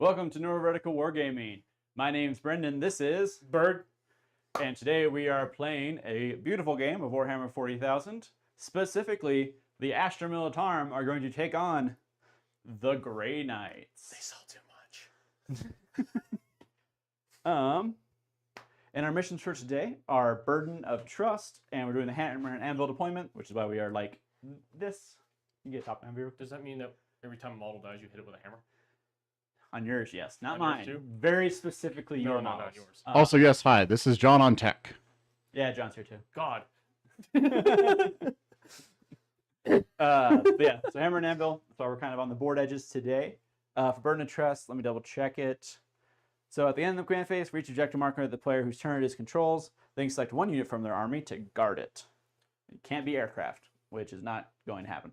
Welcome to Neuro-Heretical Wargaming. My name's Brendan, this is Bird. and today we are playing a beautiful game of Warhammer 40,000. Specifically, the Astra Militarum are going to take on the Grey Knights. They sell too much. And our missions for today are Burden of Trust, and we're doing the Hammer and Anvil deployment, which is why we are like this. You get top down view. Does that mean that every time a model dies, you hit it with a hammer? On yours, yes. Not On mine. yours too? Very specifically No, your no, models. not yours. Also, yes, hi. This is John on tech. Yeah, John's here too. God. But yeah, so Hammer and Anvil. So we're kind of on the board edges today. For Burden of Trust, let me double check it. So at the end of the command phase, for each objective marker the player whose turn it is controls, they can select one unit from their army to guard it. It can't be aircraft, which is not going to happen.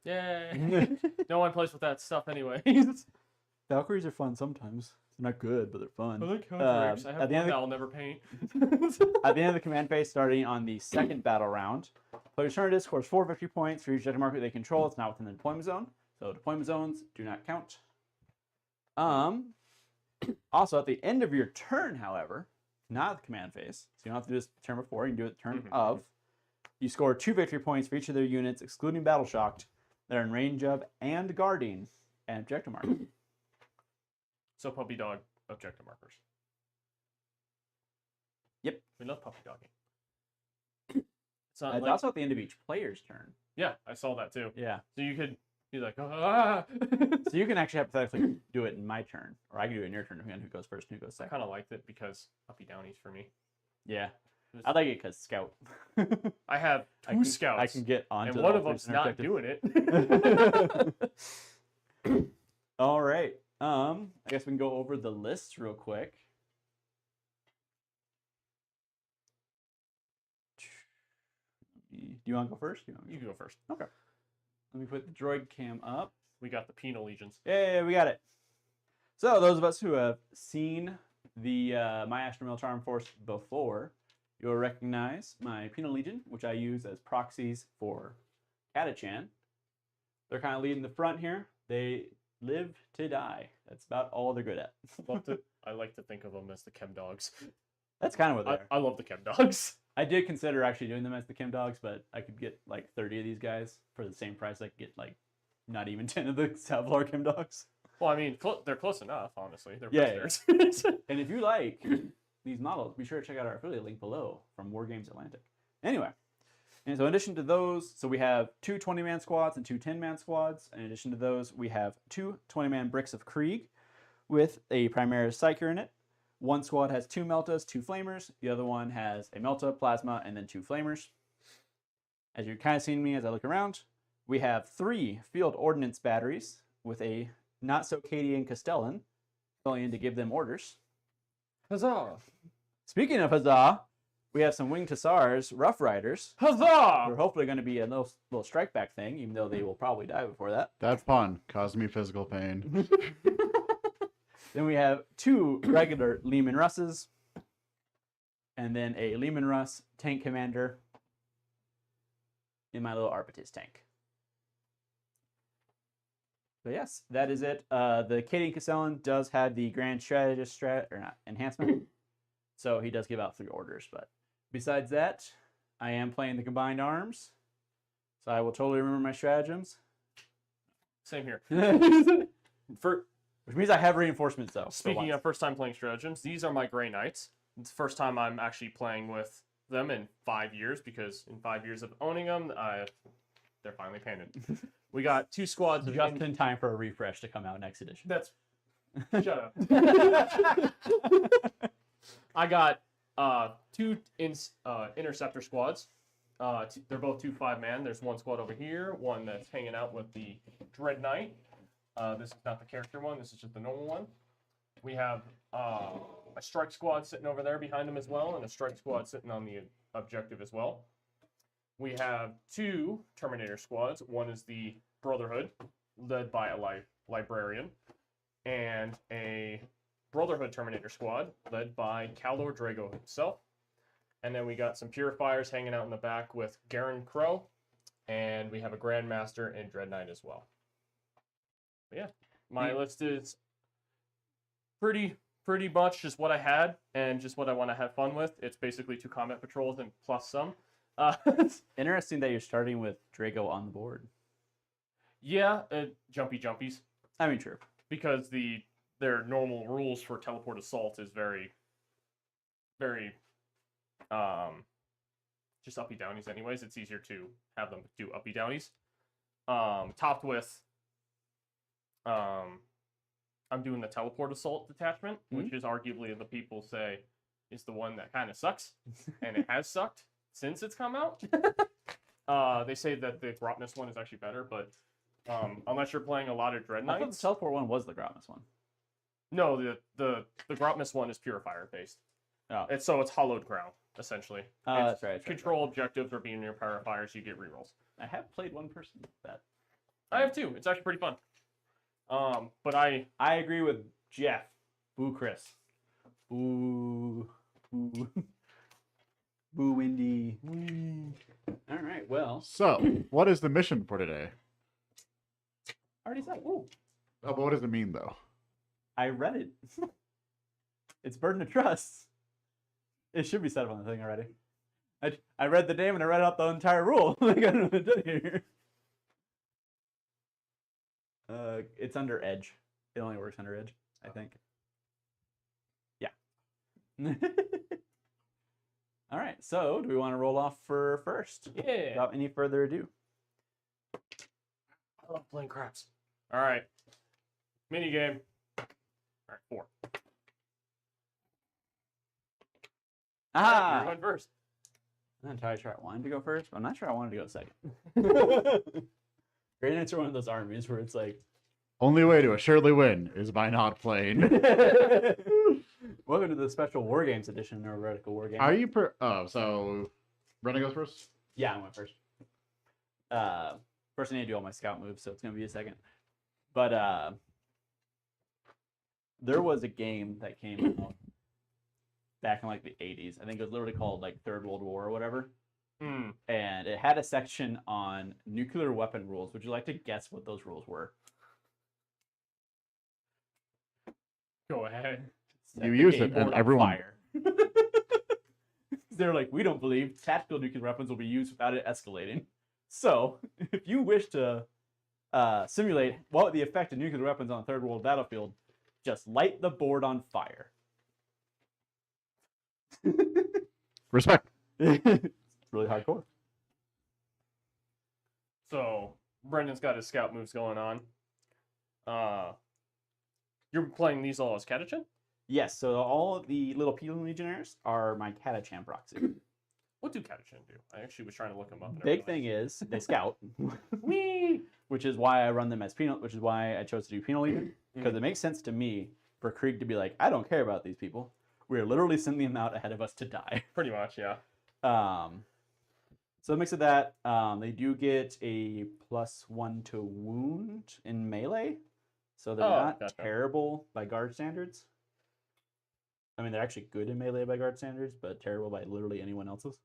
Yay. No one plays with that stuff anyway. Valkyries are fun sometimes. They're not good, but they're fun. I like counter-rapes. I at have the one end that of I'll never paint. At the end of the command phase, starting on the second battle round, player's turn it is scores 4 victory points for each objective marker they control. It's not within the deployment zone, so deployment zones do not count. Also, at the end of your turn, however, not the command phase, so you don't have to do this turn before, you can do it turn of, you score 2 victory points for each of their units, excluding battle shocked, that are in range of and guarding an objective marker. So puppy dog objective markers. Yep. We love puppy dogging. It's not It's like... also at the end of each player's turn. Yeah, I saw that too. Yeah. So you could be like, ah. So you can actually hypothetically do it in my turn, or I can do it in your turn, depending on who goes first and who goes I second. kind of liked it because puppy downies for me. Yeah. I like it because scout. I have two scouts. I can get onto and the one of offensive them's not objective. doing it. All right. I guess we can go over the lists real quick. Do you want to go first? You can go first. Okay. Let me put the droid cam up. We got the penal legions. Yeah, we got it. So those of us who have seen the my Astra Militarum force before, you'll recognize my Penal Legion, which I use as proxies for Catachan. They're kind of leading the front here. They live to die. That's about all they're good at. I like to think of them as the chem dogs. That's kind of what they are. I love the chem dogs. I did consider actually doing them as the chem dogs, but I could get like 30 of these guys for the same price. I could get like not even 10 of the Salvador chem dogs. Well, I mean, they're close enough, honestly. They're prisoners. And if you like these models, be sure to check out our affiliate link below from War Games Atlantic. Anyway, and so in addition to those, so we have 2 20-man squads and 2 10-man squads. In addition to those, we have 2 20-man bricks of Krieg with a Primaris Psyker in it. One squad has 2 Meltas, 2 Flamers. The other one has a Melta, Plasma, and then 2 Flamers. As you're kind of seeing me as I look around, we have 3 Field Ordnance Batteries with a not-so-Cadian Castellan to give them orders. Huzzah! Speaking of huzzah, we have some Winged Hussars, Rough Riders. Huzzah! We're hopefully going to be a little strike back thing, even though they will probably die before that. That fun caused me physical pain. Then we have 2 regular Lehman Russes, and then a Lehman Russ tank commander in my little Arbitus tank. So yes, that is it. The Cadian Castellan does have the Grand Strategist enhancement, so he does give out 3 orders. But besides that, I am playing the combined arms, so I will totally remember my stratagems. Same here. Which means I have reinforcements though. Speaking of first time playing stratagems, these are my Grey Knights. It's the first time I'm actually playing with them in 5 years, because in 5 years of owning them, they're finally painted. We got 2 squads just in time for a refresh to come out next edition. That's shut up. I got 2 interceptor squads. They're both 2 5-man. There's one squad over here, one that's hanging out with the Dread Knight. This is not the character one. This is just the normal one. We have a strike squad sitting over there behind them as well, and a strike squad sitting on the objective as well. We have 2 Terminator squads. One is the Brotherhood, led by a librarian, and a Brotherhood Terminator squad, led by Calor Drago himself. And then we got some Purifiers hanging out in the back with Garen Crow, and we have a Grandmaster and Dread Knight as well. But yeah, my list is pretty much just what I had and just what I want to have fun with. It's basically 2 combat patrols and plus some. Interesting that you're starting with Draco on the board. Yeah, jumpies. I mean, true. Because their normal rules for teleport assault is very just uppy downies anyways. It's easier to have them do uppy downies. Topped with I'm doing the teleport assault detachment, which is arguably the people say is the one that kind of sucks, and it has sucked since it's come out. They say that the Grotness one is actually better, but unless you're playing a lot of Dread I thought the Knights. teleport one was the Grotness one. No, the Grotness one is Purifier based. Oh, It's hallowed ground, essentially. that's right. Control objectives or being near Purifiers, you get rerolls. I have played one person with that. I have 2. It's actually pretty fun. But I agree with Jeff. Boo, Chris. Boo. Boo. Boo, Windy. All right, well. So, what is the mission for today? I already said. Oh, but what does it mean, though? I read it. It's Burden of Trust. It should be said on the thing already. I read the name and I read out the entire rule. Like, I don't know what to do here. It's under Edge. It only works under Edge, I think. Yeah. All right. So, do we want to roll off for first? Yeah. Without any further ado. I love playing craps. All right. Mini game. All right, 4. Ah! You're going first. I'm not entirely sure I wanted to go first, but I'm not sure I wanted to go second. Great Knights are one of those armies where it's like, Only way to assuredly win is by not playing. welcome to the special War Games edition of Neuro-Heretical Wargaming. Are you so Brennan goes first? Yeah, I went first. First I need to do all my scout moves, so it's gonna be a second. But there was a game that came out back in like the 80s. I think it was literally called like Third World War or whatever. And it had a section on nuclear weapon rules. Would you like to guess what those rules were? Go ahead. You use it, and everyone. They're like, we don't believe tactical nuclear weapons will be used without it escalating. So, if you wish to simulate what would the effect of nuclear weapons on a third world battlefield, just light the board on fire. Respect. It's really hardcore. So Brendan's got his scout moves going on. You're playing these all as Catachan? Yes, so all of the little Peeling Legionnaires are my Catachan proxy. What do Catachan do? I actually was trying to look them up. Big thing is they scout, which is why I run them as penal. Which is why I chose to do Penal Legion, because it makes sense to me for Krieg to be like, I don't care about these people. We are literally sending them out ahead of us to die. Pretty much, yeah. So a mix of that. They do get a +1 to wound in melee, so they're not terrible by guard standards. I mean, they're actually good in melee by guard standards, but terrible by literally anyone else's.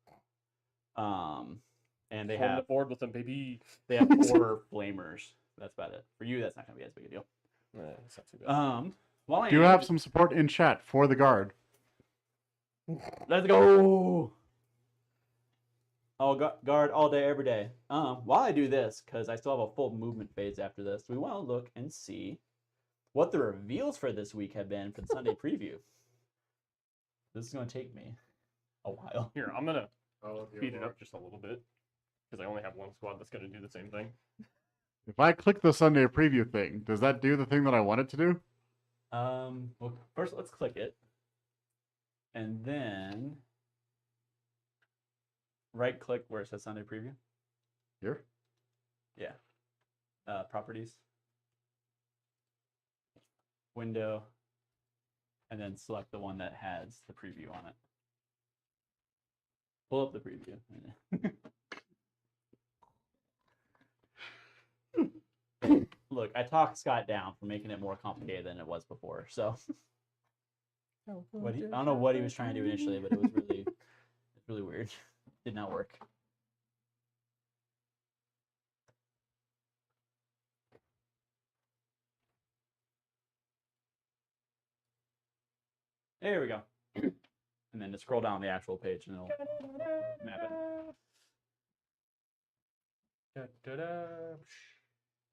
And they have the board with them, baby. They have 4 flamers. That's about it. For you, that's not gonna be as big a deal. It's not too bad. While I Do you have some support in chat for the guard? Let's go. Oh, guard all day, every day. While I do this, because I still have a full movement phase after this, we want to look and see what the reveals for this week have been for the Sunday preview. This is going to take me a while. Here, I'm going to speed it up just a little bit, because I only have one squad that's going to do the same thing. If I click the Sunday preview thing, does that do the thing that I want it to do? Well, first let's click it. And then right click where it says Sunday preview. Here? Yeah. Properties. Window. And then select the one that has the preview on it. Pull up the preview. Look, I talked Scott down for making it more complicated than it was before, so I don't know what he was trying to do initially, but it was really weird. Did not work. There we go. And then just scroll down the actual page and it'll map it.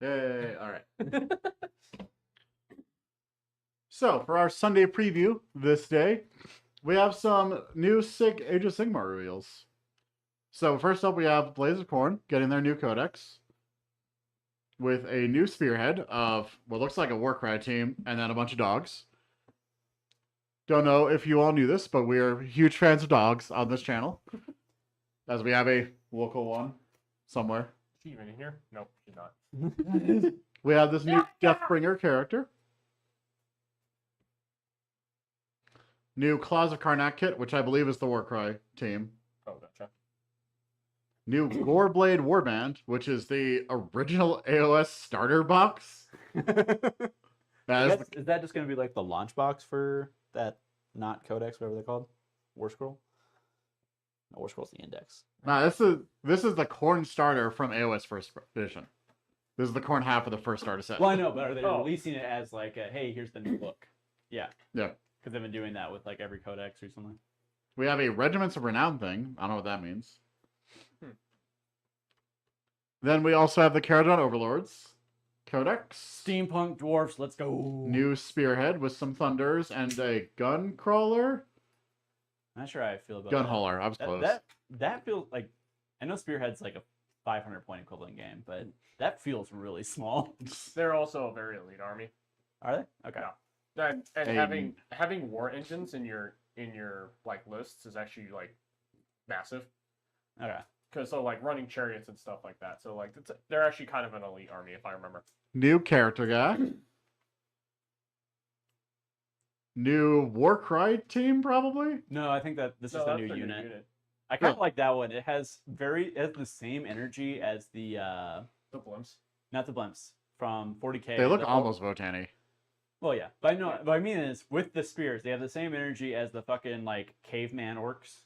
Yay! All right. So for our Sunday preview this day, we have some new sick Age of Sigmar reveals. So first up, we have Blaze of Corn getting their new codex with a new spearhead of what looks like a Warcry team and then a bunch of dogs. Don't know if you all knew this, but we are huge fans of dogs on this channel, as we have a local one somewhere. Is she even in here? Nope, she's not. We have this new Deathbringer character. New Claws of Karnak kit, which I believe is the Warcry team. Oh, gotcha. New Goreblade Warband, which is the original AOS starter box. Is that just going to be like the launch box for that not codex, whatever they're called? War Scroll? No, War Scroll's the index. Nah, this is the Corn starter from AOS First Edition. This is the Corn half of the first starter set. Well, I know, but are they releasing it as like, hey, here's the new look? Yeah. Yeah. Because they've been doing that with like every codex recently. We have a Regiments of Renown thing. I don't know what that means. Then we also have the Caradon Overlords Codex. Steampunk dwarfs, let's go. New Spearhead with some Thunders and a Gun Crawler. I'm not sure how I feel about Gun that. Hauler. I was close. That feels like, I know Spearhead's like a 500 point equivalent game, but that feels really small. They're also a very elite army. Are they? Okay. Yeah. And Hey. having war engines in your like lists is actually like massive. Okay. Because so like running chariots and stuff like that. So like they're actually kind of an elite army if I remember. New character guy. New Warcry team, probably. No, I think that this is the that's new their unit. I kind of like that one. It has the same energy as the The blimps. not the blimps from 40k. They look The- almost Votanny. Well, yeah, but I know. What I mean is, with the spears, they have the same energy as the fucking like caveman orcs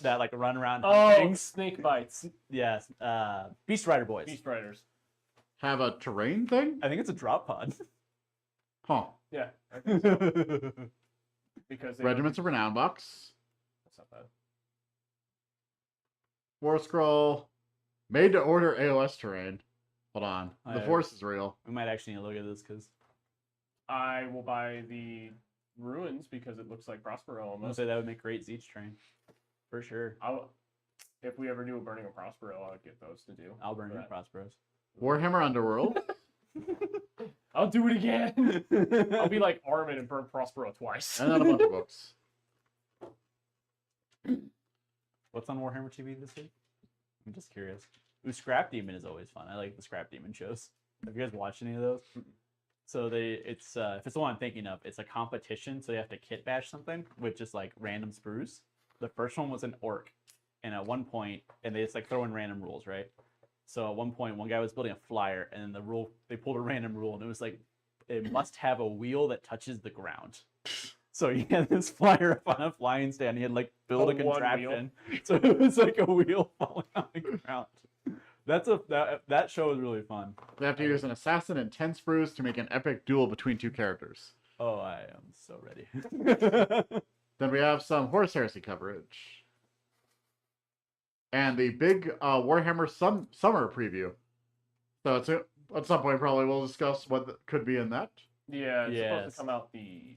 that like run around. Oh, hunting. snake bites. Yes, Beast Rider boys. Beast Riders. Have a terrain thing? I think it's a drop pod. Huh. Yeah. I think so. Because they Regiments of Renown box. That's not bad. War Scroll. Made to order AOS terrain. Hold on. The I- force is real. We might actually need to look at this because I will buy the ruins because it looks like Prospero I'm gonna almost. say that would make great Zeech train, for sure. If we ever do a Burning of Prospero, I would get those to do. I'll burn you, Right. Prosperos. Warhammer Underworld. I'll do it again. I'll be like Armin and burn Prospero twice. And then a bunch of books. What's on Warhammer TV this week? I'm just curious. Ooh, Scrap Demon is always fun. I like the Scrap Demon shows. Have you guys watched any of those? So it's if it's the one I'm thinking of, it's a competition. So you have to kit bash something with just like random sprues. The first one was an orc, and at one point, and they just like throw in random rules, right? So at one point, one guy was building a flyer, and then they pulled a random rule, and it was like it must have a wheel that touches the ground. So he had this flyer up on a flying stand. He had like built a Oh, one contraption, so it was like a wheel falling on the ground. That show is really fun. They have to use an assassin and 10 sprues to make an epic duel between two characters. Oh, I am so ready. Then we have some Horus Heresy coverage. And the big Warhammer summer preview. So at some point probably we'll discuss what could be in that. Yeah, it's supposed Yes. to come out the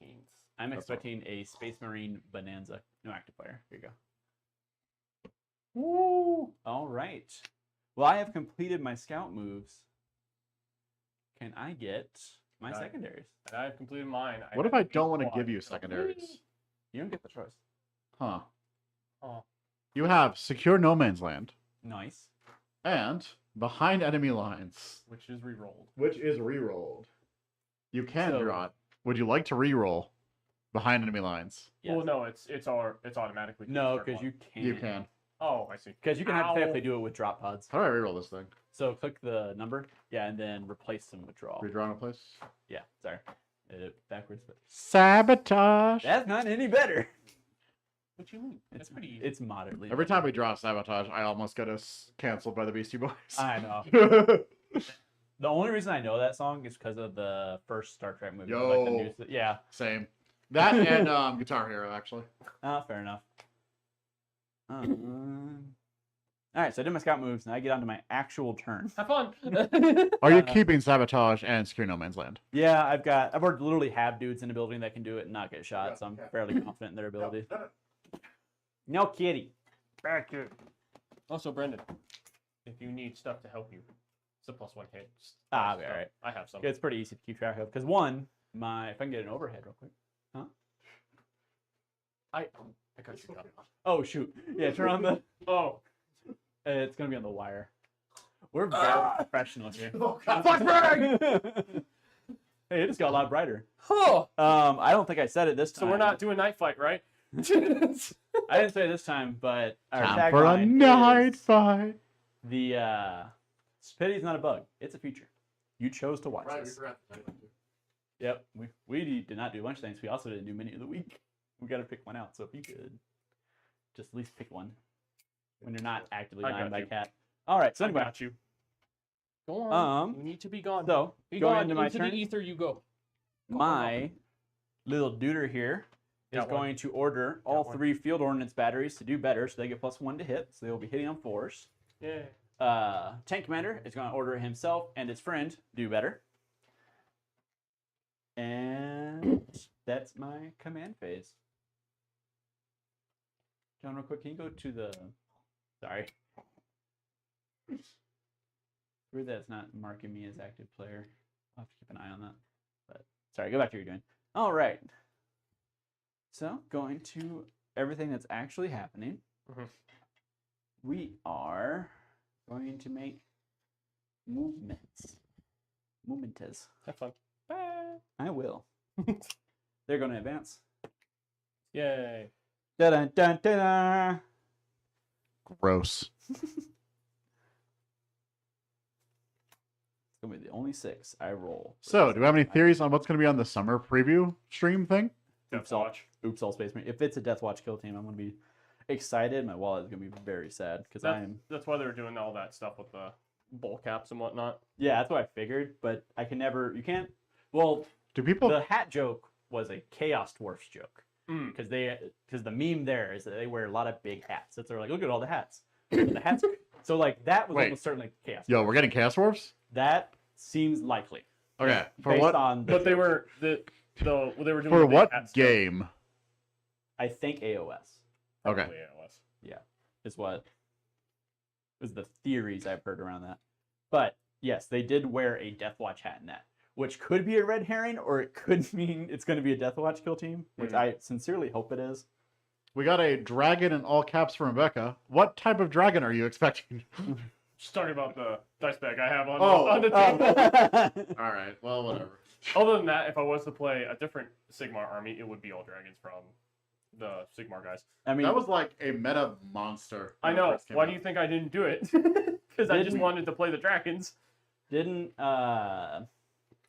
19th. I'm That's expecting a Space Marine Bonanza. No active fire. Here you go. Woo! All right. Well, I have completed my scout moves. Can I get my Nice. secondaries? And I've completed mine. What if have I don't want to squad, give you so- secondaries? You don't get the choice. Huh. Oh. You have Secure No Man's Land Nice. and Behind Enemy Lines, Which is re-rolled. which is rerolled. You can So- draw it. Would you like to reroll Behind Enemy Lines? Yes. Well, no, it's automatically. No, start because one. you can't. You can. Oh, I see. Because you can Ow. hypothetically do it with drop pods. How do I reroll this thing? So click the number, yeah, and then replace them with draw. Redraw in a place? Yeah, sorry. Backwards, but Sabotage! that's not any better. What you mean? That's pretty easy. It's moderately. Every better. time we draw Sabotage, I almost get us canceled by the Beastie Boys. I know. The only reason I know that song is because of the first Star Trek movie. Yo. Like the news, yeah. Same. That and Guitar Hero, actually. Fair enough. All right, so I did my scout moves. Now I get onto my actual turn. Have fun. Are you keeping Sabotage and Secure No Man's Land? Yeah, I've already literally have dudes in a building that can do it and not get shot, so I'm fairly confident in their ability. No kitty. Back here. Also, Brendan, if you need stuff to help you, it's a +1 hit. All right. I have some. It's pretty easy to keep track of because one, if I can get an overhead real quick. Huh? I got you. Oh shoot! Yeah, turn on the. Oh. It's gonna be on the wire. We're very professional here. Oh, God. Hey, it just got a lot brighter. Oh. I don't think I said it this time. So we're not doing night fight, right? I didn't say it this time, but our Time for a tagline night is fight. the Stupidity is not a bug; it's a feature. You chose to watch this. Yep, we did not do a bunch of things. We also didn't do many of the week. We got to pick one out. So if you could just at least pick one when you're not actively I dying got by you. cat. All right. So I anyway, got you. Go on. You need to be gone. So be going gone. into my Into turn, the ether you go. my little duder here is Got one. going to order all one. 3 field ordnance batteries to do better, so they get +1 to hit. So they will be hitting on 4s. Yeah. Tank commander is going to order himself and his friend do better. And that's my command phase. John, real quick, can you go to the... Sorry. Weird that it's not marking me as active player. I'll have to keep an eye on that. But sorry, go back to what you're doing. All right. So, going to everything that's actually happening. Mhm. We are going to make movements. Momentous. Have fun. Bye. I will. They're going to advance. Yay. Da da da da. Gross. It's going to be the only 6 I roll. So, do we have any theories on what's going to be on the summer preview stream thing? Oops, Death Watch. Oops, all Space Marine. If it's a Death Watch kill team, I'm going to be excited. My wallet is going to be very sad because That's why they were doing all that stuff with the bowl caps and whatnot. Yeah, that's what I figured, but I can never. You can't. Well, Do people? the hat joke was a Chaos Dwarfs joke Mm. because the meme there is that they wear a lot of big hats. That's they're like, look at all the hats. But the hats. So like that was Wait. almost certainly Chaos. Yo, we're getting Chaos Dwarfs? That seems likely. Okay. For based what? on the But they joke. were they were doing For the big what hat stuff. game? I think AOS Okay. Probably AOS. is what is the theories I've heard around that. But yes, they did wear a Death Watch hat in that, which could be a red herring, or it could mean it's going to be a Death Watch kill team, which I sincerely hope it is. We got a dragon in all caps from Rebecca. What type of dragon are you expecting? Just talking about the dice bag I have on, Oh. on the table. All right. Well, whatever. Other than that, if I was to play a different Sigmar army, it would be all dragons from the Sigmar guys. I mean, That was like a meta monster. I when it know. first came Why out. do you think I didn't do it? Because I just Didn't- wanted to play the dragons. didn't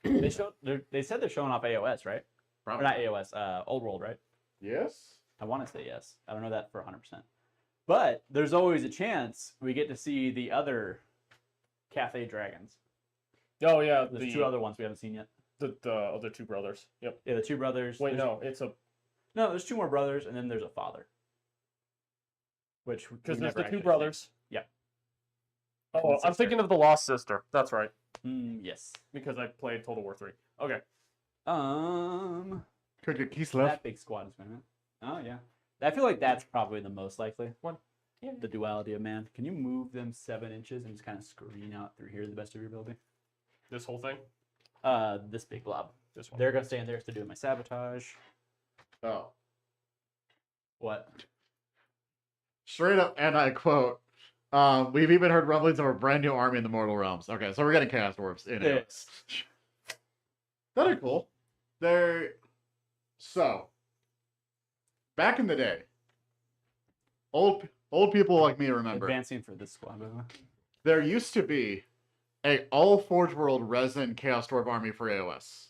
they said they're showing off AOS, right? Or Probably. not AOS, Old World, right? Yes. I want to say yes. I don't know that for 100%. But there's always a chance we get to see the other Cathay Dragons. Oh yeah, There's 2 other ones we haven't seen yet. the other 2 brothers. Yep. Yeah, the 2 brothers. Wait, There's- no, it's a No, there's 2 more brothers, and then there's a father. Which because we've there's never the 2 actually brothers. Yeah. Oh, And I'm sister. thinking of the Lost Sister. That's right. seen. Yes. Because I played Total War 3. Okay. Could get Kislev. That big squad is going to. Oh yeah. I feel like that's probably the most likely. Yeah. The duality of man. Can you move them 7 inches and just kind of screen out through here to the best of your ability? This whole thing. This big blob. This one. They're gonna stay in there to do my sabotage. Oh. What? Straight up, and I quote, we've even heard rumblings of a brand new army in the Mortal Realms. Okay, so we're getting Chaos Dwarfs in it. Yes. That are cool. They're... So, back in the day, old people like me remember, Advancing for this squad, by the way. there used to be a all Forge World resin Chaos Dwarf army for AOS,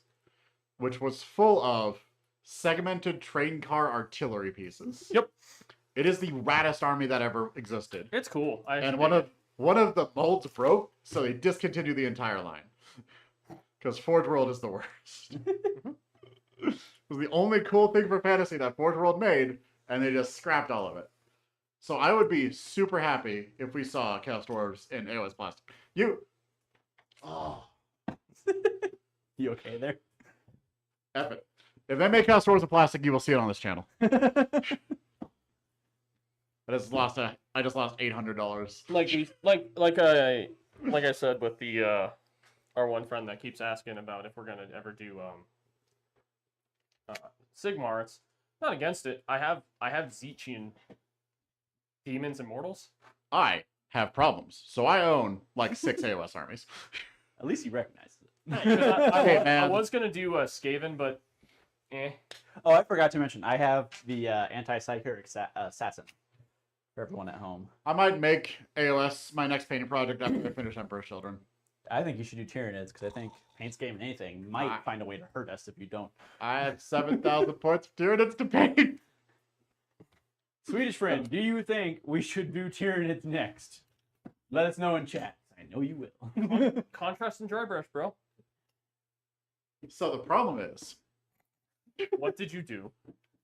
which was full of segmented train car artillery pieces. Yep. It is the raddest army that ever existed. It's cool. And one of the molds broke, so they discontinued the entire line. Because Forge World is the worst. It was the only cool thing for fantasy that Forge World made, and they just scrapped all of it. So I would be super happy if we saw Chaos Dwarves in AOS Plastic. Oh, You okay there? F it. If they make Chaos Dwarves in plastic, you will see it on this channel. I just lost $800. Like I said with the our one friend that keeps asking about if we're gonna ever do Sigmar. It's not against it. I have Zechian demons and mortals. I have problems, so I own like 6 AOS armies. At least you recognize it. I was gonna do Skaven, but Oh, I forgot to mention, I have the anti-psychic assassin for everyone at home. I might make AOS my next painting project after I finish Emperor's Children. I think you should do Tyranids because I think Paint's Game and anything might find a way to hurt us if you don't. I have 7,000 points of Tyranids to paint. Swedish friend, do you think we should do Tyranids next? Let us know in chat. I know you will. contrast and dry brush, bro. So the problem is, What did you do?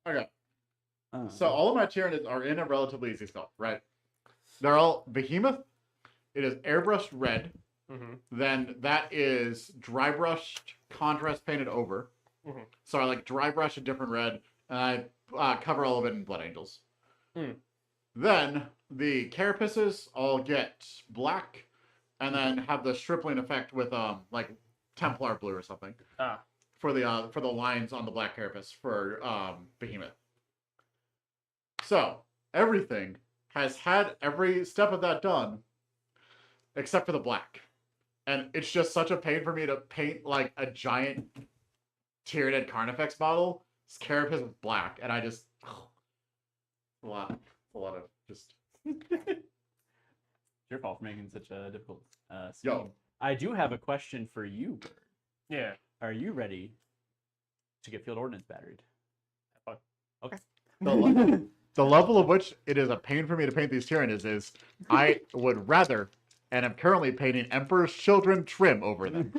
okay, so all of my Tyranids are in a relatively easy sculpt, right? They're all Behemoth. It is airbrushed red. Mm-hmm. Then that is dry brushed, contrast painted over. Mm-hmm. So I like dry brush a different red, and I cover all of it in Blood Angels. Mm. Then the carapaces all get black, and then have the stripling effect with like Templar blue or something for the lines on the black carapace for Behemoth. So everything has had every step of that done, except for the black. And it's just such a pain for me to paint like a giant Tyranid Carnifex model. It's carapace with black, and I just a lot of just. Your fault for making such a difficult scheme. Yo. I do have a question for you, Bird. Yeah. Are you ready to get field ordnance batteried? Have fun. Okay. The level of which it is a pain for me to paint these Tyranids is I would rather, and I'm currently painting Emperor's Children trim over them.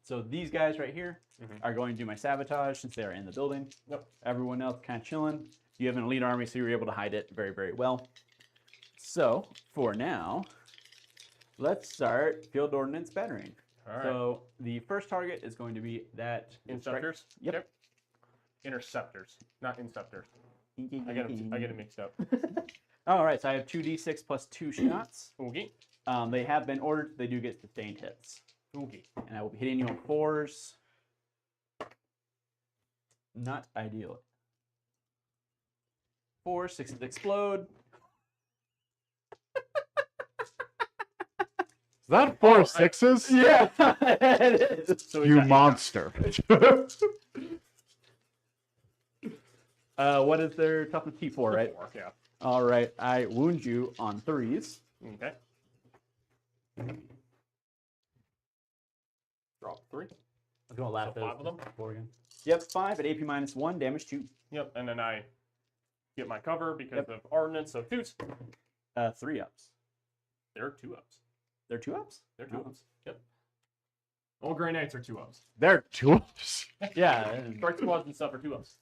So these guys right here are going to do my sabotage since they are in the building. Yep. Everyone else kind of chilling. You have an elite army, so you're able to hide it very, very well. So for now, let's start field ordnance battering. All right. So the first target is going to be that Inceptors? Yep. Okay. Interceptors, not inceptors. I get them mixed up. All right, so I have 2d6 plus 2 shots. Okay. They have been ordered. They do get sustained hits. Okay. And I will be hitting you on 4s. Not ideal. 4, 6s explode. Is that 4 6s? Yeah, it is. So You monster. What is their toughness? T4, right? Yeah. All right, I wound you on 3s. Okay. Drop 3. I'm going to laugh So 5 of them? 4 again. Yep, 5 at AP minus 1, damage 2. Yep. And then I get my cover because of ordnance, so 2s. 3 ups. They're 2 ups. They're 2 ups? They're 2 ups. Yep. All Grey Knights are 2 ups. They're 2 ups. Yeah. Strike squads and stuff are 2 ups.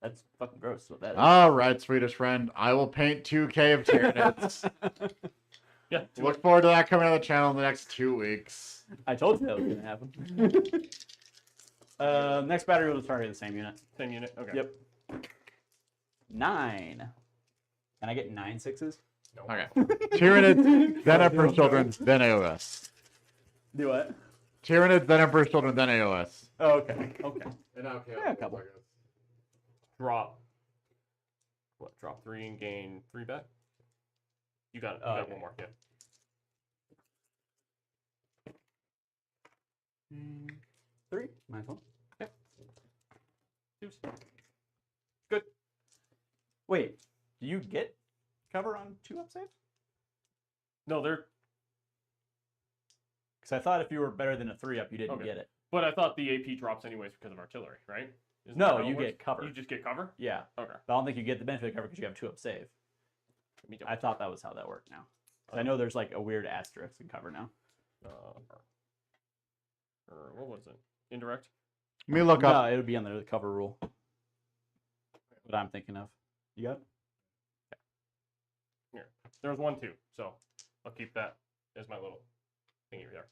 That's fucking gross. What that is. All right, Swedish friend. I will paint 2K of Tyranids. Yeah. Look forward to that coming on the channel in the next 2 weeks. I told you that was going to happen. Next battery will target the same unit. Same unit. Okay. Yep. 9. Can I get 9 6s? No. Okay. Tyranids, then Emperor's Children, then AOS. Do what? Tyranids, then Emperor's Children, then AOS. Oh, okay. Okay. Yeah, a couple. Drop. What? Drop 3 and gain 3 bet. You got it. You got okay. one more. Yeah. 3 minus 1. Yep. 2s. Wait, do you get cover on 2-up saves? No, they're. Because I thought if you were better than a 3-up, you didn't get it. But I thought the AP drops anyways because of artillery, right? Isn't that No, how it you works? get cover. You just get cover. Yeah. Okay. But I don't think you get the benefit of cover because you have 2-up save. Let me double I thought that was how that worked now. 'Cause I know there's like a weird asterisk in cover now. or what was it? Indirect. Let me look No, up. it would be under the cover rule. What I'm thinking of. You got it? Here. There was one too, so I'll keep that as my little thingy there.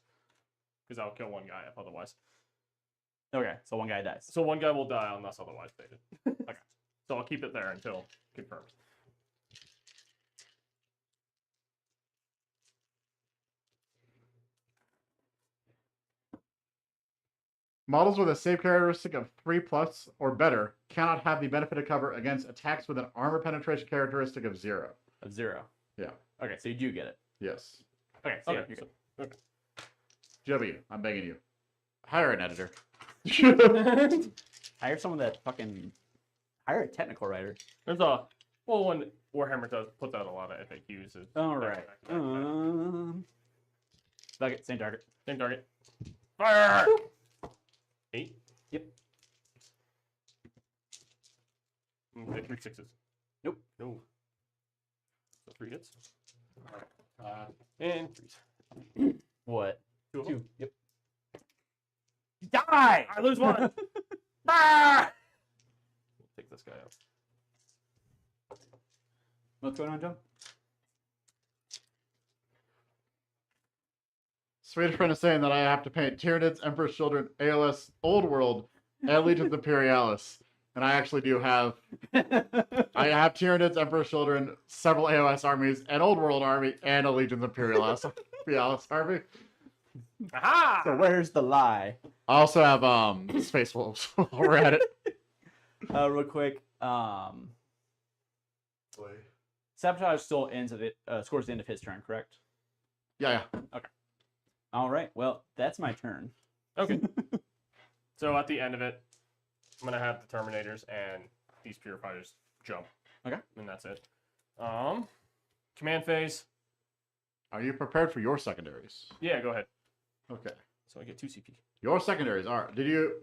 Because I'll kill one guy if otherwise. Okay, so one guy dies. So one guy will die unless otherwise stated. Okay. So I'll keep it there until confirmed. Models with a save characteristic of 3+ or better cannot have the benefit of cover against attacks with an armor penetration characteristic of 0. Of 0. Yeah. Okay, so you do get it. Yes. Okay, so Okay. you're good. Okay. W, I'm begging you. Hire an editor. Hire someone that fucking... Hire a technical writer. There's a when Warhammer puts out a lot of FAQs. All right. Bucket, same target. Same target. Fire! 8. Yep. Okay, 3 6s. Nope. No. So 3 hits. And 3s. What? 2 of them. 2. Yep. Die! I lose 1. Ah! Take this guy out. What's going on, John? Swedish friend is saying that I have to paint Tyranids, Emperor's Children, AOS Old World, and Legions Imperialis. And I actually do have... I have Tyranids, Emperor's Children, several AOS armies, an Old World army, and a Legions Imperialis army. Aha! So where's the lie? I also have Space Wolves while we're at it. Real quick. Sabotage still ends at it. Scores the end of his turn, correct? Yeah. All right. Well, that's my turn. Okay. So at the end of it, I'm gonna have the Terminators and these Purifiers jump. Okay. And that's it. Command phase. Are you prepared for your secondaries? Yeah, go ahead. Okay. So I get 2 CP. Your secondaries are... You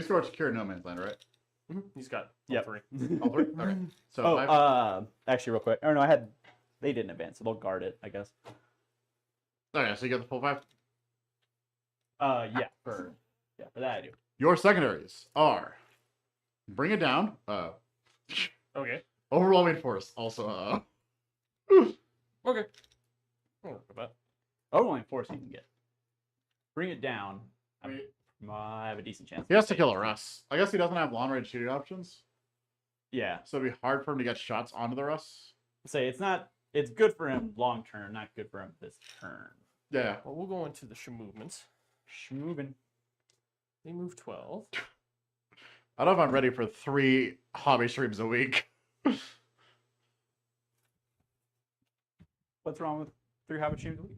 scored Secure No Man's Land, right? He's got all Yep. 3. All 3? Okay. So Actually, real quick. Or no, they didn't advance, so they'll guard it, I guess. Okay, so you get the full 5? Yeah, for that I do. Your secondaries are... Bring It Down. Okay. Overwhelming Force. Also, Okay. I'll work with that. Overwhelming force you can get. Bring it down. I mean, I have a decent chance. he has to kill a Russ. I guess he doesn't have long range shooting options, Yeah. so it'd be hard for him to get shots onto the Russ. Say it's not. It's good for him long term, not good for him this turn. Yeah. Well, we'll go into the movements. Schmoovin'. They move 12. I don't know if I'm ready for 3 hobby streams a week. What's wrong with 3 habit streams a week?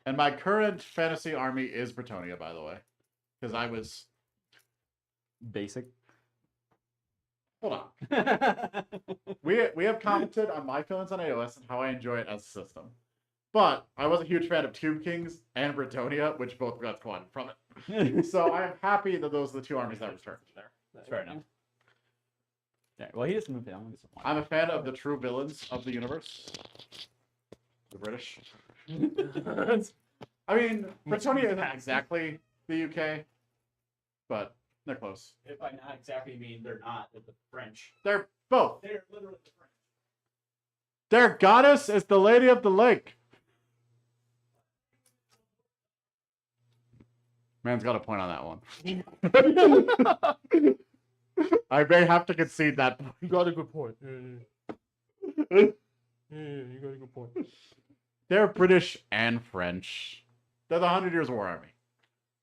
And my current fantasy army is Bretonia, by the way. Because I was... Basic. Hold on. We have commented on my feelings on AOS and how I enjoy it as a system. But I was a huge fan of Tomb Kings and Bretonia, which both got squatted from it. So I'm happy that those are the 2 armies that returned. There. That's fair enough. Yeah, well, he just moved down. Get some I'm a fan of the true villains of the universe. The British. I mean, Bretonia isn't exactly the UK, but they're close. If I not exactly mean they're not, they're the French. They're both. They're literally the French. Their goddess is the Lady of the Lake. Man's got a point on that one. I may have to concede that point. You got a good point. Yeah, you got a good point. They're British and French. They're the 100 Years' War Army.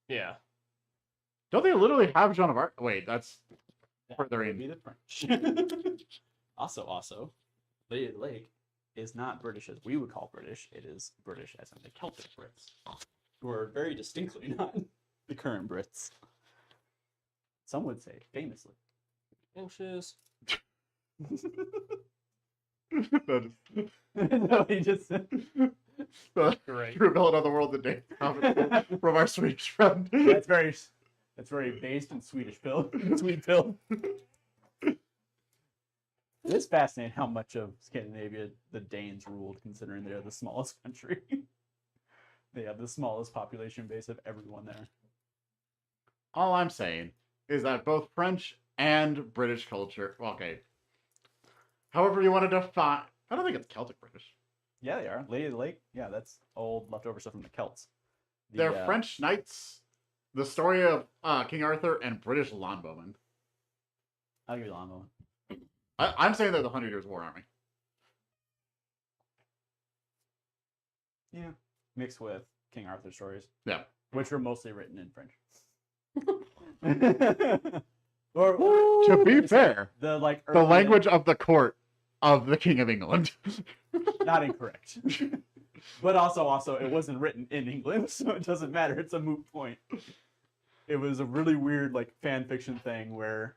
Yeah. Don't they literally have Joan of Arc? Wait, that's further Would in. be the French. also, Lady of the Lake is not British as we would call British. It is British as in the Celtic Brits, who are very distinctly not the current Brits. Some would say famously. Inches. No, he just said. Great. True villain of the world today from our Swedish friend. That's very based in Swedish pill. Sweet pill. It is fascinating how much of Scandinavia the Danes ruled, considering they're the smallest country. They have the smallest population base of everyone there. All I'm saying is that both French and British culture, well, okay, however you want to define, I don't think it's Celtic British. Yeah, they are. Lady of the Lake. Yeah, that's old leftover stuff from the Celts. They're French knights. The story of King Arthur and British lawnbowmen. I'll give you the lawnmower. I'm saying they're the 100 Years' War Army. Yeah, mixed with King Arthur stories. Yeah. Which were mostly written in French. To be fair, the like the language of the court of the King of England. not incorrect. But also it wasn't written in England, so it doesn't matter. It's a moot point. It was a really weird like fan fiction thing where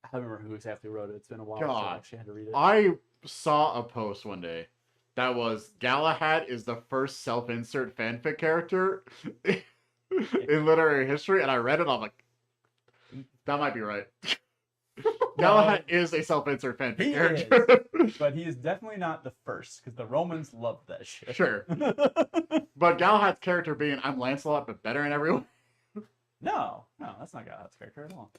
I don't remember who exactly wrote it. It's been a while since I actually had to read it. I saw a post one day that was Galahad is the first self-insert fanfic character in literary history, and I read it. I'm like, that might be right. Galahad is a self-insert fanfic character. Is, but he is definitely not the first, because the Romans loved that shit. Sure. But Galahad's character being, I'm Lancelot, but better in every way. No, that's not Galahad's character at all.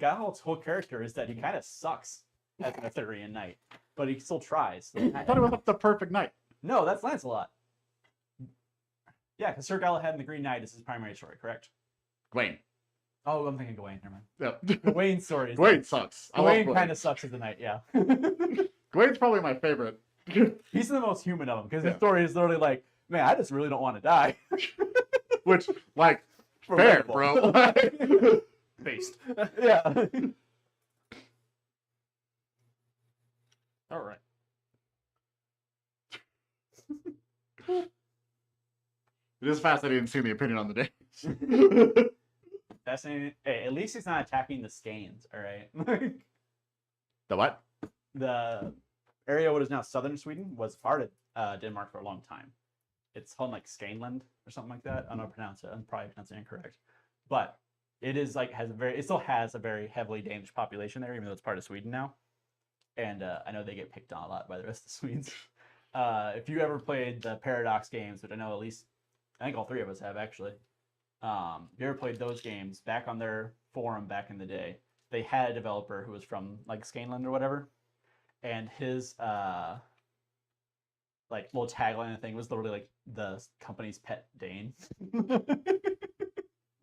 Galahad's whole character is that he kind of sucks as an Arthurian knight, but he still tries. I thought it was the perfect knight. No, that's Lancelot. Yeah, because Sir Galahad and the Green Knight is his primary story, correct? Gawain. Oh, I'm thinking Gawain. Never mind. Yep. Gawain's story. Gawain sucks. Gawain kind of sucks as a knight, yeah. Gawain's probably my favorite. He's the most human of them, because his story is literally like, man, I just really don't want to die. Which, like, fair, bro. Based. Yeah. All right. It is fascinating seeing the opinion on the days. Fascinating. Hey, at least he's not attacking the Skanes, all right? The what? The area what is now southern Sweden was part of Denmark for a long time. It's called like Skaneland or something like that. I don't know how to pronounce it. I'm probably pronouncing it incorrect. But it is like it still has a very heavily Danish population there, even though it's part of Sweden now. And I know they get picked on a lot by the rest of the Swedes. If you ever played the Paradox games, which I know at least I think all three of us have actually. If you ever played those games back on their forum back in the day, they had a developer who was from like Skaneland or whatever, and his like little tagline thing was literally like the company's pet Dane.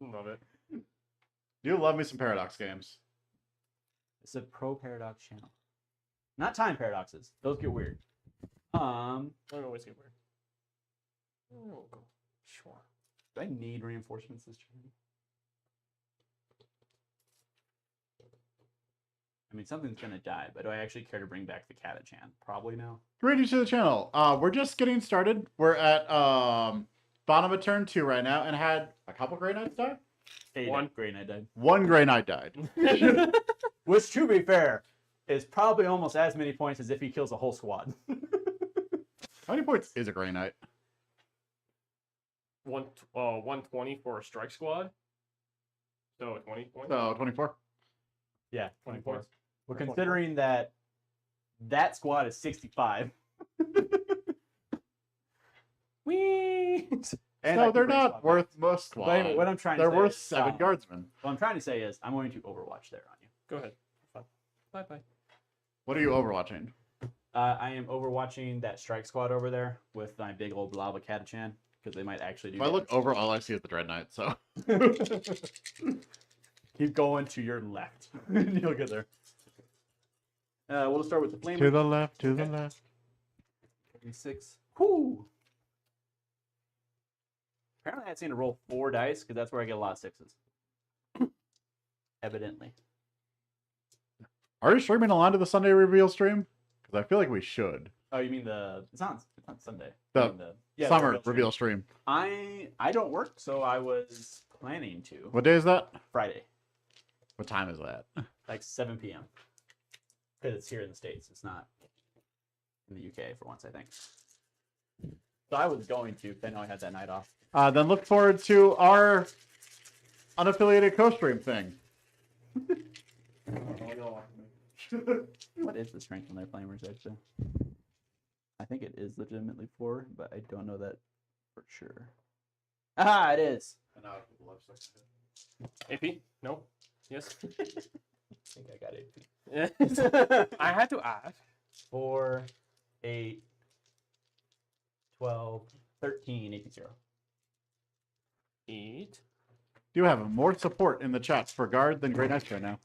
Love it. You love me some Paradox games. It's a pro Paradox channel, not time paradoxes. Those get weird. I don't always get weird. Oh, go. Sure. Do I need reinforcements this turn? I mean, something's gonna die, but do I actually care to bring back the Catachan? Probably no. Greetings to the channel. We're just getting started. We're at bottom of turn 2 right now, and had a couple Grey Knights die. One Grey Knight died. One Grey Knight died. Which, to be fair, is probably almost as many points as if he kills a whole squad. How many points is a Grey Knight? 120 for a strike squad. So 20 points. So 24. Yeah, 20 24. points. Well, Or 24. considering that squad is 65. Whee! And So they're not worth most squad. But what I'm trying to They're say worth is, 7 guardsmen. What I'm trying to say is, I'm going to Overwatch there on you. Go ahead. Bye bye. What are you overwatching? I am overwatching that strike squad over there with my big old lava Catachan, because they might actually do If I look over, all I see is the Dread Knight, so. Keep going to your left. You'll get there. We'll start with the flame. To the left, to the left. 6. Whoo! Apparently I had seen to roll 4 dice, because that's where I get a lot of 6s. Evidently. Are you streaming along to the Sunday reveal stream? Because I feel like we should. Oh, you mean it's not Sunday. The I mean the Summer reveal stream. I don't work, so I was planning to. What day is that? Friday, What time is that? like 7 p.m. Because it's here in the States. It's not in the UK for once, I think. So I was going to, because I know I had that night off. Then look forward to our unaffiliated co-stream thing. What is the strength on their flamers, actually? I think it is legitimately 4, but I don't know that for sure. Ah, it is. AP? No. Yes. I think I got it. I had to ask. 4, 8, 12, 13, AP 0. 8. Do have more support in the chat for guard than Great Knights right now.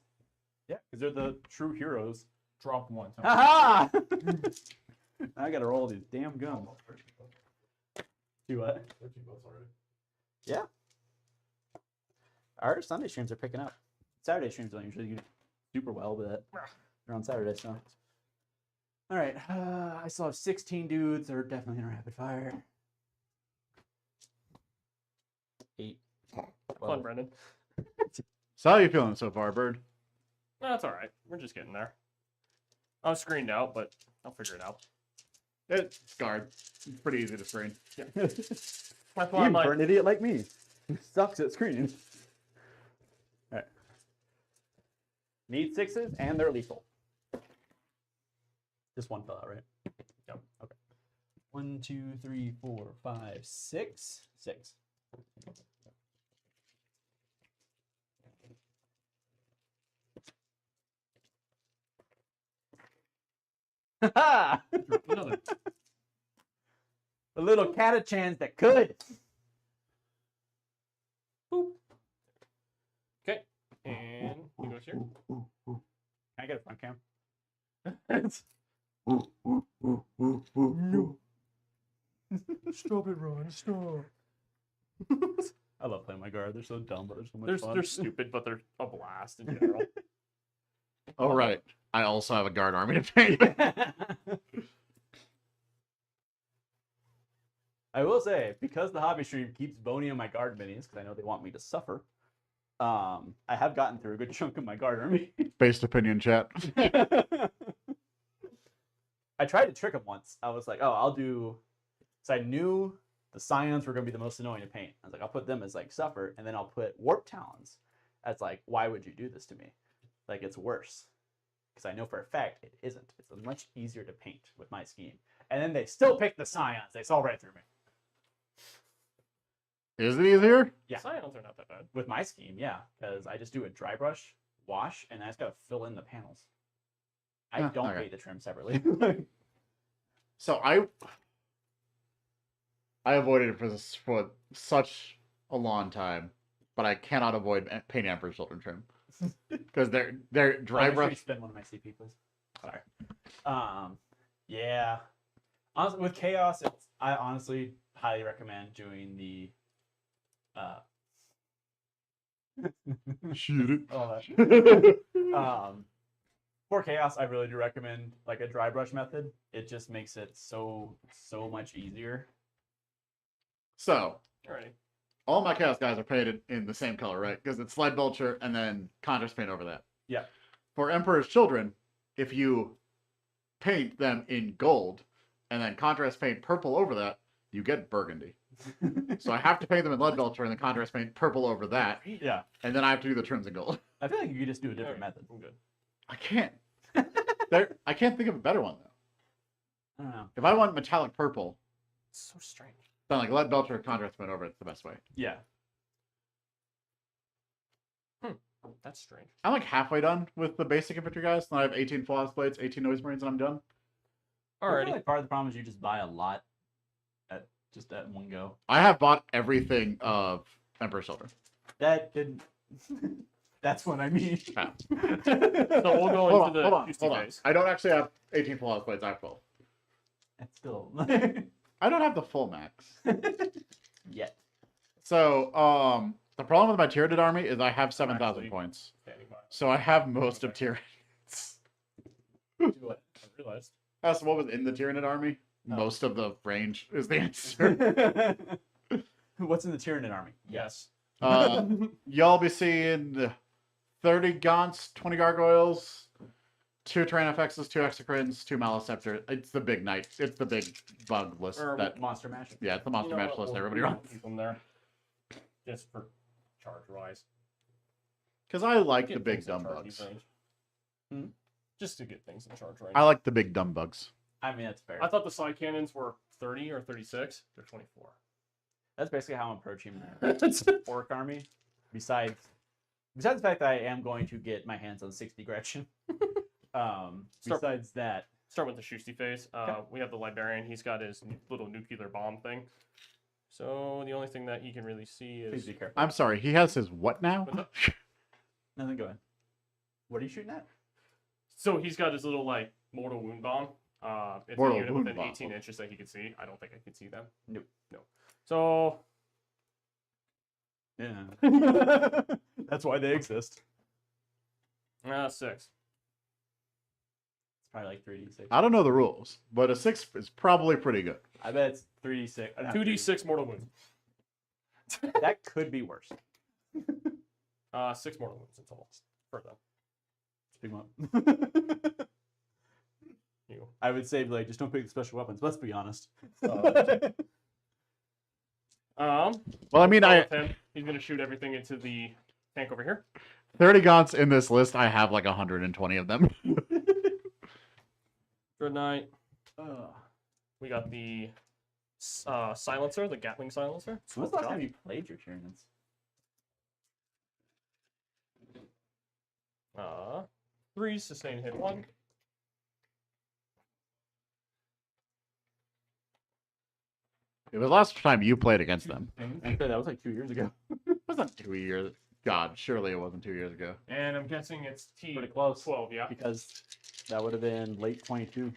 Yeah, because they're the true heroes. Drop 1. Ha ha! I gotta roll these damn guns. Do what? Yeah. Our Sunday streams are picking up. Saturday streams don't usually do super well, but they're on Saturday, so. All right, I still have 16 dudes. They're definitely in a rapid fire. 8. Fun, Brendan. So how are you feeling so far, Bird? No, that's all right. We're just getting there. I'm screened out, but I'll figure it out. It's guard. It's pretty easy to screen. That's why I'm Even like, for an idiot like me, who sucks at screening. All right. Need 6s, and they're lethal. Just one fell out, right? Yep. Okay. 1, 2, 3, 4, 5, 6. 6. Ha! another. The little catachans that could. Boop. Okay. And he goes here. Can I get a front cam? No. Stop it, Ron. Stop. I love playing my guard. They're so dumb, but they're so much fun. They're stupid, but they're a blast in general. Oh, right. I also have a guard army to paint. I will say, because the hobby stream keeps boning on my guard minis, because I know they want me to suffer, I have gotten through a good chunk of my guard army. Based opinion chat. I tried to trick him once. I was like, oh, I'll do... So I knew the Scions were going to be the most annoying to paint. I was like, I'll put them as, like, suffer, and then I'll put Warp Talons as, like, why would you do this to me? Like, it's worse. Because I know for a fact it isn't. It's much easier to paint with my scheme. And then they still picked the Scions. They saw right through me. Is it easier? Yeah. Scions are not that bad. With my scheme, yeah. Because I just do a dry brush, wash, and I just got to fill in the panels. I don't okay. paint the trim separately. So I avoided it for such a long time, but I cannot avoid painting Emperor's Children trim because they're dry brush. Spend one of my CP, please. Sorry. Yeah. Honestly, with Chaos, I honestly highly recommend doing the. Shoot it. All that. For Chaos, I really do recommend like a dry brush method. It just makes it so much easier. So, Alrighty. all my Chaos guys are painted in the same color, right? Because it's Slide Vulture and then contrast paint over that. Yeah. For Emperor's Children, if you paint them in gold and then contrast paint purple over that, you get burgundy. So I have to paint them in Lead Vulture and then contrast paint purple over that. Yeah. And then I have to do the trims in gold. I feel like you could just do a different method. I'm good. I can't. I can't think of a better one, though. I don't know. If I want metallic purple, It's so strange. then like Lead Belcher contrast paint over it's the best way. Yeah. That's strange. I'm like halfway done with the basic infantry guys. Then I have 18 flawless blades, 18 noise marines, and I'm done. I feel Alrighty. like part of the problem is you just buy a lot at one go. I have bought everything of Emperor's Children. That did. That's what I mean. Yeah. So we'll go Hold into the on, hold on, juicy hold on. phase. I don't actually have 18 flawless blades. I have 12. It's still I don't have the full max. yet. So, the problem with my Tyranid army is I have 7,000 Actually- points. Standing by. So I have most of Tyranids. Do what? I realized. That's what was in the Tyranid army. Oh. Most of the range is the answer. What's in the Tyranid army? Yes. Y'all be seeing 30 Gaunts, 20 Gargoyles, 2 Tyrannofaxes, 2 Exocrines, 2 Maleceptors. It's the big knight. It's the big bug list. Or That, Monster Mash. yeah, it's the monster You know match what, list we'll- everybody we'll runs. keep them there. Just for charge wise. Because I like the Get big things in dumb charge bugs. range. Hmm? Just to get things in charge range. I like the big dumb bugs. I mean, that's fair. I thought the side cannons were 30 or 36. They're 24. That's basically how I'm approaching my That's orc army. besides the fact that I am going to get my hands on 60 Gretchen. Besides that, Start with the Shusty phase. Okay. We have the Librarian. He's got his little nuclear bomb thing. So the only thing that he can really see please is... be careful. I'm sorry, he has his what now? What's up? Nothing, go ahead. What are you shooting at? So he's got his little, like, mortal wound bomb. It's Mortal a unit wound within bomb. 18 inches that he can see. I don't think I can see them. Nope. No. So... Yeah. That's why they exist. 6. It's probably like 3d6. I don't know the rules, but a 6 is probably pretty good. I bet it's 3d6. 2d6 mortal wounds. That could be worse. 6 mortal wounds in total. For them. Pick them up. You. I would say, like, just don't pick the special weapons. Let's be honest. Well, I mean, with him. He's going to shoot everything into the tank over here. 30 gaunts in this list, I have like 120 of them. Dreadnought. We got the silencer, the Gatling silencer. When was the last time you played your Tyranids? 3 sustain hit 1. It was the last time you played against them. I said that was like 2 years ago. It wasn't 2 years. God, surely it wasn't 2 years ago. And I'm guessing it's Pretty close. T12, yeah. Because that would have been late 22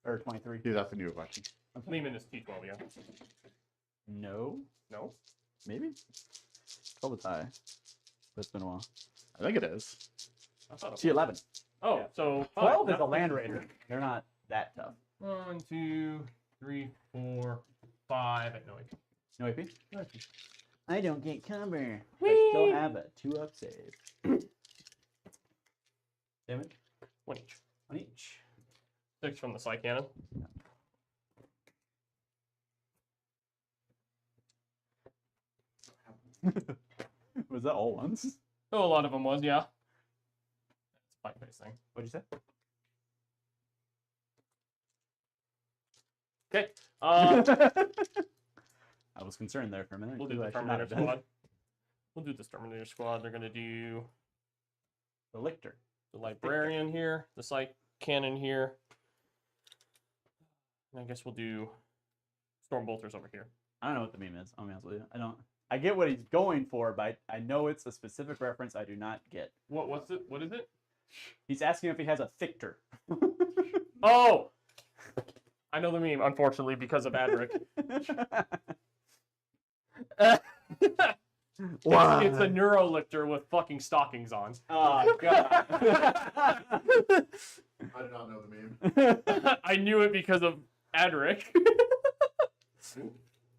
or 23. Dude, that's a new question. Lehman is T12, yeah. No, No? maybe. 12 is high. But it's been a while. I think it is. I thought it was. T11. Oh, Yeah. so 12 is not- a Land Raider. They're not that tough. 1, 2, 3, 4, 5. No, wait. No AP? No AP. I don't get cover. I Whee! still have a 2-up save. Damage? 1 each. On each. 6 from the Psy Cannon. Was that all ones? Oh, a lot of them was, yeah. That's a face thing. What'd you say? Okay. I was concerned there for a minute. We'll do the I should not Terminator have been. squad. We'll do the Terminator squad. They're going to do The Lictor. the Librarian here, the Psy Cannon here. And I guess we'll do Storm Bolters over here. I don't know what the meme is. I'll be honest with you. I don't. I get what he's going for, but I know it's a specific reference I do not get. What's it? What is it? He's asking if he has a Thictor. Oh! I know the meme, unfortunately, because of Adric. Why? It's a Neuro-Lictor with fucking stockings on. Oh, God. I did not know the meme. I knew it because of Adric.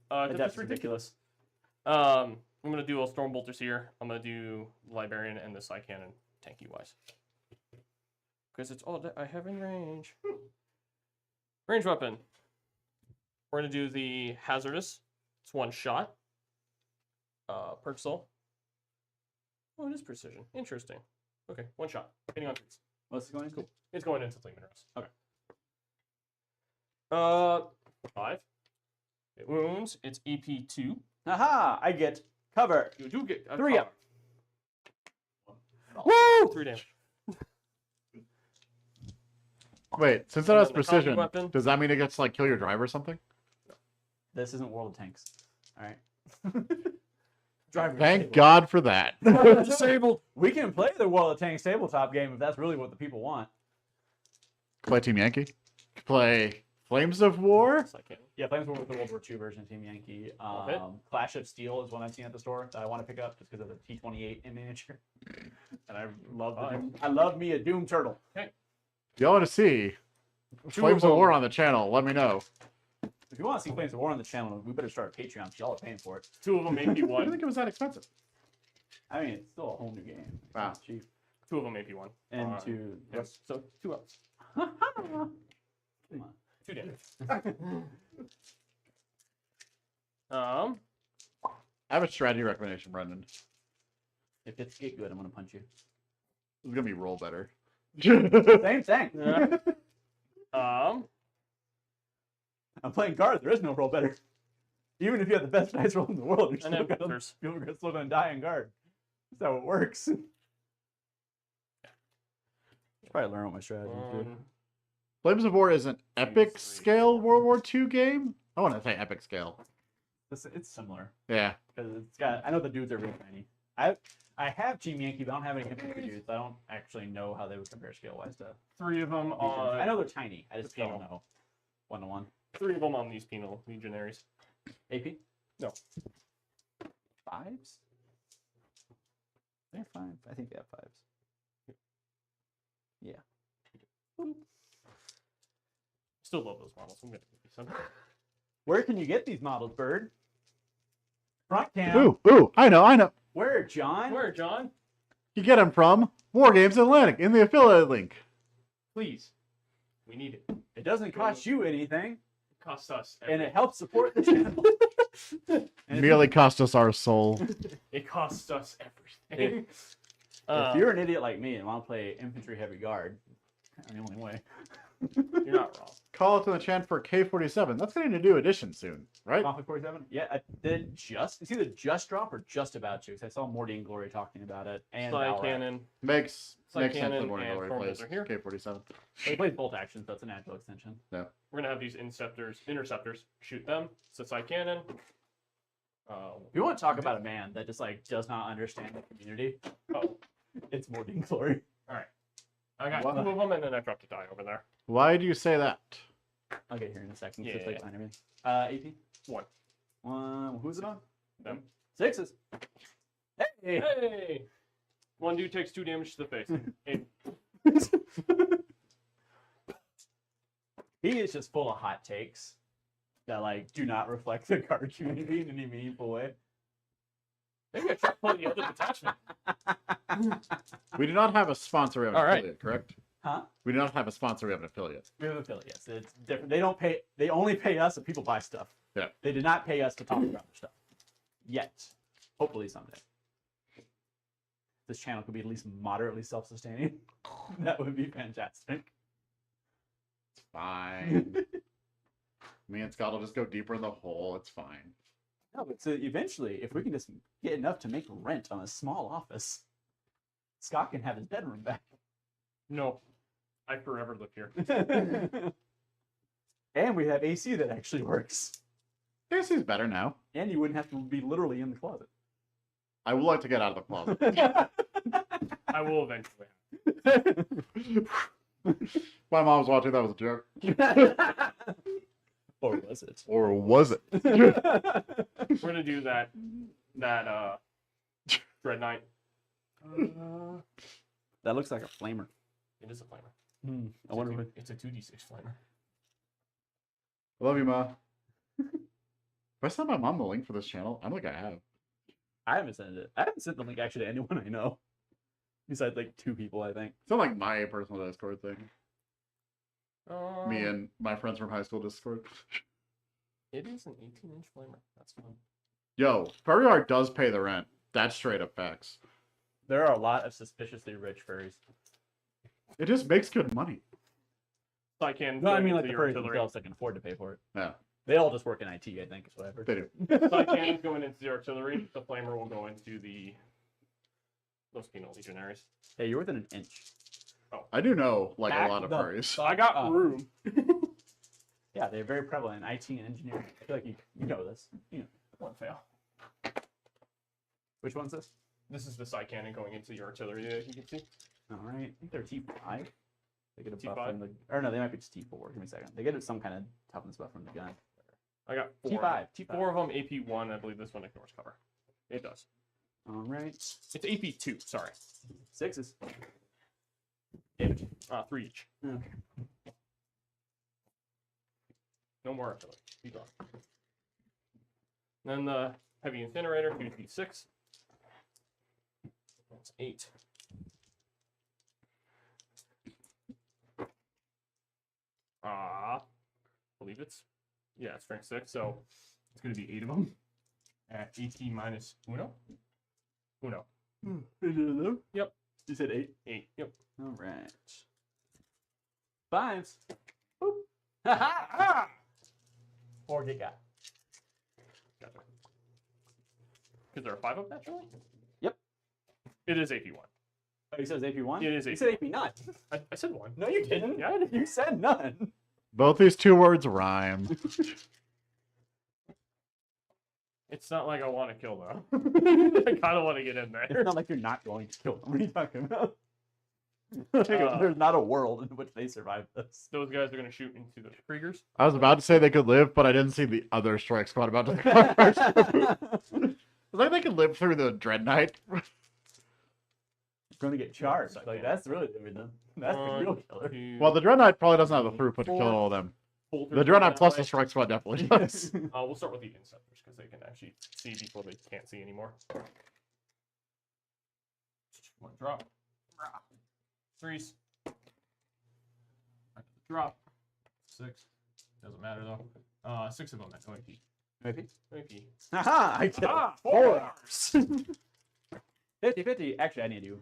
That's ridiculous. I'm going to do all Storm Bolters here. I'm going to do Librarian and the Psy Cannon tanky-wise. Because it's all that I have in range. Range weapon. We're going to do the Hazardous. It's 1 shot. Perk Soul. Oh, it is precision. Interesting. Okay, 1 shot. Hitting on 3s. What's it going to? Cool. It's going into Lehman Rose. Okay. 5. It wounds. It's EP2. Aha! I get cover. You do get a 3 up. cover. Woo! 3 damage. Wait, since that And has then the combi precision, weapon. does that mean it gets to like kill your driver or something? This isn't World of Tanks. All right. Driver Thank disabled. God for that. Disabled. We can play the World of Tanks tabletop game if that's really what the people want. Play Team Yankee. Play Flames of War. Yeah, Flames War with the World War II version of Team Yankee. Okay. Clash of Steel is one I've seen at the store that I want to pick up just because of the T-28 in miniature. And I love the Doom. I love me a Doom Turtle. If y'all want to see Flames of War on the channel, let me know. If you want to see Flames of War on the channel, we better start a Patreon because y'all are paying for it. 2 of them I didn't AP1. think it was that expensive. I mean, it's still a whole new game. It's Wow. not cheap. 2 of them AP1. And to Yes. So 2 ups. Come on. 2 damage. I have a strategy recommendation, Brendan. If it's get good, I'm gonna punch you. It's gonna be roll better. Same thing. Yeah. I'm playing cards. There is no roll better. Even if you have the best dice roll in the world, you're And then still filters. gonna die in guard. That's how it works. Should probably learn what my strategy is. Flames of War is an epic three, scale four. World War II game. I want to say epic scale. It's similar Yeah. because it's got. I know the dudes are really tiny. I have Team Yankee, but I don't have any infantry dudes. So I don't actually know how they would compare scale wise to. 3 of them on. I know they're tiny. I just the don't know. 1-to-1. 3 of them on these penal legionaries. AP? No. 5s? They're 5. I think they have 5s. Yeah. Still love those models. I'm gonna give you some. Where can you get these models, Bird? Front cam. Ooh, I know. Where, John? Where, John? You get them from Wargames Atlantic in the affiliate link. Please. We need it. It doesn't cost you anything, It costs us. and it everything. helps support the channel. And if Merely cost us our soul. It costs us everything. if you're an idiot like me and want to play infantry heavy guard, that's the only way. You're not wrong. Call it to the chant for K47. That's getting a new edition soon, right? Conflict 47? Yeah, it's either just drop or just about to. 'Cause I saw Morty and Glory talking about it. And Side Valorant. cannon. Makes like sense cannon that Morning and Glory Stormbolts plays are here. K47. They play bolt actions, so it's a natural extension. We're gonna have these interceptors. Shoot them. It's a side cannon. If you want to talk about a man that just like does not understand the community, Oh, it's Morty and Glory. I got Wow. 2 of them, and then I dropped a die over there. Why do you say that? I'll get here in a second. Yeah, It's like yeah. behind everything. AP? 1. Who's it on? Them. 6s. Hey! Hey! 1 dude takes 2 damage to the face. Hey, He is just full of hot takes that like do not reflect the card community in any meaningful way. maybe I should play the other detachment. We do not have a sponsor, we have an All right. affiliate, correct? Huh? We do not have a sponsor, we have an affiliate. We have affiliates. It's different. They don't pay. They only pay us if people buy stuff. Yeah. They did not pay us to talk about their stuff. Yet. Hopefully someday. This channel could be at least moderately self-sustaining. That would be fantastic. It's fine. Me and Scott will just go deeper in the hole. It's fine. No, but so eventually, if we can just get enough to make rent on a small office, Scott can have his bedroom back. No. I forever live here. And we have AC that actually works. AC's better now. And you wouldn't have to be literally in the closet. I would like to get out of the closet. I will eventually. My mom's watching, that was a joke. Or was it? Or was it? We're gonna do that Dread Knight. That looks like a flamer. It is a flamer. I wonder what. It's a 2d6 flamer. I love you, Ma. Have I sent my mom the link for this channel? I don't think I have. I haven't sent it. I haven't sent the link actually to anyone I know. Besides like 2 people, I think. It's not like my personal Discord thing. Me Um, and my friends from high school Discord. It is an 18-inch flamer. That's fun. Yo, Furry Art does pay the rent. That's straight up facts. There are a lot of suspiciously rich furries. It just makes good money. So I can. No, I go mean like into the furries artillery. themselves that can afford to pay for it. Yeah, They all just work in IT, I think, is what I've heard. they do. Side cannons going into the artillery. The flamer will go into those penal legionaries. Hey, you're within an inch. I do know like Back a lot of the- furries. So I got room. Yeah, they're very prevalent in IT and engineering. I feel like you know this. You know. 1 fail. Which one's this? This is the side cannon going into the artillery that you can see. All right. I think they're T5. They get a buff T5? from the. Or no, they might be just T4. Give me a second. They get some kind of toughness buff from the gun. I got 4. T5. T5. 4 of them AP1. I believe this one ignores cover. It does. All right. It's AP2. Sorry. 6s. Damage. 3 each. Okay. No more artillery. Be gone. Then the heavy incinerator, 2d6. That's 8. I believe it's strength 6, so it's going to be 8 of them. At 18 minus uno. Uno. Yep. You said 8. 8. Yep. All right. 5s. Boop. Ah! Or get got. Gotcha. Because there are 5 of them naturally? Yep. It is AP1. Oh, you said it's AP1? It is You said AP none. I said 1. No, you didn't. Yeah, I did. You said none. Both these two words rhyme. It's not like I want to kill them. I kind of want to get in there. It's not like you're not going to kill them. What are you talking about? There's not a world in which they survive this. Those guys are going to shoot into the Kriegers. I was about to say they could live, but I didn't see the other strike squad about to come first. It's like they could live through the Dread Knight. Going to get charged. Yes, I Like can. that's really that's the real killer. Well, the Dread Knight probably doesn't have the throughput to kill all of them. The Dread Knight plus the strike squad definitely does. We'll start with the Inceptors because they can actually see before they can't see anymore. One drop. 3s. Drop. 6. Doesn't matter though. 6 of them at OAP. Maybe. OAP. Haha! I killed Ah, 4 hours. 50-50. Actually, I need to do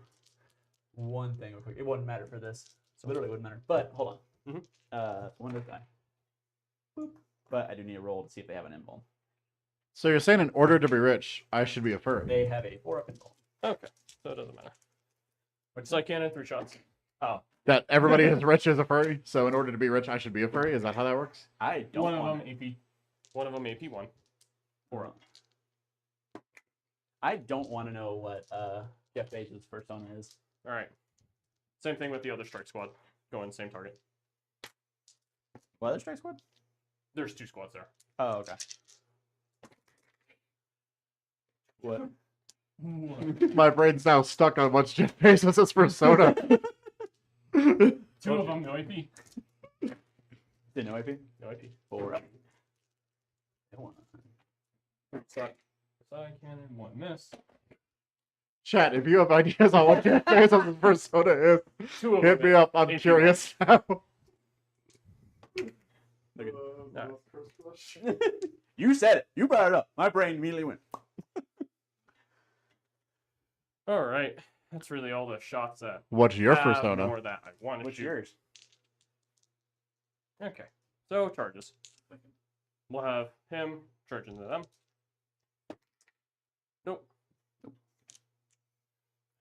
one thing real quick. It wouldn't matter for this. So literally wouldn't matter. But hold on. One of the die. Boop. But I do need a roll to see if they have an invuln. So you're saying in order to be rich, I should be a furry? They have a 4-up invuln. Okay, so it doesn't matter. It's like cannon, 3 shots. Oh, That everybody is rich is a furry, so in order to be rich, I should be a furry? Is that how that works? I don't One of want them AP. One of them AP1. 4-up. I don't want to know what Jeff Bezos' persona is. All right. Same thing with the other strike squad. Going same target. What other strike squad? There's 2 squads there. Oh, okay. What? My brain's now stuck on what's Jeff Bezos' persona. 2 of them no AP. Did no AP? No AP. 4-up. Side cannon, 1 miss. Chat, if you have ideas on what Jeff Bezos' persona is, 2 of hit them me up. I'm AP1. curious now. You said it. You brought it up. My brain immediately went. All right. That's really all the shots that What's your have persona? More that I want to What's shoot. yours? Okay. So charges. We'll have him charge into them. Nope. I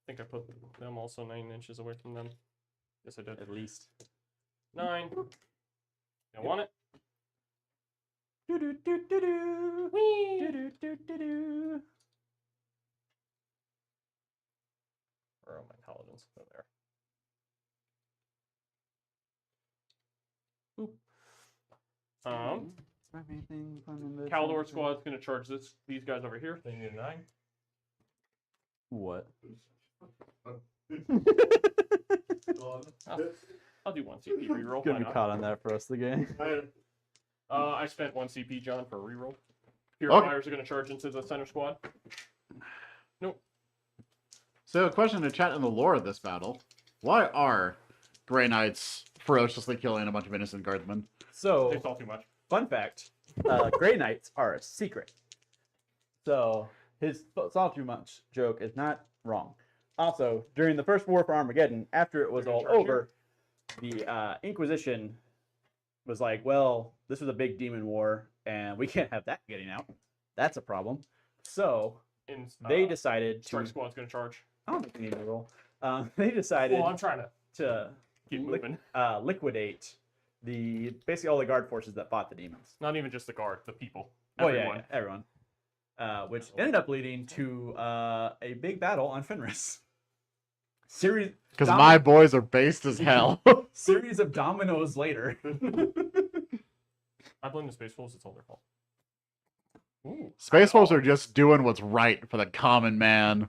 think I put them also 9 inches away from them. Yes, I did. At least. 9. I want it. Do-do-do-do-do. Do-do-do-do-do. Where are my paladins? Oh, there. Caldor squad's gonna charge these guys over here. They need a 9. What? I'll do 1 CP reroll. Gonna Why be not? caught on that for us the game. I spent 1 CP, John, for a reroll. Purifiers are gonna charge into the center squad. Nope. So, a question to chat in the lore of this battle. Why are Grey Knights ferociously killing a bunch of innocent guardsmen? So, They saw too much. fun fact, Grey Knights are a secret. So his saw too much joke is not wrong. Also, during the first war for Armageddon, after it was They're all gonna charge over, the Inquisition was like, well, this was a big demon war, and we can't have that getting out. That's a problem. So they decided to... Strike squad's gonna charge. I don't think we need to roll. They decided Well, I'm trying to keep moving. liquidate basically all the guard forces that fought the demons. Not even just the guard, the people. Oh Everyone. yeah, everyone. Which ended up leading to a big battle on Fenris. Series Because my boys are based as hell. series of dominoes later. I blame the Space Wolves. It's all their fault. Ooh. Space Wolves are just doing what's right for the common man.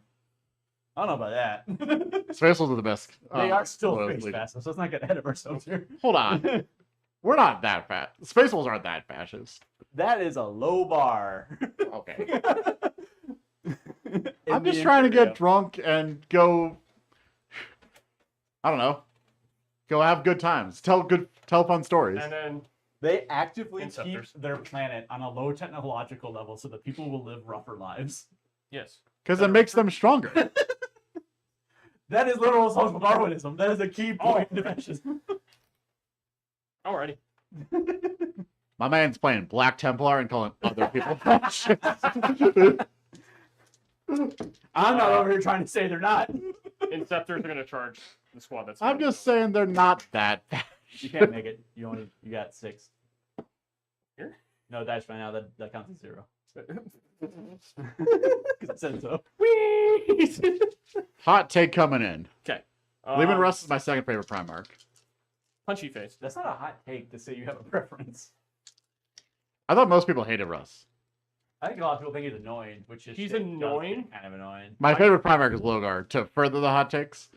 I don't know about that. Space Wolves are the best. They are still well, space fast, so let's not get ahead of ourselves here. Hold on. We're not that fat. Space Wolves aren't that fascist. That is a low bar. Okay. In I'm the just trying to Imperium. get drunk and go. I don't know. Go have good times. Tell fun stories. And then They actively keep Inceptors. their planet on a low technological level so that people will live rougher lives. yes, Because it makes them stronger. That is literal social Darwinism. That is a key point to fascism. alrighty. My man's playing Black Templar and calling other people fascists. I'm not over here trying to say they're not. Inceptors are gonna charge the squad. That's. I'm just saying they're not that bad. You can't make it. You got 6. Here? No, that's fine now. That counts as 0. Because I said so. Whee! Hot take coming in. Okay. Lehman Russ is my second favorite Primarch. Punchy face. That's not a hot take to say you have a preference. I thought most people hated Russ. I think a lot of people think he's annoying, which is He's annoying? kind of annoying. My favorite Primarch is Logar. To further the hot takes,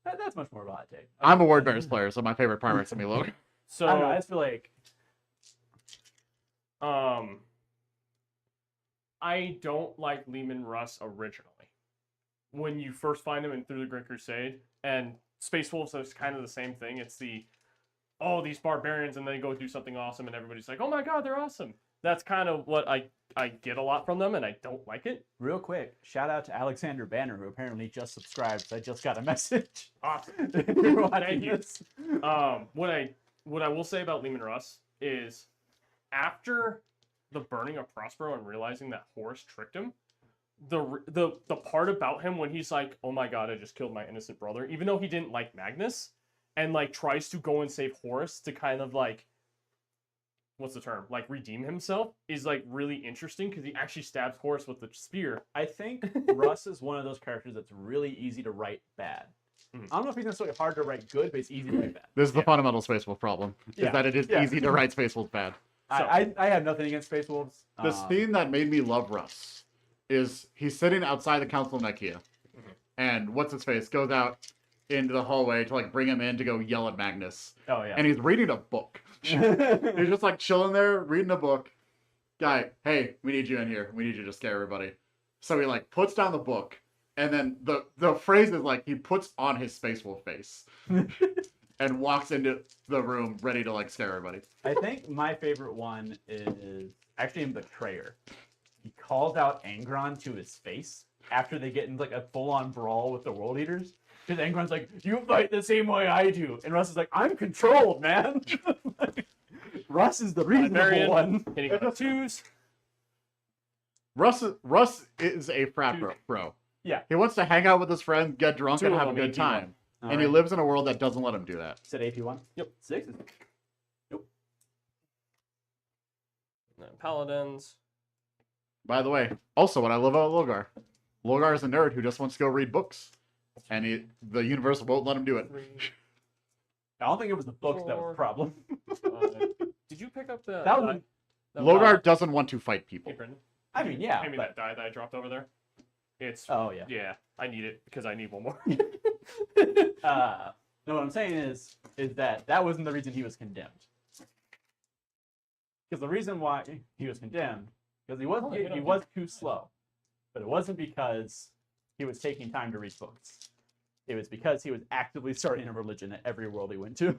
That's much more of a hot take. I'm a Word Bearers player, so my favorite Primarch's gonna be Logar. So I don't know. I just feel like I don't like Lehman Russ originally. When you first find him in Through the Great Crusade, and Space Wolves is kind of the same thing. It's these barbarians, and they go do something awesome, and everybody's like, oh my god, they're awesome. That's kind of what I get a lot from them, and I don't like it. real quick, shout out to Alexander Banner, who apparently just subscribed. So I just got a message. Awesome. If you're watching Thank you. this. What I will say about Lehman Russ is after the burning of Prospero and realizing that Horus tricked him, the part about him when he's like, oh my god, I just killed my innocent brother, even though he didn't like Magnus, and like tries to go and save Horus to kind of like, what's the term, like redeem himself, is like really interesting because he actually stabs Horus with the spear. I think Russ is one of those characters that's really easy to write bad. Mhm. I don't know if he's necessarily hard to write good, but it's easy to write bad. This is the fundamental Space Wolf problem, is Yeah. that it is Yeah. easy to write Space Wolves bad. I have nothing against Space Wolves. The scene that made me love Russ is he's sitting outside the Council of Nicaea, and what's-his-face goes out into the hallway to like bring him in to go yell at Magnus, Oh yeah. and he's reading a book. He's just like chilling there, reading a book. Guy, hey, we need you in here. We need you to scare everybody. So he like puts down the book, and then the phrase is like he puts on his Space Wolf face and walks into the room ready to like scare everybody. I think my favorite one is actually in Betrayer. He calls out Angron to his face after they get in like a full-on brawl with the World Eaters. Because Angron's like, you fight the same way I do. And Russ is like, I'm controlled, man. Russ is the reasonable Barbarian. one. Hitting with 2s. Russ is a frat bro. Yeah. He wants to hang out with his friends, get drunk, Two and of have a them, good 18-1. time. All And he right. lives in a world that doesn't let him do that. Said AP1? Yep. 6 is... And then Paladins. By the way, also what I love about Logar. Logar is a nerd who just wants to go read books. And the universe won't let him do it. 3, I don't think it was the books that was the problem. 5. Did you pick up the That was- die? That Logar doesn't want to fight people. Hey, Brendan. I mean, yeah. Hand me But... that die that I dropped over there. It's Oh, yeah. yeah. I need it because I need one more. No, what I'm saying is that wasn't the reason he was condemned. Because the reason why he was condemned, because he was too slow. But it wasn't because he was taking time to read books. It was because he was actively starting a religion at every world he went to.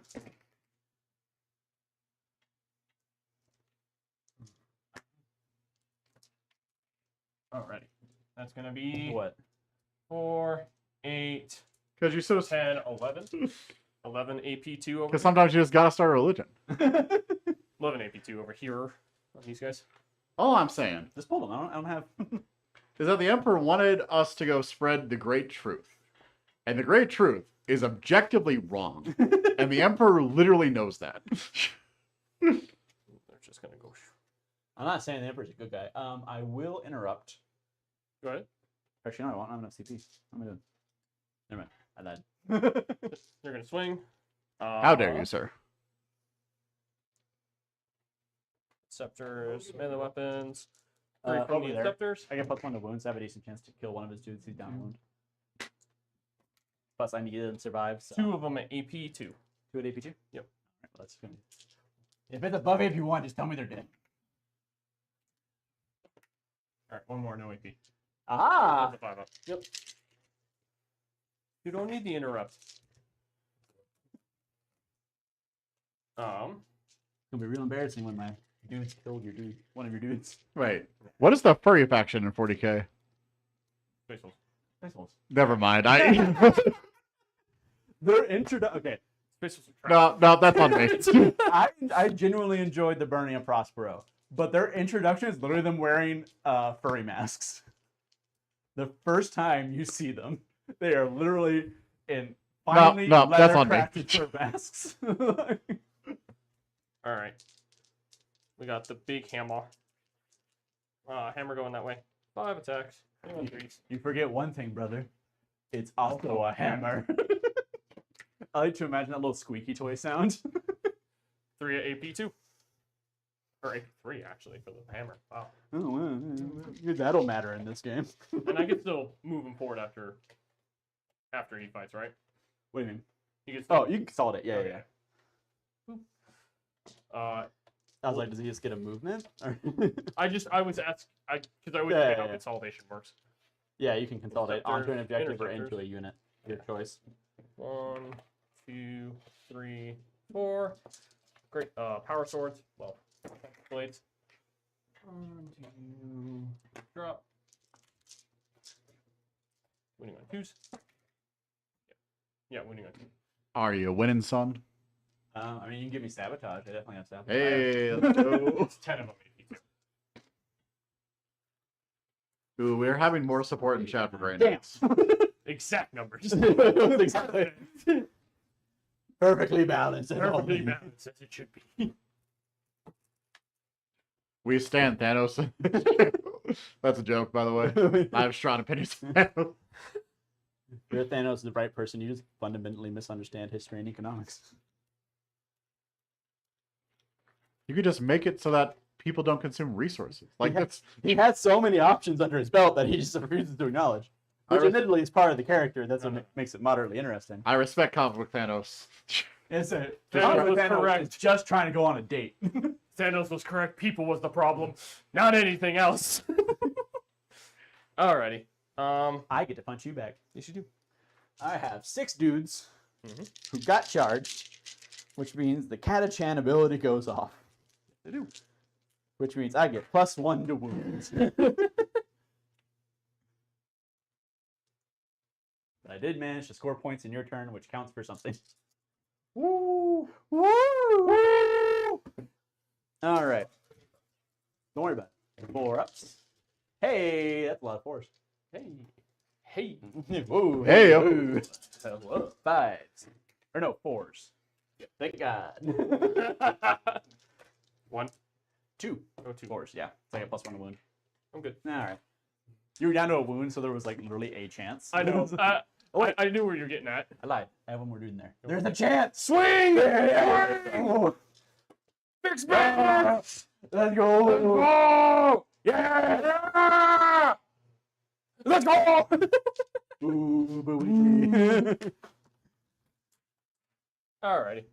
Alrighty. That's gonna be What? 4, 8, Because you sort of. 10, 11. 11 AP2 over Because here. sometimes you just gotta start a religion. 11 AP2 over here on these guys. All I'm saying Just pull them. I don't have. is that the Emperor wanted us to go spread the great truth. And the great truth is objectively wrong. And the Emperor literally knows that. They're just gonna go. I'm not saying the Emperor's a good guy. I will interrupt. Go ahead. Actually, no, I won't have enough CP. What am I doing? Never mind. I died. They're gonna swing. How dare you, sir? Scepters, melee weapons. 3 from over the there. scepters. I get +1 to wounds. I have a decent chance to kill one of his dudes. He's down wound. Plus, I need him to survive. So. 2 of them at AP2. 2 at AP2? Yep. Alright, well, that's good. If it's above AP1, just tell me they're dead. Alright, 1 more, no AP. Ah! The 5 up. Yep. You don't need the interrupt. It's gonna be real embarrassing when my dudes killed one of your dudes. Wait. What is the furry faction in 40k? Space Wolves. Space Wolves. Never mind. Their introduction. Okay. Space Wolves are trash. No, that's on me. I genuinely enjoyed the burning of Prospero, but their introduction is literally them wearing furry masks. the first time you see them, they are literally in finely no, that's on me. leather-crafted fur masks. All right. We got the big hammer. Hammer going that way. 5 attacks. 21 threes. You forget one thing, brother. It's also a hammer. I like to imagine that little squeaky toy sound. 3 at AP 2. Or AP 3 actually for the hammer. Wow. Oh, well, that'll matter in this game. And I can still move him forward after he fights, right? What do you mean? You can Oh, you can consolidate. Yeah, Okay. yeah. I I was like, does he just get a movement? Or- I was asked because I always Yeah, forget yeah, how yeah. consolidation works. yeah, you can consolidate onto an objective or interceptors. into a unit. Your choice. 1, 2, 3, 4. Great. Power swords. Well, blades. 1, 2, drop. Winning on 2s. Yeah, winning on 2. Are you winning, son? I mean, you can give me sabotage. I definitely have sabotage. Hey, let's go. It's 10 of them. AP 2. Ooh, we're having more support in chat right Damn. now. Exact numbers. Exactly. Perfectly balanced. and all. Perfectly balanced as it should be. We stand Thanos. That's a joke, by the way. I have strong opinions. of Thanos. You're Thanos, the right person. You just fundamentally misunderstand history and economics. You could just make it so that people don't consume resources. Like Yeah. that's He has so many options under his belt that he just refuses to acknowledge. Which I res- admittedly is part of the character. That's what makes it moderately interesting. I respect comic book Thanos. It's a Thanos was Thanos correct. is just trying to go on a date. Thanos was correct. People was the problem, not anything else. Alrighty. I get to punch you back. Yes, you do. I have 6 dudes Mhm. who got charged, which means the Katachan ability goes off. I do. Which means I get +1 to wounds. But I did manage to score points in your turn, which counts for something. Woo! Woo! All right. Don't worry about it. 4 ups. Hey, that's a lot of 4s. Hey. Hey. Whoa. Hey, woo. Hello. 5s. Or no, 4s. Thank God. 1. 2. Oh, 2. 4s, yeah. So I get +1 to wound. I'm good. All right. You were down to a wound, so there was like literally a chance. I know. Oh, wait. I knew where you're getting at. I lied. I have one more dude in there. There's a chance. Swing! Oh. Fix back! Let's go. Go! Yeah! Let's go! Ooh, booty. Alrighty.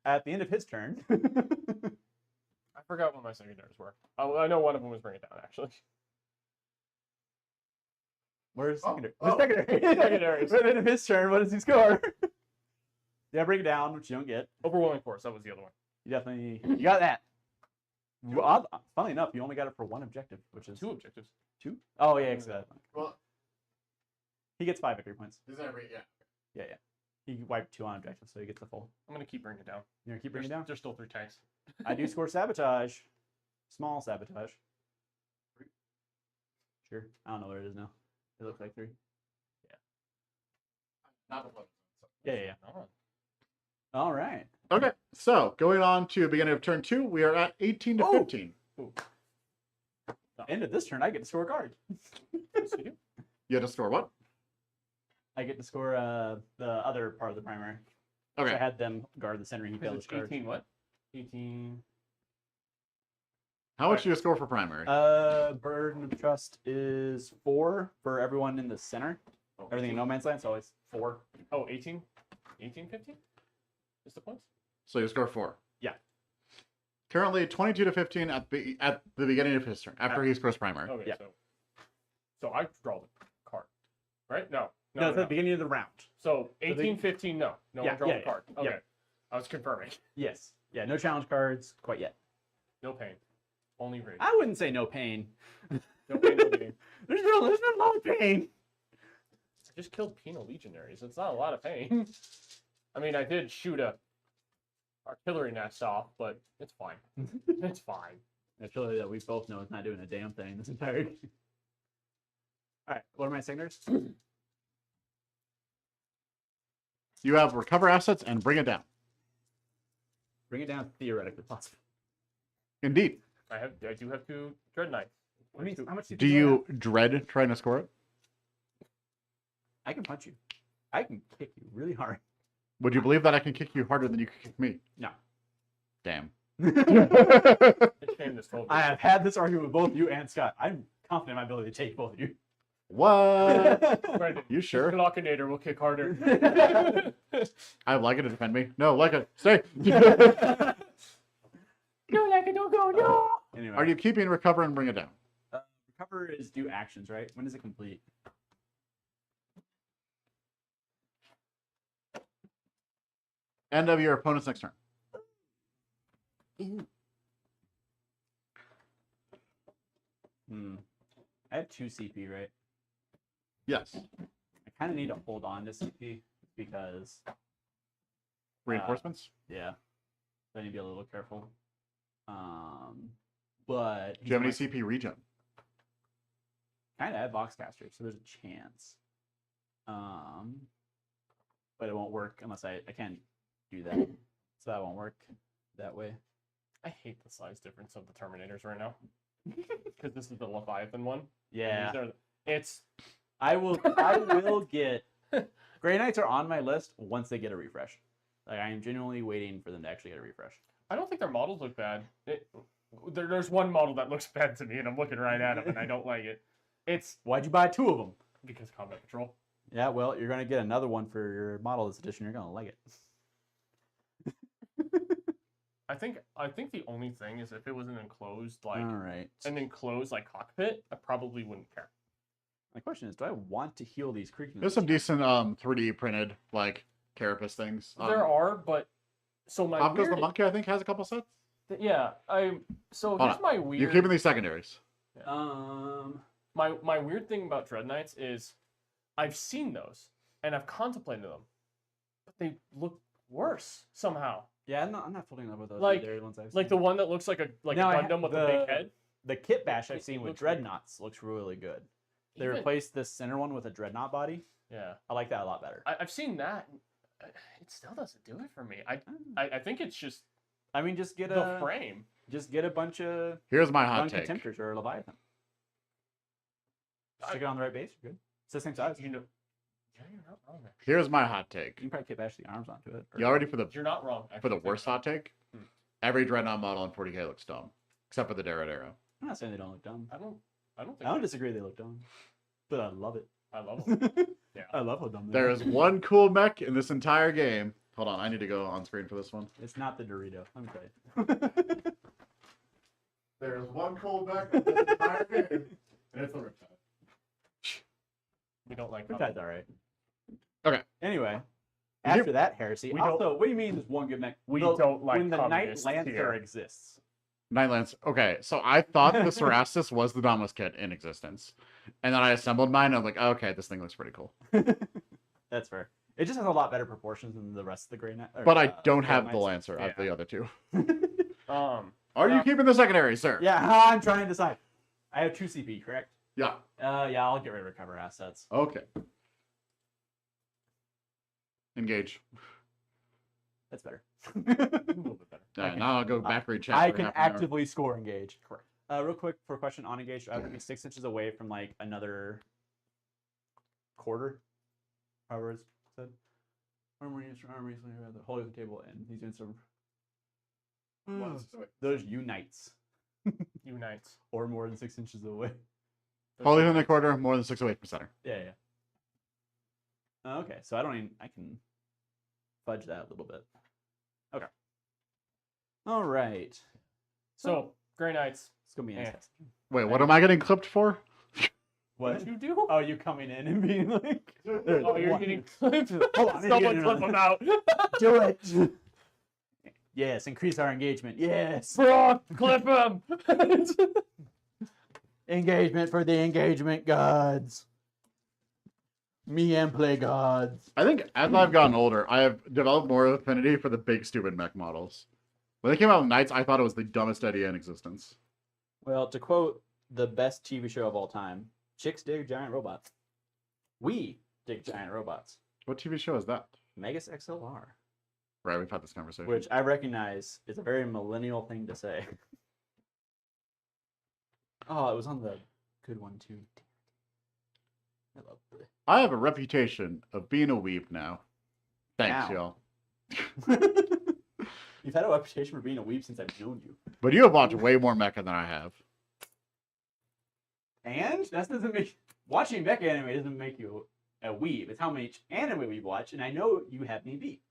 At the end of his turn. I forgot what my secondaries were. I know one of them was bring it down, actually. Where's Oh, secondary? oh. Secondary. Secondaries. At the end of his turn, what does he score? Yeah, break it down, which you don't get. Overwhelming force, that was the other one. You definitely you got that. Well, funnily enough, you only got it for 1 objective, which is 2 objectives. 2. Oh yeah, exactly. well, He gets 5 victory points. is that right? Yeah. Yeah, yeah. He wiped 2 on objectives, so he gets the full. I'm gonna keep bringing it down. You gonna keep bringing it down? There's still 3 tanks. I do score sabotage. Small sabotage. 3. Sure. I don't know where it is now. It looks like 3. Not the one. Yeah, yeah, yeah. Oh. All right. Okay, so going on to the beginning of turn 2, we are at 18 to Oh! 15. End of this turn, I get to score a card. Yes, you do. You had to score what? I get to score the other part of the primary. So I Okay. had them guard the center and he failed It's his card. 18 what? 18. How much do you score for primary? Burden of Trust is 4 for everyone in the center. Oh, Everything in 18? No Man's Land is always 4. Oh, 18? 18, 15? Is the points? So you score 4. Yeah. Currently 22 to 15 at the beginning of his turn, after he scores primary. Okay, Yeah. so I draw the card. Right? No. No, it's at the beginning of the round. So they- 18, 15, no. No Yeah, one draws yeah, a card. yeah, Okay. yeah. I was confirming. Yes. Yeah, no challenge cards quite yet. No pain. Only rage. I wouldn't say no pain. No pain, no gain. There's no lot of pain. I just killed penal legionaries. It's not a lot of pain. I mean, I did shoot a artillery nest off, but it's fine. It's fine. Artillery that we both know is not doing a damn thing this entire game. All right, what are my signatures? You have recover assets and bring it down. Bring it down theoretically possible. Indeed. I do have 2 Dread Knights. What do you, how much Do you dread trying to score it? I can punch you. I can kick you really hard. Would you believe that I can kick you harder than you can kick me? No. Damn. I have had this argument with both you and Scott. I'm confident in my ability to take both of you. What? Brandon, You sure? Glockinator will kick harder. I have Leica to defend me. No, Leica, stay. No, Leica, don't go, no! Anyway. Are you keeping recover and bring it down? Recover is do actions, right? When does it complete? End of your opponent's next turn. I have 2 CP, right? Yes. I kind of need to hold on to CP because Reinforcements? yeah, so I need to be a little careful. But Do you have any CP regen? kind of have Voxcaster, so there's a chance. But it won't work unless I can't do that, so that won't work that way. I hate the size difference of the Terminators right now. Because this is the Leviathan one. Yeah, It's I will get. Grey Knights are on my list once they get a refresh. Like I am genuinely waiting for them to actually get a refresh. I don't think their models look bad. There's one model that looks bad to me, and I'm looking right at him, and I don't like it. It's Why'd you buy 2 of them? because Combat Patrol. Yeah, well, you're gonna get another one for your model this edition. You're gonna like it. I think the only thing is if it was an enclosed All right. cockpit, I probably wouldn't care. My question is, do I want to heal these creaking? There's some decent 3D printed like carapace things. There are, but so my Opgo's the weird, Monkey I think has a couple sets. yeah, Hold here's on. my weird. You're keeping these secondaries. My weird thing about Dread Knights is I've seen those and I've contemplated them, but they look worse somehow. Yeah, I'm not falling in love with those. Like- either, ones I've Like seen. the one that looks like a No, I Gundam with the- a big head. The kit bash I've It seen with looks really- dreadnoughts looks really good. They Even- replaced this center one with a dreadnought body. Yeah, I like that a lot better. I've seen that. And it still doesn't do it for me. I think it's just I mean, just get the a frame. just get a bunch of Here's my hot gun take. contemptors or a Leviathan. Stick it on the right base. You're good. It's the same size. You know, yeah, you're not wrong. Actually. Here's my hot take. You can probably kit bash the arms onto it. You already for the You're not wrong. for the worst hot take. Every dreadnought model in 40k looks dumb, except for the Darrow. I'm not saying they don't look dumb. I don't think. I don't disagree they look dumb, but I love it. I love them. Yeah. I love how dumb they There are. is one cool mech in this entire game. Hold on, I need to go on screen for this one. It's not the Dorito. Let me tell you. There is one cool mech in this entire game, and it's a Riptide. We don't like Riptide's all right. Okay. Anyway, Did you- after that heresy, We don't- also, what do you mean there's one good mech? We The- don't like when the Knight communists Lancer here. exists. Nightlands. Okay, so I thought the Cerastus was the Dauntless kit in existence, and then I assembled mine. And I'm like, okay, this thing looks pretty cool. That's fair. It just has a lot better proportions than the rest of the Grey Knight. But I don't have the Knights. Lancer. I have the other two. Um, Are you Yeah. keeping the secondary, sir? Yeah, I'm trying to decide. I have 2 CP, correct? Yeah. Yeah, I'll get rid of recover assets. Okay. Engage. That's better. a little bit better. Yeah, now I'll go back read chat. I for can half an hour. actively score engage. Correct. Real quick for a question on engage, I have to be 6 inches away from like another quarter. However it's said. Armor recently had the holding the table and he's doing some those unites Unites. or more than 6 inches away. Holding in the quarter, more than 6 away from center. Yeah. Okay, so I can fudge that a little bit. Okay. All right. So Grey Knights. It's gonna be Yeah. nice. Wait, what am I getting clipped for? What? What you do? Oh, you coming in and being like, Oh, you're One- getting clipped. Hold on, Someone clip him out. do it. Yes, increase our engagement. Yes. Brock, clip him. Engagement for the engagement gods. Me and play gods. I think as I've gotten older, I have developed more affinity for the big stupid mech models. When they came out with Knights, I thought it was the dumbest idea in existence. Well, to quote the best TV show of all time, Chicks dig giant robots. We dig giant robots. What TV show is that? Megas XLR. Right, we've had this conversation. Which I recognize is a very millennial thing to say. Oh, it was on the good one too. I love it. I have a reputation of being a weeb now. Thanks, Now. y'all. You've had a reputation for being a weeb since I've known you. But you have watched way more mecha than I have. And that doesn't make watching mecha anime doesn't make you a weeb. It's how much anime we watch, and I know you have me beat.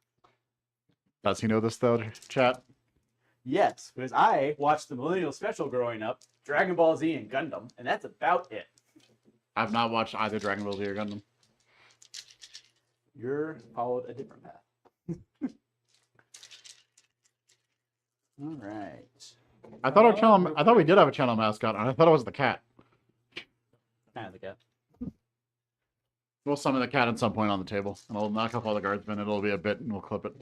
Does he know this though, chat? Yes, because I watched the Millennial Special growing up, Dragon Ball Z and Gundam, and that's about it. I've not watched either Dragon Ball Z or Gundam. You're followed a different path. All right. I thought we did have a channel mascot, and I thought it was the cat. Kind of the cat. We'll summon the cat at some point on the table, and I'll knock off all the guardsmen. It'll be a bit, and we'll clip it.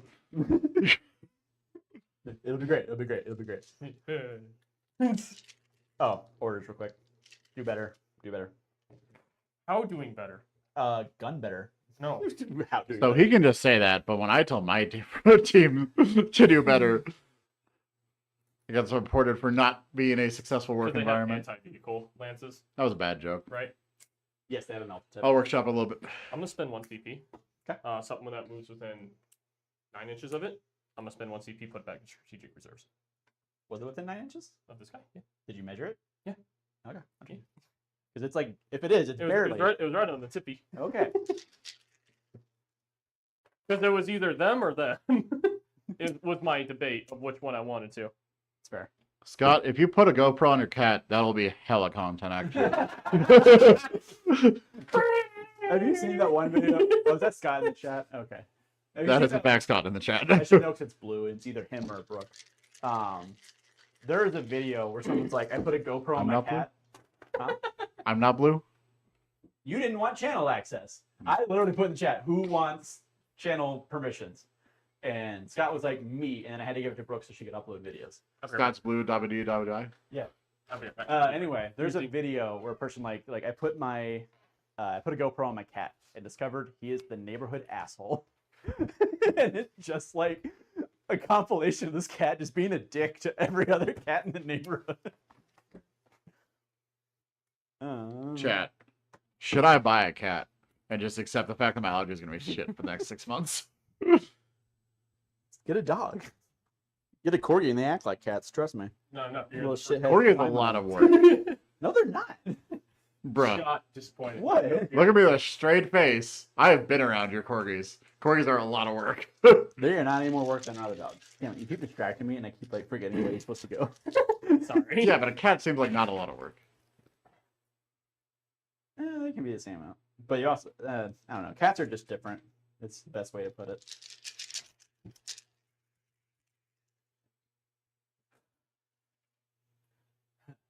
It'll be great. It'll be great. It'll be great. Oh, orders real quick. Do better. Do better. How doing better? Gun better. No. How doing So better. he can just say that, but when I tell my team to do better, he gets reported for not being a successful work They have environment. anti-vehicle lances, That was a bad joke. right? Yes, they have an alpha tip. I'll workshop a little bit. I'm gonna spend 1 CP. Okay. Something that moves within 9 inches of it. I'm gonna spend 1 CP, put it back in strategic reserves Was it within 9 inches? of this guy. Yeah. Did you measure it? Yeah. Okay. Okay. Because it's like, if it is, it's It was, barely. it was right on the tippy. Okay. Because it was either them or them. It was my debate of which one I wanted to. It's fair. Scott, if you put a GoPro on your cat, that'll be hella content, actually. Have you seen that one video? Was that Scott in the chat? Okay. Have you That seen is in fact Scott in the chat. I should know because it's blue. It's either him or Brooke. There is a video where someone's like, I put a GoPro on I'm my not blue? cat. Huh? I'm not blue. You didn't want channel access. I literally put in the chat, who wants channel permissions? And Scott was like, me. And I had to give it to Brooke so she could upload videos. Scott's blue, WD. I'll be right back. Anyway, there's a video where a person like I put my I put a GoPro on my cat and discovered he is the neighborhood asshole. And it's just like a compilation of this cat just being a dick to every other cat in the neighborhood. Chat. Should I buy a cat and just accept the fact that my allergy is going to be shit for the next 6 months? Get a dog. Get a corgi and they act like cats, trust me. No, no. Little shithead. Corgi is a lot of work. No, they're not. Bruh. Scott disappointed. What? Look at me with a straight face. I have been around your corgis. Corgis are a lot of work. They are not any more work than other dogs. Damn, you keep distracting me and I keep like forgetting where you're supposed to go. Sorry. Yeah, but a cat seems like not a lot of work. They can be the same amount. But you also, I don't know, cats are just different. It's the best way to put it.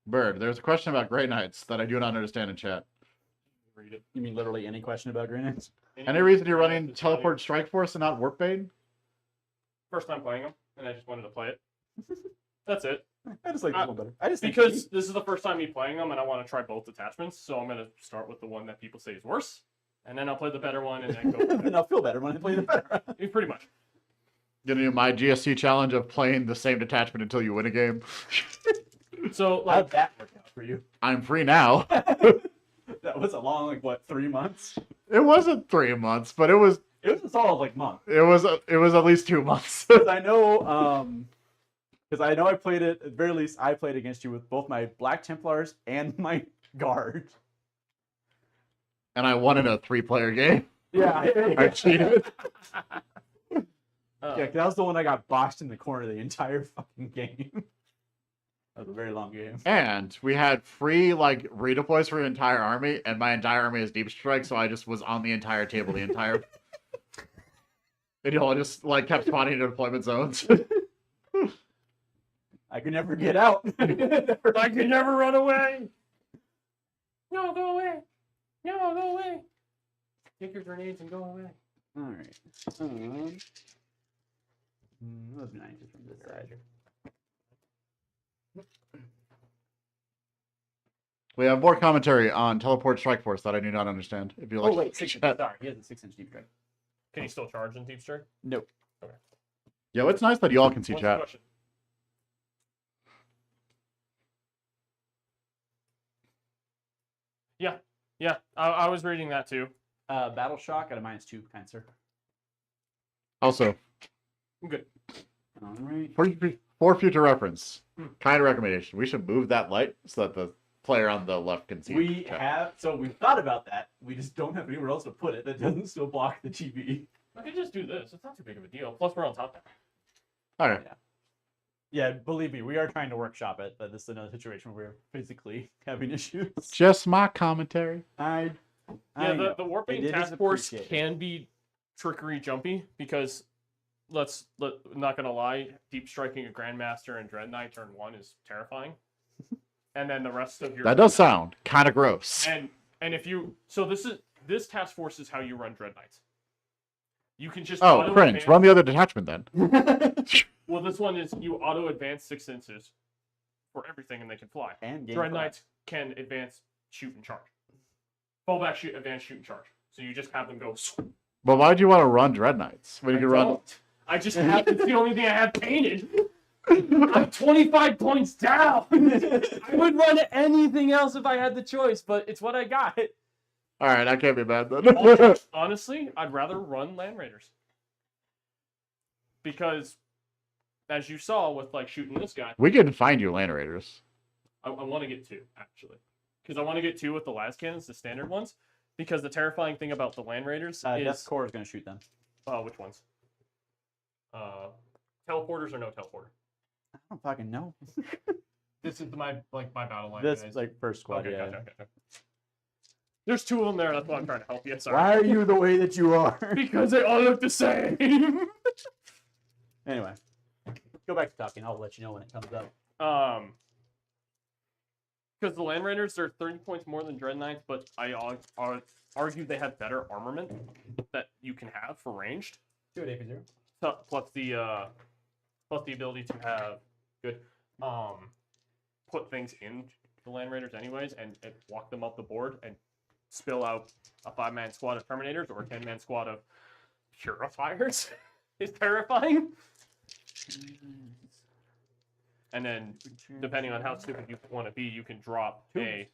Bird, there's a question about Grey Knights that I do not understand in chat. Read it. You mean literally any question about Green Knights? Any reason you're running Teleport Strike Force and not Warp Bane? First time playing them, and I just wanted to play it. That's it. I just like this one better. I just think Because this is the first time me playing them, and I want to try both attachments, so I'm gonna start with the one that people say is worse, and then I'll play the better one, and then go. then I'll feel better when I play the better. Pretty much. Gonna do my GSC challenge of playing the same detachment until you win a game. So How'd like, that work out for you? I'm free now. That was a long, like what, 3 months? It wasn't 3 months, but it was It was a solid like month. it was at least 2 months. Because I know I played it, at the very least I played against you with both my Black Templars and my Guard. And I won in a 3-player game. Yeah. I cheated. Yeah, 'cause that was the one I got boxed in the corner the entire fucking game. That was a very long game. And we had free like redeploys for your entire army, and my entire army is deep strike, so I just was on the entire table the entire. And y'all just like kept spawning into deployment zones. I could never get out. I can never run away. No, go away. No, go away. Take your grenades and go away. All right. Those 90s from this side. We have more commentary on Teleport Strike Force that I do not understand. If you like, Oh wait, 6 inch. chat. Sorry, he has a 6-inch deep strike. Can he still charge in deep strike? Nope. Yeah, it's nice that you all can see What's the chat. question? Yeah. I was reading that too. Battle shock at a -2, kind sir. Also, I'm good. All right. for future reference, kind of recommendation: we should move that light so that the player on the left can see. We chat. have, so we've thought about that. We just don't have anywhere else to put it that doesn't still block the TV. I could just do this. It's not too big of a deal. Plus, we're on top All right. Yeah, believe me, we are trying to workshop it, but this is another situation where we're physically having issues. Just my commentary. I Yeah, know. the warping It is task force appreciated. can be trickery jumpy because not gonna lie, deep striking a Grandmaster and Dread Knight turn 1 is terrifying. And then the rest of your That does sound kind of gross. and if you this task force is how you run Dread Knights. You can just Oh, auto cringe. advance- Run the other detachment then. Well, this one is you auto advance 6 inches for everything and they can fly. And game Dread fly. Knights can advance, shoot, and charge. Fall back, shoot, advance, shoot, and charge. So you just have them go. But why'd you want to run Dread Knights when you could run? I just have. It's the only thing I have painted. I'm 25 points down. I would run anything else if I had the choice, but it's what I got. All right, I can't be bad then. Honestly, I'd rather run Land Raiders because, as you saw with like shooting this guy, We can find you Land Raiders. I want to get 2 actually, because I want to get 2 with the las cannons, the standard ones. Because the terrifying thing about the Land Raiders Death is Corps is going to shoot them. which ones? Teleporters or no teleporter? I don't fucking know. This is my battle line. This guys. like first squad. Okay, Yeah. gotcha. There's 2 of them there. That's why I'm trying to help you. Sorry. Why are you the way that you are? Because they all look the same. Anyway, go back to talking. I'll let you know when it comes up. Because the Land Raiders, they're 30 points more than Dread Knights, but I argue they have better armament that you can have for ranged. Do it, AP0. Plus the ability to have good put things in the Land Raiders anyways and walk them up the board and spill out a 5-man squad of Terminators or a 10-man squad of Purifiers is terrifying. And then, depending on how stupid you want to be, you can drop a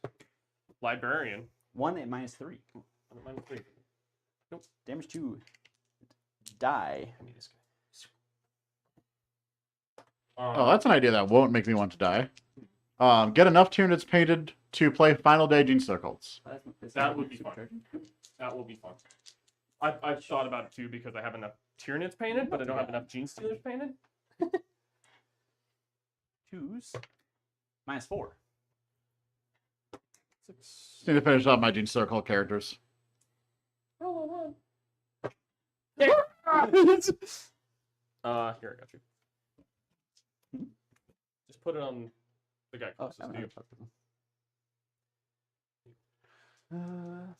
Librarian. 1 at -3. -3. Damage 2. Die. I need this guy. Oh, that's an idea that won't make me want to die. Get enough Tyranids painted to play Final Day Gene Circles. That would be fun. That will be fun. I've thought about it too because I have enough Tyranids painted, but I don't have enough Gene Stealers painted. 2s. -4. 6. Need to finish off my Gene Circle characters. Roll a 1. Here I got you. Just put it on the guy Oh, closest to you.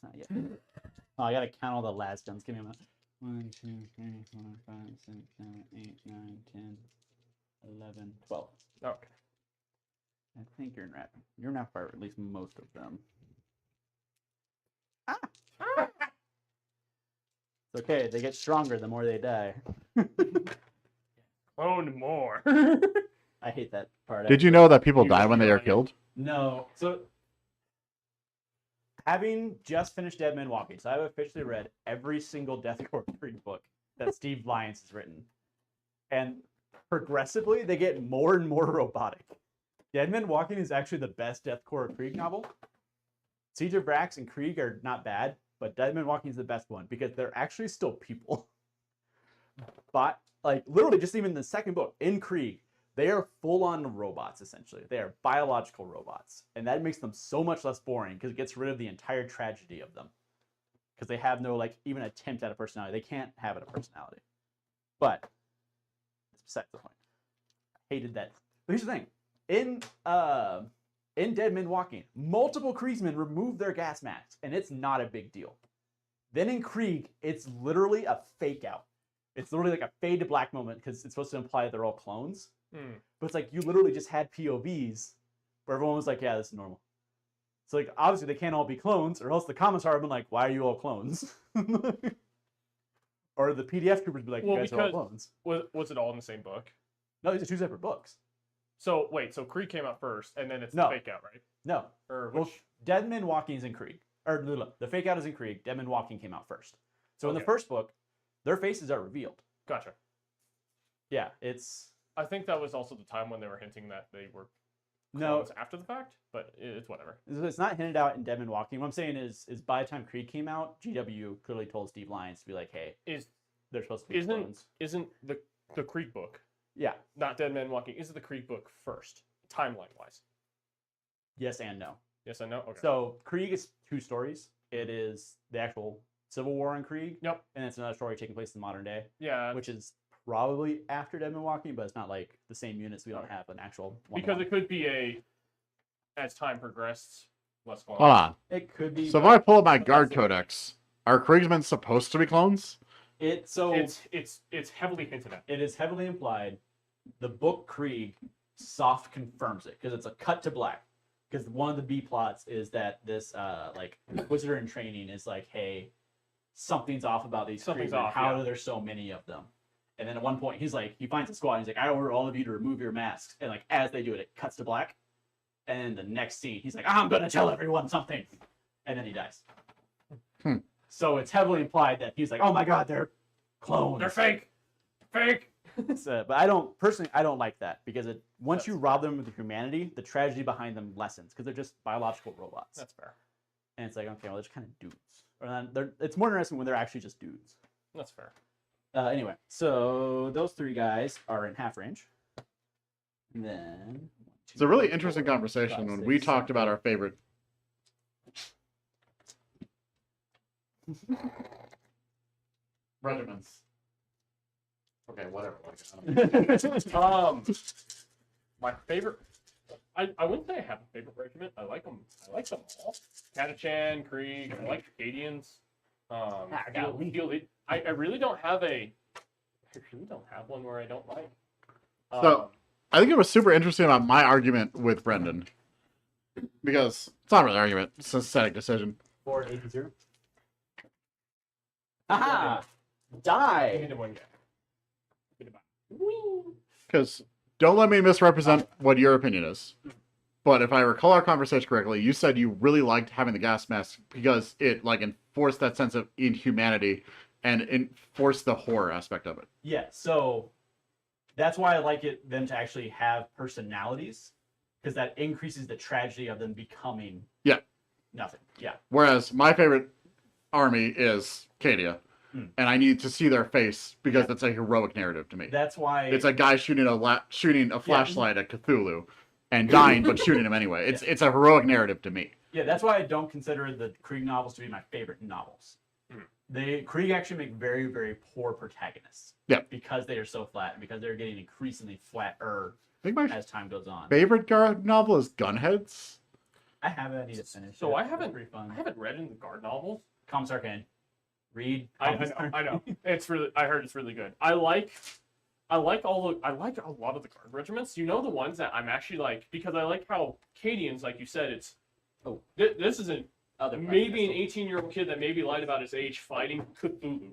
Not yet. Oh, I gotta count all the las guns. Give me a minute. 1, 2, 3, 4, 5, 6, 7, 8, 9, 10, 11, 12. Okay. I think you're not for at least most of them. It's okay. They get stronger the more they die. Clone more. I hate that part. Did you know that people You die got when me they are right. killed? No. So, having just finished Dead Men Walking, so I've officially read every single Death Corps Creed book that Steve Lyons has written. And progressively, they get more and more robotic. Dead Men Walking is actually the best Death Corps Krieg novel. Siege of Vrax and Krieg are not bad, but Dead Men Walking is the best one because they're actually still people. But, like, literally, just even the second book, in Krieg, they are full-on robots, essentially. They are biological robots. And that makes them so much less boring because it gets rid of the entire tragedy of them. Because they have no, like, even attempt at a personality. They can't have it a personality. But, it's besides the point. I hated that. But here's the thing. In Dead Men Walking, multiple Kriegsmen remove their gas masks, and it's not a big deal. Then in Krieg, it's literally a fake out. It's literally like a fade to black moment because it's supposed to imply they're all clones. But it's like you literally just had POVs where everyone was like, yeah, this is normal. So like obviously they can't all be clones, or else the commissar would have been like, "Why are you all clones?" Or the PDF troopers would be like, Well, "You guys are all because- clones." Was it all in the same book? No, these are two separate books. So wait, so Krieg came out first, and then it's No. the fake out, right? No, Or well, which? Dead Men Walking is in Krieg, or the fake out is in Krieg. Dead Men Walking came out first. So in the Okay. first book, their faces are revealed. Gotcha. Yeah, it's I think that was also the time when they were hinting that they were no, clones after the fact, but it's whatever. it's not hinted out in Dead Men Walking. What I'm saying is by the time Krieg came out, GW clearly told Steve Lyons to be like, "Hey, Is they're supposed to be clones." isn't the Krieg book, Yeah, not Dead Men Walking, is it the Krieg book first, timeline wise? yes and no. Yes, I know. Okay. So Krieg is two stories. It is the actual Civil War in Krieg, Yep. and it's another story taking place in the modern day, Yeah, which is probably after Dead Men Walking, but it's not like the same units. We don't have an actual because it could be as time progressed, less clones. Hold on. it could be. So if but I pull up my but guard that's it. codex, are Kriegsmen supposed to be clones? It's heavily hinted at. It is heavily implied. The book Krieg soft confirms it because it's a cut to black. Because one of the B plots is that this like Inquisitor in training is like, hey, something's off about these Something's Kriegsmen. off, How yeah. are there so many of them? And then at one point he's like, he finds a squad. And he's like, I order all of you to remove your masks. And like as they do it, it cuts to black. And the next scene, he's like, I'm gonna tell everyone something. And then he dies. Hmm. So it's heavily implied that he's like, oh my god, they're clones. They're fake. Fake. So, but I don't like that because once you rob them of their humanity, the tragedy behind them lessens because they're just biological robots. That's fair. And it's like, okay, well, they're just kind of dudes. Or then it's more interesting when they're actually just dudes. That's fair. Anyway, so those three guys are in half range. And then It's a really interesting conversation when we talked about our favorite. Regiments. Okay, whatever. My favorite. I wouldn't say I have a favorite regiment. I like them. I like them all. Katachan, Krieg. I like Acadians. I really don't have a. I really don't have one where I don't like. So, I think it was super interesting about my argument with Brendan. Because it's not really an argument, it's a static decision. 480. Aha! Die! Hit him one guy. Hit him back. Because don't let me misrepresent what your opinion is. But if I recall our conversation correctly, you said you really liked having the gas mask because it like enforced that sense of inhumanity and enforced the horror aspect of it. Yeah, so that's why I like them to actually have personalities, because that increases the tragedy of them becoming nothing. Yeah. Whereas my favorite army is Cadia. And I need to see their face because it's a heroic narrative to me. That's why It's a guy shooting a flashlight at Cthulhu and dying but shooting him anyway. It's a heroic narrative to me. Yeah, that's why I don't consider the Krieg novels to be my favorite novels. Krieg actually make very, very poor protagonists. Yeah. Because they are so flat and because they're getting increasingly flatter I think my as time goes on. favorite guard novel is Gunheads. I haven't. I need to finish. So it. I haven't. Pretty fun. I haven't read in the guard novels. Commissar Kane. Read. I know. It's really. I heard it's really good. I like a lot of the guard regiments. You know the ones that I'm actually like because I like how Cadians, like you said, it's. Oh. This isn't maybe an 18-year-old kid that maybe lied about his age fighting Cthulhu.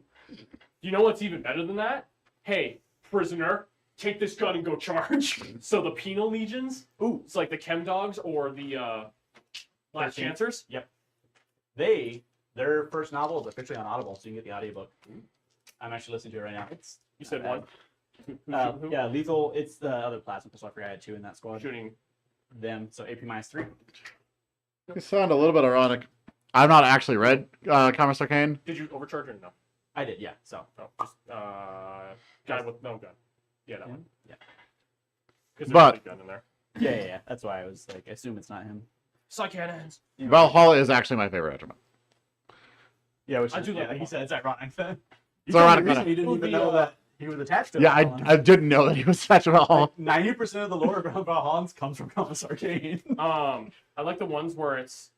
You know what's even better than that? Hey, prisoner, take this gun and go charge. So the penal legions. Ooh, it's like the chem dogs or the last chancers. Yep. Their first novel is officially on Audible, so you can get the audiobook. I'm actually listening to it right now. It's You said bad. one. Who? Yeah, Lethal. It's the other plasma pistol. I forgot I had two in that squad. Shooting. Them, so AP -3. You sound a little bit ironic. I've not actually read Commissar Kane. Did you overcharge or no? I did, yeah. So No, just guy with no gun. Yeah, that one. yeah, Because But- there's a gun in there. yeah. That's why I was like, I assume it's not him. Psych cannons. Valhalla is actually my favorite regiment. Yeah, which I is, do like like you said, it's ironic. It's ironic, but You didn't even know that he was attached to Yeah, Valhalla. I didn't know that he was such a Valhalla. 90% of the lore around Valhalla comes from Commissar Kane. I like the ones where it's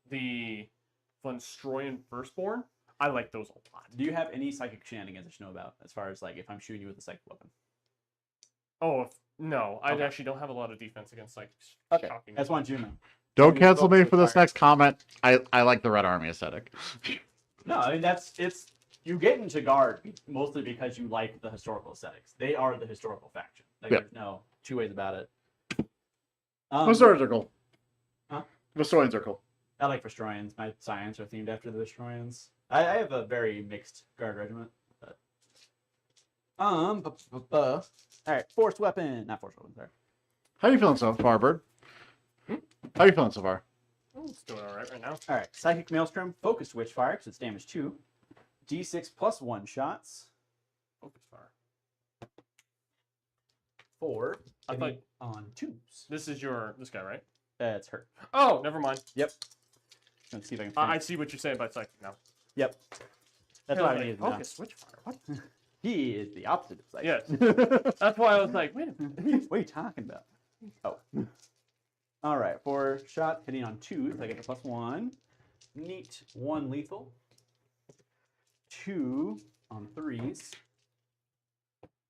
the Von Stroyan Firstborn. I like those a lot. Do you have any psychic shenanigans that you know about as far as like if I'm shooting you with a psychic weapon? Oh, no. I Okay. actually don't have a lot of defense against psychics. Okay, Shocking. that's one you know. Don't Maybe cancel me focus for this fire. next comment. I like the Red Army aesthetic. No, I mean it's you get into guard mostly because you like the historical aesthetics. They are the historical faction. Like Yeah. there's no two ways about it. Historian Circle. Huh? Historian Circle. I like Vestroyans. My science are themed after the Vestroyans. I have a very mixed guard regiment. But... All right, forced weapon, not forced weapon. Sorry. How you feeling so far, Bird? How you feeling so far? It's doing all right now. All right, psychic maelstrom, focused witchfire, because it's damage 2. D6 plus 1 shots. Focus fire. 4. I hitting thought- on 2s. This guy, right? That's hurt. Oh, never mind. Yep. Let's see if I can. I see what you're saying about psychic now. Yep. That's I why was I like, need to know. focus switchfire. What? He is the opposite of psychic. Yes. That's why I was like, wait a minute. What are you talking about? Oh. All right. 4 shot hitting on 2s. I get the +1. Neat. 1 lethal. 2 on 3s.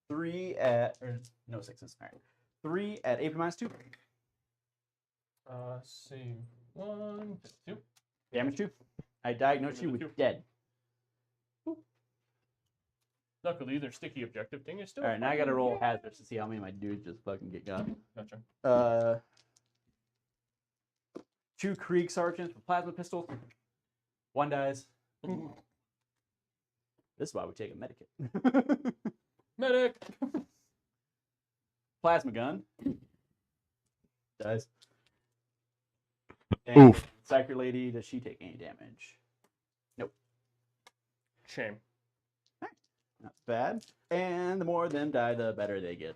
3 at or no 6s. All right. 3 at AP -2. Save 1, 2. Damage 2. I diagnose you Damage with 2. dead. Luckily, their sticky objective thing is still. All right. Now I got to fine. roll Yay. hazards to see how many of my dudes just fucking get got. Gotcha. 2 Krieg sergeants with plasma pistols. 1 dies. This is why we take a medikit. Medic. Plasma gun. Dies. And Oof. Psyker lady, does she take any damage? Nope. Shame. Not bad. And the more of them die, the better they get.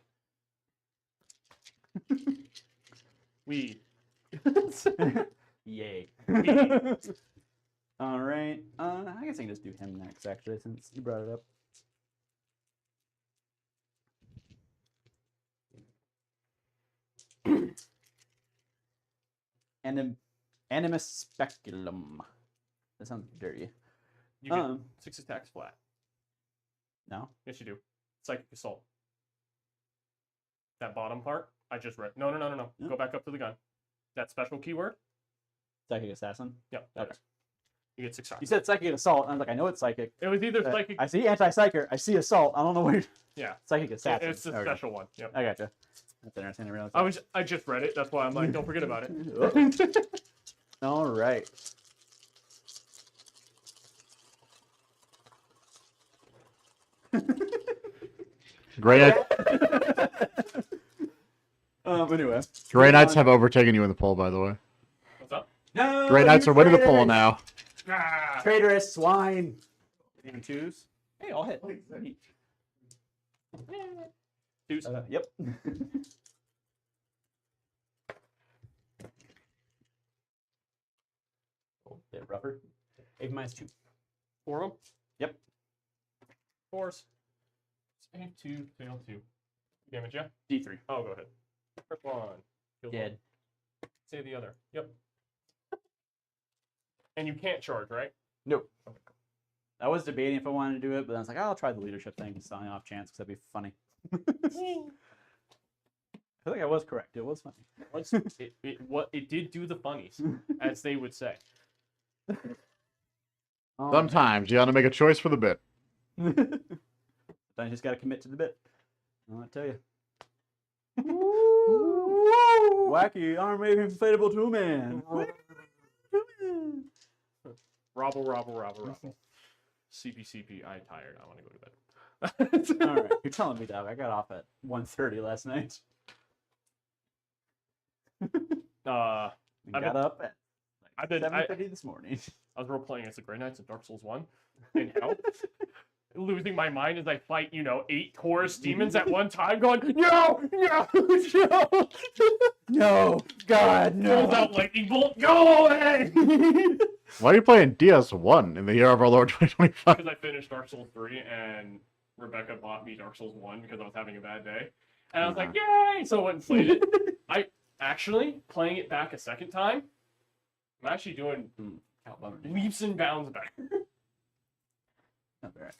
We. Yay. All right. I guess I can just do him next, actually, since you brought it up. Animus speculum. That sounds dirty. You get 6 attacks flat. No. Yes, you do. Psychic assault. That bottom part, I just read. No. No. Go back up to the gun. That special keyword. Psychic assassin. Yep. Okay. You get 6 You shots. said psychic assault. And I was like, I know it's psychic. It was either psychic. I see anti-psyker. I see assault. I don't know where. Yeah. Psychic assassin. It's the Okay. special one. Yep. I gotcha. That's interesting. I realized. I just read it. That's why I'm like, don't forget about it. All right. Great, Anyway. Grey Knights have overtaken you in the poll, by the way. What's up? No. Grey Knights you are winning the traitors! poll now. Ah! Traitorous swine. And 2s. Hey, I'll hit. Deuce. Yep. Bit rougher. 8 -2. 4 of them? Yep. 4s. Save 2, fail 2. Damage, yeah? D3. Oh, go ahead. First one. Kills Dead. one. Say the other. Yep. And you can't charge, right? Nope. I was debating if I wanted to do it, but then I was like, I'll try the leadership thing just on the off chance because that'd be funny. I feel like I was correct. It was funny. It did do the funnies, as they would say. Sometimes you got to make a choice for the bit. Then you just got to commit to the bit. I'll tell you. Wacky arm may be inflatable to a man. Robble. CP, I tired. I want to go to bed. All right, you're telling me, dog. I got off at 1:30 last night. And I've got been- up at I've been. 7:30 this morning. I was role playing as the Grey Knights in Dark Souls 1 in hell. Losing my mind as I fight, 8 Taurus demons at one time, going, no! No, God, Pulls out lightning bolt, go away! Why are you playing DS1 in the year of our Lord 2025? Because I finished Dark Souls 3 and Rebecca bought me Dark Souls 1 because I was having a bad day. And I was like, yay! So I went and played it. I actually, playing it back a second time, I'm actually doing leaps and bounds better. Not bad.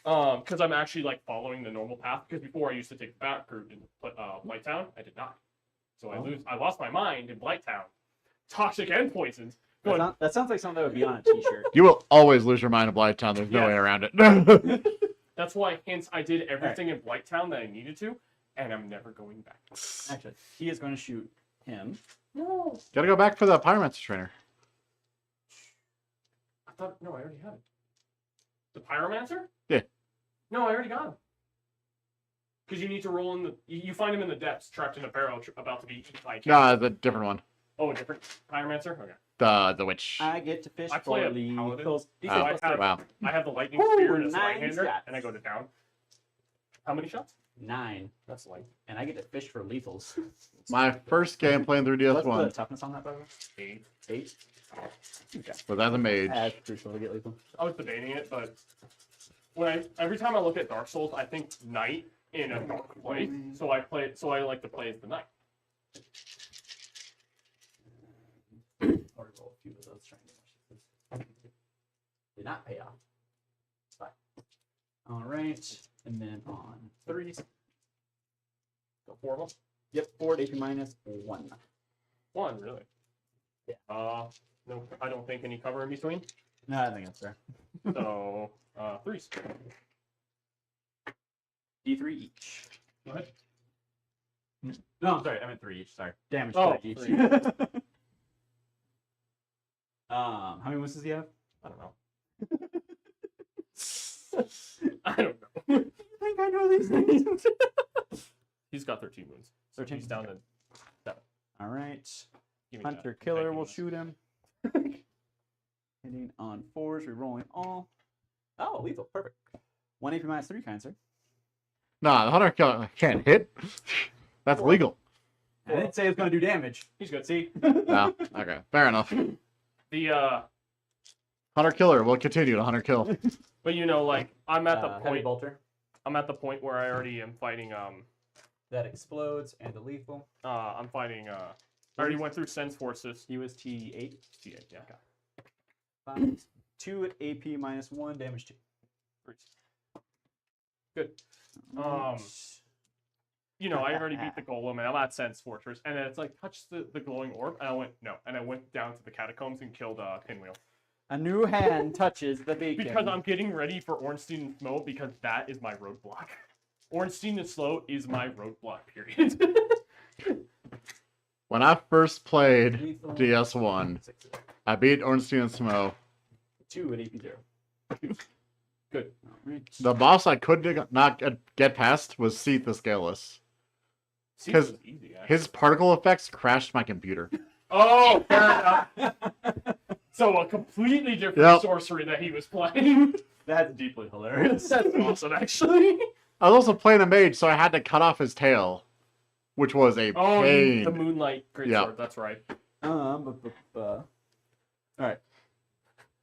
Because I'm actually like following the normal path. Because before I used to take the back route in Blighttown, I did not. So I lost my mind in Blighttown toxic and poisoned. That sounds like something that would be on a t-shirt. You will always lose your mind in Blighttown. There's no Yes. way around it. That's why, hence, I did everything in Blighttown that I needed to, and I'm never going back. Actually, he is going to shoot him. No. Gotta go back for the Pyromancer trainer. I already had it. The Pyromancer? Yeah. No, I already got him. Because you need to roll in the... You find him in the depths, trapped in a barrel, about to be eaten by a cat. No, the different one. Oh, a different Pyromancer? Okay. The witch. I get to fish I play for a paladin. lethals. Oh, I have- Wow. I have the lightning Ooh, spear and it's 9 right-hander, shots. and I go to down. How many shots? 9, That's light. and I get to fish for lethals. My first game playing through What's the DS1 toughness on that, by the way? 8. 8. Okay. was as a mage. As crucial to get lethal. I was debating it, but every time I look at Dark Souls, I think Knight in a dark play. So I like to play as the Knight. Or roll a few of those triangles. Did not pay off. Fine. All right, and then on 3s. Go 4 of them. Yep, 4 AP minus 1. 1, really? Yeah. No, I don't think any cover in between. No, I think that's fair. So 3s. D3 each. Go ahead. No, I'm sorry, I meant 3 each. Sorry, damage Oh, 3 each. 3. How many wounds does he have? I don't know. I don't know. I think I know these things. He's got 13 wounds. So 13. he's down to 7. All right. Give me Hunter that. Killer Thank will you. shoot him. Hitting on 4s, rerolling all. Oh, lethal. Perfect. 1 AP minus 3, kind sir. Nah, the Hunter Killer can't hit. That's legal. I didn't say it was going to do damage. He's good. See? No, okay, fair enough. The Hunter Killer will continue to Hunter Kill. but like I'm at the Heavy point. bolter. I'm at the point where I already am fighting. That explodes and a lethal. I'm fighting. I already went through Sense Forces. He was T8. T8, yeah. 5. 2 at AP minus 1, damage 2. Good. I already beat the golem and I'm at Sense Fortress, and then it's like touch the glowing orb, and I went no, and I went down to the catacombs and killed Pinwheel A new hand touches the beacon. because I'm getting ready for Ornstein and Slow because that is my roadblock. Ornstein and Slow is my roadblock. Period. When I first played Lethal. DS1, 6. I beat Ornstein and Smo. 2 at AP 0. Good. All right. The boss I could not get past was Seath the Scaleless. See, 'Cause it was easy, actually. His particle effects crashed my computer. Oh, fair enough. So a completely different Yep. sorcery that he was playing. That's deeply hilarious. That's awesome, actually. I was also playing a mage, so I had to cut off his tail, which was a Oh, pain. the Moonlight Greatsword. Yeah. That's right. All right.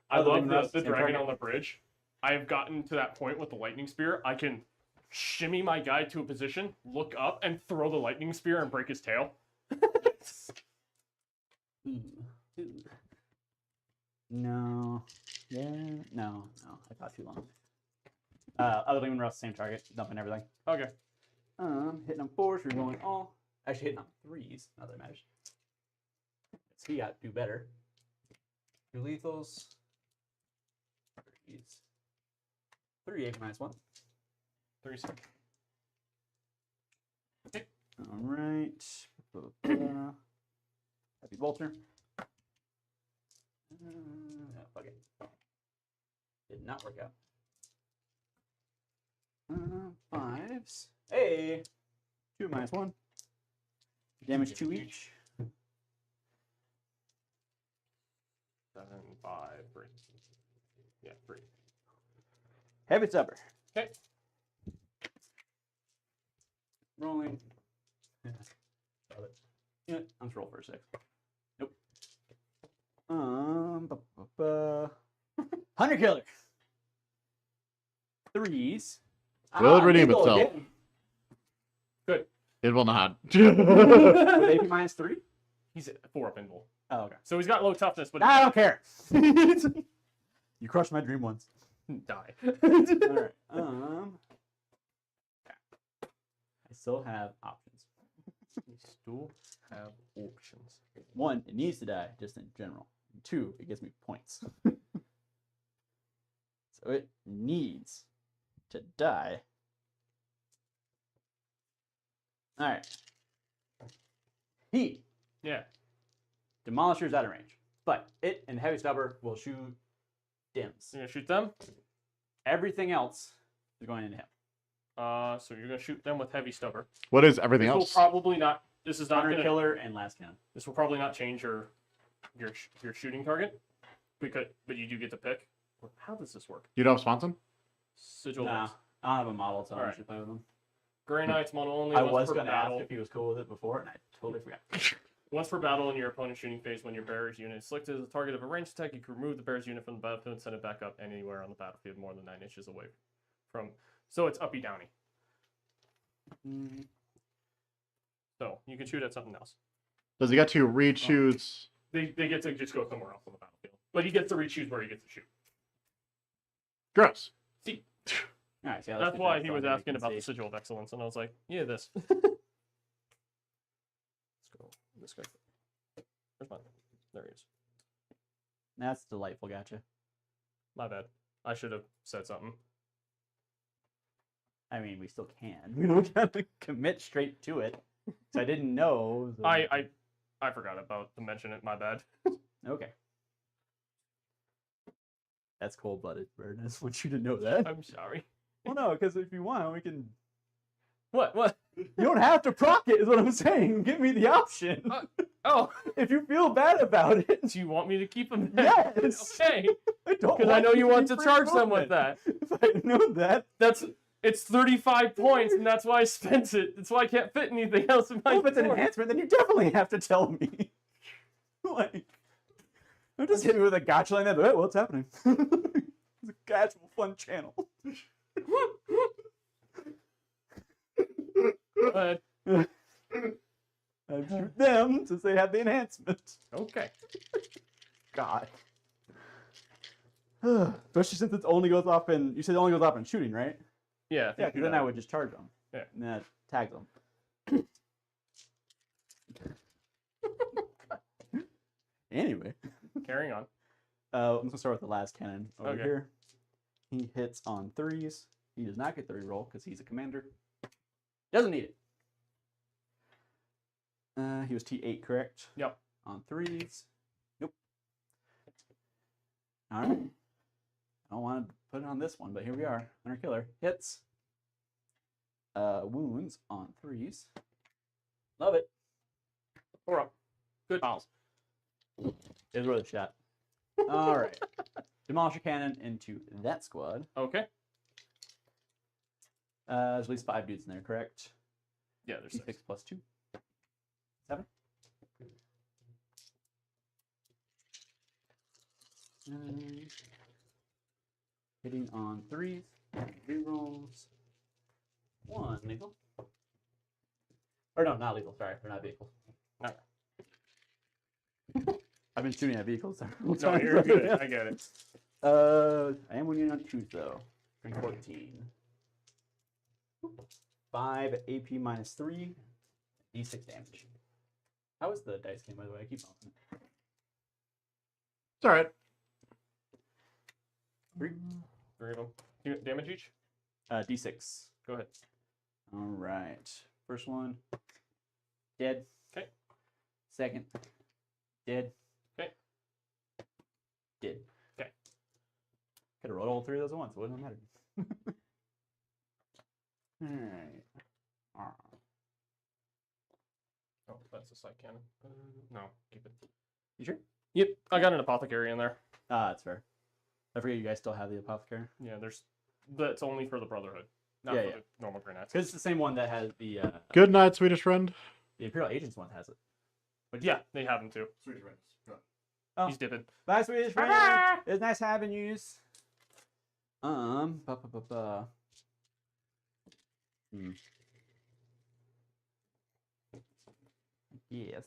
I Other love than the Rust, same dragon target. on the bridge. I have gotten to that point with the lightning spear. I can shimmy my guy to a position, look up, and throw the lightning spear and break his tail. No. Yeah. No. I thought too long. Other than Rust, same target, dumping everything. Okay. Hitting on 4s, rerolling all. Actually, hitting on 3s. Not that it matters. So he got to do better. 2 lethals. 3s. 3 AP minus 1. 3 seconds. All right. Happy bolter. Fuck it. Did not work out. 5s. Hey! 2 minus 1. Damage 2 each. 7, 5, 3. Yeah, 3. Heavy stubber. Okay. Rolling. Love it. You know what? I'm just roll for a 6. Nope. Hunter Killer. 3s. Will redeem lethal itself. again. Good. It will not. With AP minus 3? He's at 4 up invul. Oh, okay. So he's got low toughness, but I don't care. You crushed my dream once. die. All right. I still have options. These still have options. 1, it needs to die, just in general. 2, it gives me points. So it needs to die. All right. Heat. Yeah. Demolisher's out of range. But it and Heavy Stubber will shoot dims. You're gonna shoot them? Everything else is going into him. So you're gonna shoot them with heavy stubber. What is everything This will else? probably not. This is not Hunter gonna. Killer and Last Cannon. This will probably not change your shooting target, but you do get to pick. How does this work? You don't have Swanson? Sigil. Nah, I don't have a model, so I Alright. should play with him. Grey Knights mono only. I once was per going to ask battle. if he was cool with it before, and I totally forgot. Once per battle in your opponent's shooting phase, when your bearer's unit is selected as the target of a ranged attack, you can remove the bearer's unit from the battlefield and send it back up anywhere on the battlefield more than 9 inches away from. So it's uppy downy. So you can shoot at something else. Does he get to re-choose? They get to just go somewhere else on the battlefield, but he gets to re-choose where he gets to shoot. Gross. See, All right, so yeah, let's that's get why that he was started. You asking can about the see. sigil of excellence, and I was like, yeah, this. Let's go. This guy. Where's mine? There he is. That's delightful, gotcha. My bad. I should have said something. I mean, we still can. We don't have to commit straight to it. So I didn't know. So... I forgot about to mention it. My bad. Okay. That's cold-blooded, Bird. I just want you to know that. I'm sorry. Well, no, because if you want, we can... What? You don't have to proc it, is what I'm saying. Give me the option. Oh, If you feel bad about it. do you want me to keep them? Yes. Okay. I don't Because I know you want to free charge them with movement. that. If I know that. It's 35 points, and that's why I spent it. That's why I can't fit anything else in my. Well, if it's an board. enhancement, then you definitely have to tell me. Like, don't just hit me with a gotcha like that. What's happening? It's a casual, fun channel. But, I shoot them since they have the enhancement. okay. God. Especially since it only goes off in. You said it only goes off in shooting, right? Yeah. Yeah, because then I would just charge them. Yeah. And then I'd tag them. Anyway. Carrying on. I'm going to start with the last cannon over Okay. here. He hits on 3s. He does not get the reroll because he's a commander. Doesn't need it. He was T8, correct? Yep. On 3s. Nope. All right. I don't want to put it on this one, but here we are. Hunter Killer hits. Wounds on 3s. Love it. 4 up. Good. Miles. It was worth a shot. All right. Demolisher cannon into that squad. Okay. There's at least 5 dudes in there, correct? Yeah, there's 6. D6 plus 2. 7. Hitting on 3s. Rerolls. 1 lethal. Or no, not lethal. Sorry, they're not vehicles. No. I've been shooting at vehicles. No, you're good. I get it. I am winning on 2s though. Bring 14. 5 AP minus 3. D6 damage. How is the dice game, by the way? I keep on. It's all right. 3 of them. Damage each? D6. Go ahead. All right. First one. Dead. Okay. Second. Dead. Okay. Dead. Okay. Could have rolled all 3 of those at once. It wouldn't have mattered. Alright. Oh, that's a sight cannon. No, keep it. You sure? Yep, I got an apothecary in there. Ah, that's fair. I forget you guys still have the apothecary. Yeah, that's only for the Brotherhood, not Yeah, for yeah. the normal grenades. Because it's the same one that has the Good night, Swedish friend. Imperial Agents one has it. But Yeah, they have them too. Swedish friends. Oh. He's dipping. Bye, Swedish friend. Bye-bye. It's nice having yous. Ba-ba-ba-ba. Yes.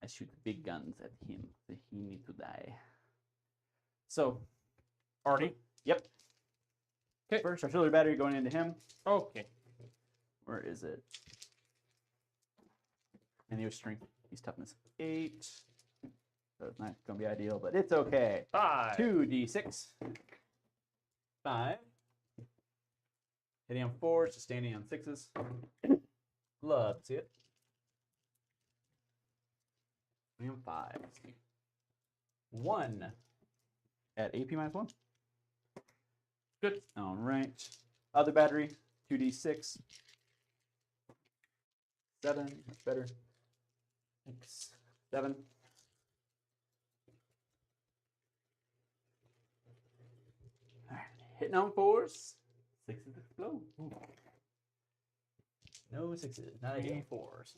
I shoot big guns at him, so he needs to die. So, Artie. yep. Okay. First artillery battery going into him. Okay. Where is it? And he was strength. He's toughness 8. So it's not going to be ideal, but it's okay. 5. 2d6. 5. Hitting on 4s, sustaining on 6s. Love to see it. Hitting on 5. 1 at AP -1. Good. All right. Other battery, 2d6. 7. That's better. 6. 7. All right. Hitting on 4s. 6s explode. No 6s. Not again. 4s.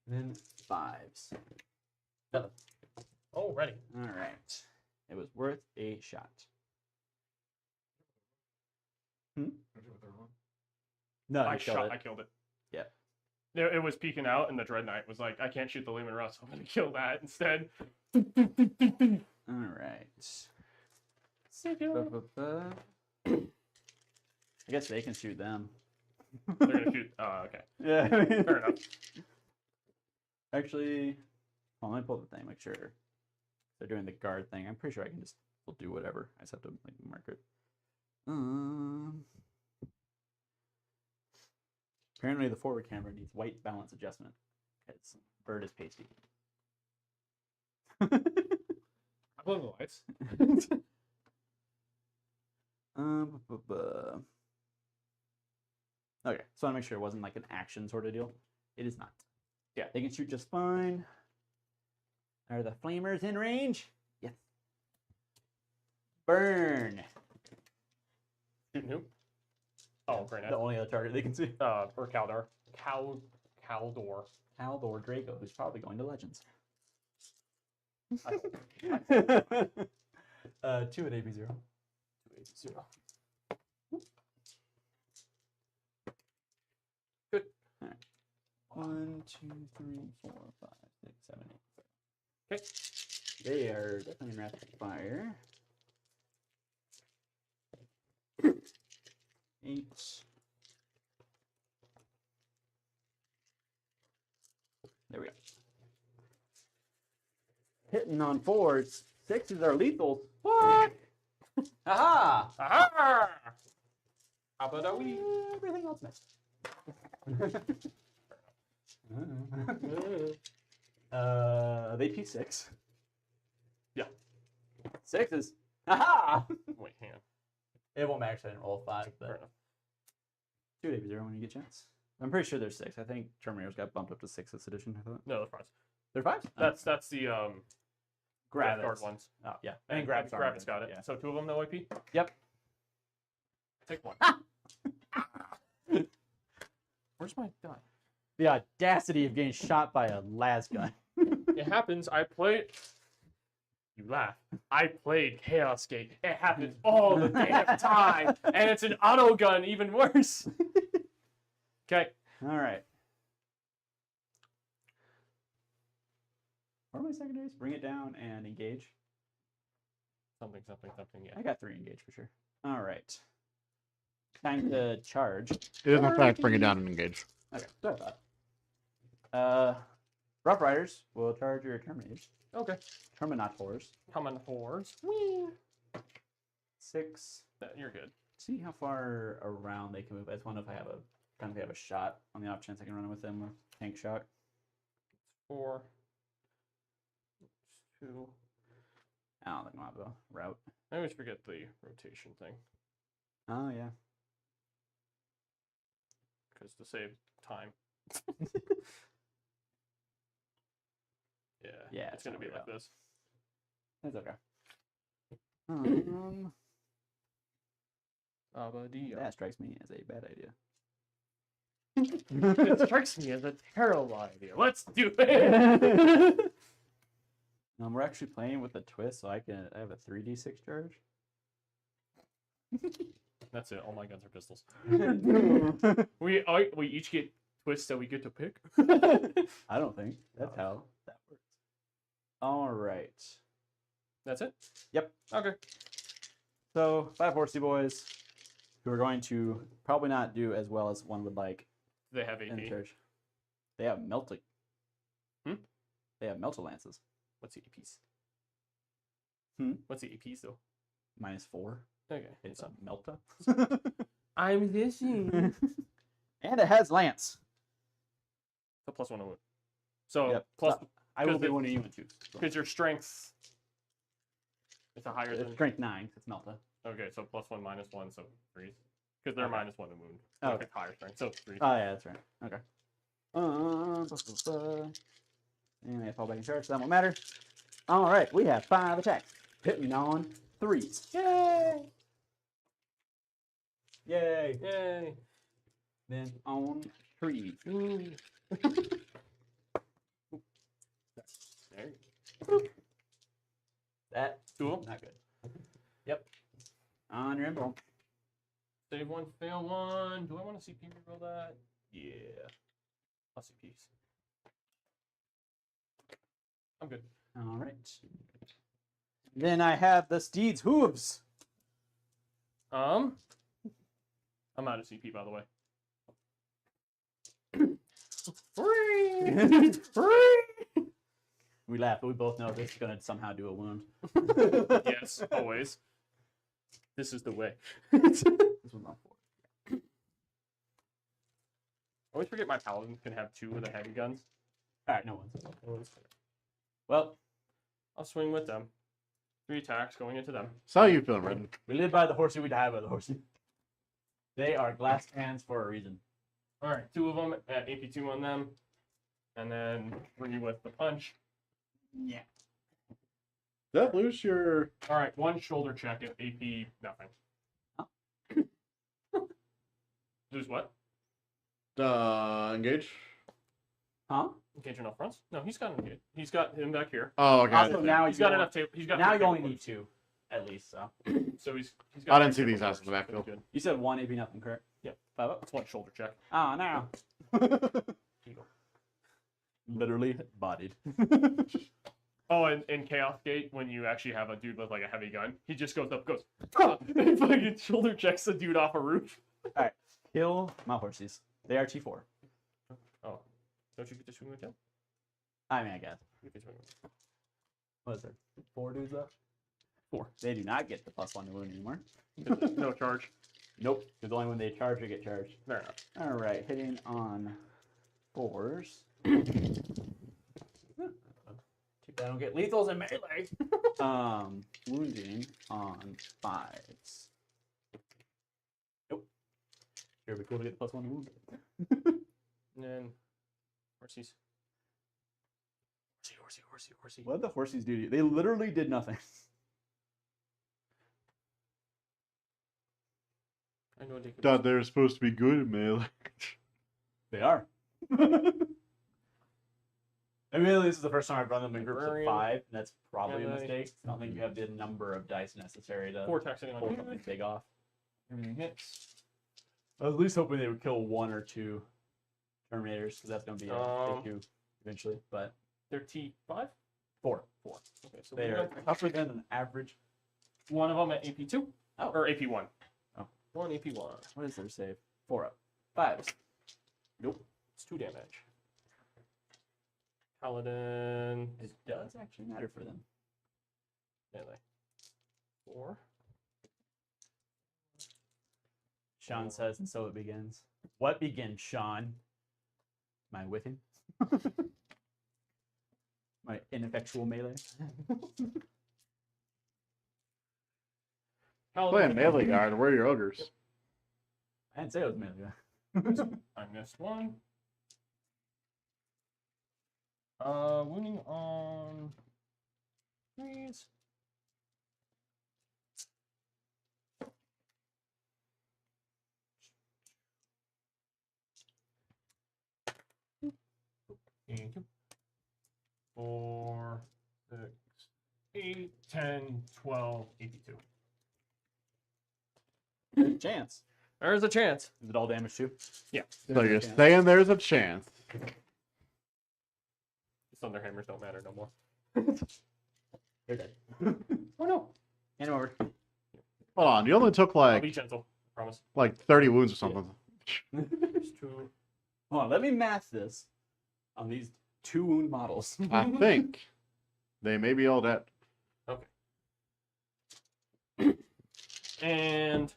Then 5s. 7. Oh, ready. All right. It was worth a shot. No, I you killed it. killed it. Yeah. It was peeking out, and the Dread Knight was like, I can't shoot the Lehman Russ, so I'm going to kill that instead. All right. I guess they can shoot them. They're going to shoot. Oh, okay. Yeah. Fair enough. Actually, well, let me pull the thing, make sure they're doing the guard thing. I'm pretty sure I can just will do whatever. I just have to like mark it. Apparently, the forward camera needs white balance adjustment because bird is pasty. I love the lights. Okay, so I want to make sure it wasn't like an action sort of deal. It is not. Yeah, they can shoot just fine. Are the flamers in range? Yes. Burn. Shooting who? Oh, Granite. The only other target they can see. Or Kaldor. Kaldor. Haldor Draco, who's probably going to Legends. I hope. 2 at AP0. 2 0. Good. All right. 1, 2, 3, 4, 5, 6, 7, 8. Okay. They are definitely in rapid fire. 8. There we go. Hitting on 4s. 6s are lethal. What? Aha! Aha! How about that we? Everything else missed. They P6. Yeah. 6s. Aha! Wait, hang on. It won't matter 'cause I didn't roll 5, Fair but enough. 2 at AP0 when you get a chance. I'm pretty sure there's 6. I think Terminators got bumped up to 6 this edition, I thought. No, the fronts. They're 5s? That's the Gravis. DeathGuard ones. Oh, yeah. And Gravis got it. Yeah. So 2 of them, no IP? Yep. Take 1. Where's my gun? The audacity of getting shot by a las gun. It happens. I played. You laugh. I played Chaos Gate. It happens all the damn time. And it's an auto gun, even worse. Okay. All right. What are my secondaries? Bring it down and engage. Something, yeah. I got 3 engage for sure. All right. Time to charge. It is in fact bring it down and engage. Okay, so I thought. Rough Riders will charge your Terminators. Okay. Terminators. Coming hordes. 6. You're good. See how far around they can move. I just wonder if I have a shot on the off chance I can run with them with tank shock. 4. 2. I don't think I'll have a route. I always forget the rotation thing. Oh yeah. Because to save time. Yeah, it's going to be like this. That's okay. That strikes me as a bad idea. It strikes me as a terrible idea. Let's do it. We're actually playing with a twist, so I have a 3d6 charge. That's it. All my guns are pistols. we each get twists that we get to pick. I don't think that's how that works. All right. That's it? Yep. Okay. So 5 horsey boys who are going to probably not do as well as one would like They have in AP. church. They have melting. They have melter lances. What's the APs? Hmm? What's the APs though? -4. Okay. It's a melta. I'm listening. And it has lance. So +1 to wound. So Yep. plus So I will because be it- one of you and two. because your strength. It's a higher It's than. strength 9. It's melta. Okay, so +1 -1, so 3. Because they're Okay. -1 to wound. Oh, If okay. it's higher strength, so 3. Oh yeah, that's right. Okay. And I fall back in charge, so that won't matter. All right, we have 5 attacks. Hitting on 3s. Yay! Yay! Yay! Then on 3s. Ooh. There you go. That Cool. not good. Yep. On your info. Save 1, fail 1. Do I want to CP reroll that? Yeah. I'll CPs. I'm good. All right. Then I have the steed's hooves. I'm out of CP, by the way. Free! We laugh, but we both know this is going to somehow do a wound. Yes, always. This is the way. This one's not 4. I always forget my paladin can have 2 of the heavy guns. All right, no one's. Well, I'll swing with them. 3 attacks going into them. So how you feeling, Redden? we live by the horsey, we die by the horsey. They are glass cans for a reason. All right, 2 of them at AP2 on them, and then 3 with the punch. Yeah. Did that lose your... All right, 1 shoulder check at AP nothing. Oh. Lose what? engage? Huh? Engage enough fronts? No, he's got engage. He's got him back here. Oh, okay. Also, now He's got enough table. He's got Now enough you only table need 2, at least. So So he's I got didn't see table these force. asses in the backfield. That's good. you said 1 AP nothing, correct? Yep. 5 up. That's 1 shoulder check. Oh no. Literally bodied. Oh, and in Chaos Gate, when you actually have a dude with like a heavy gun, he just goes up, goes, and fucking shoulder checks the dude off a roof. Kill my horses. They are T4. Oh, don't you get to swing with him? I mean, I guess. You can swing with him. What is there? 4 dudes left? 4. They do not get the +1 to wound anymore. No charge. Nope. Because only when they charge, they get charged. Fair enough. All right, hitting on 4s. I don't get lethals in melee. Wounding on 5s. Nope. Sure, it'd be cool to get the +1 to wound. And then horsies. Horsey. What did the horsies do to you? They literally did nothing. I know they could. Thought they were supposed to be good at melee. They are. Admittedly, this is the first time I've run them in groups of Librarian. 5, and that's probably a Melee. mistake. I don't think you have the number of dice necessary to 4 attacks hitting pull on something you. big off. Everything hits. I was at least hoping they would kill 1 or 2 Terminators, because that's going to be an issue eventually. But They're T5? 4. Okay, so They we are got tougher than an average. one of them at AP2. Oh. Or AP1. Oh. 1 AP1. What is their save? 4 up. 5s. Nope. It's 2 damage. Paladin. It does actually matter for them. Melee. 4. Sean says, and so it begins. What begins, Sean? My whipping? My ineffectual melee? Playing melee guard, where are your ogres? I didn't say it was melee. I missed 1. Wounding on 3s. Thank you. 4, 6, 8, 10, 12, 82. Chance. There's a chance. Is it all damage too? Yeah. So you're saying there's a chance. Thunderhammers don't matter no more. They're dead. Oh no. Hand him over. Hold on, you only took I'll be like gentle. Promise. 30 wounds or something. There's 2. Hold on, let me math this on these 2 wound models. I think they may be all dead. Okay. And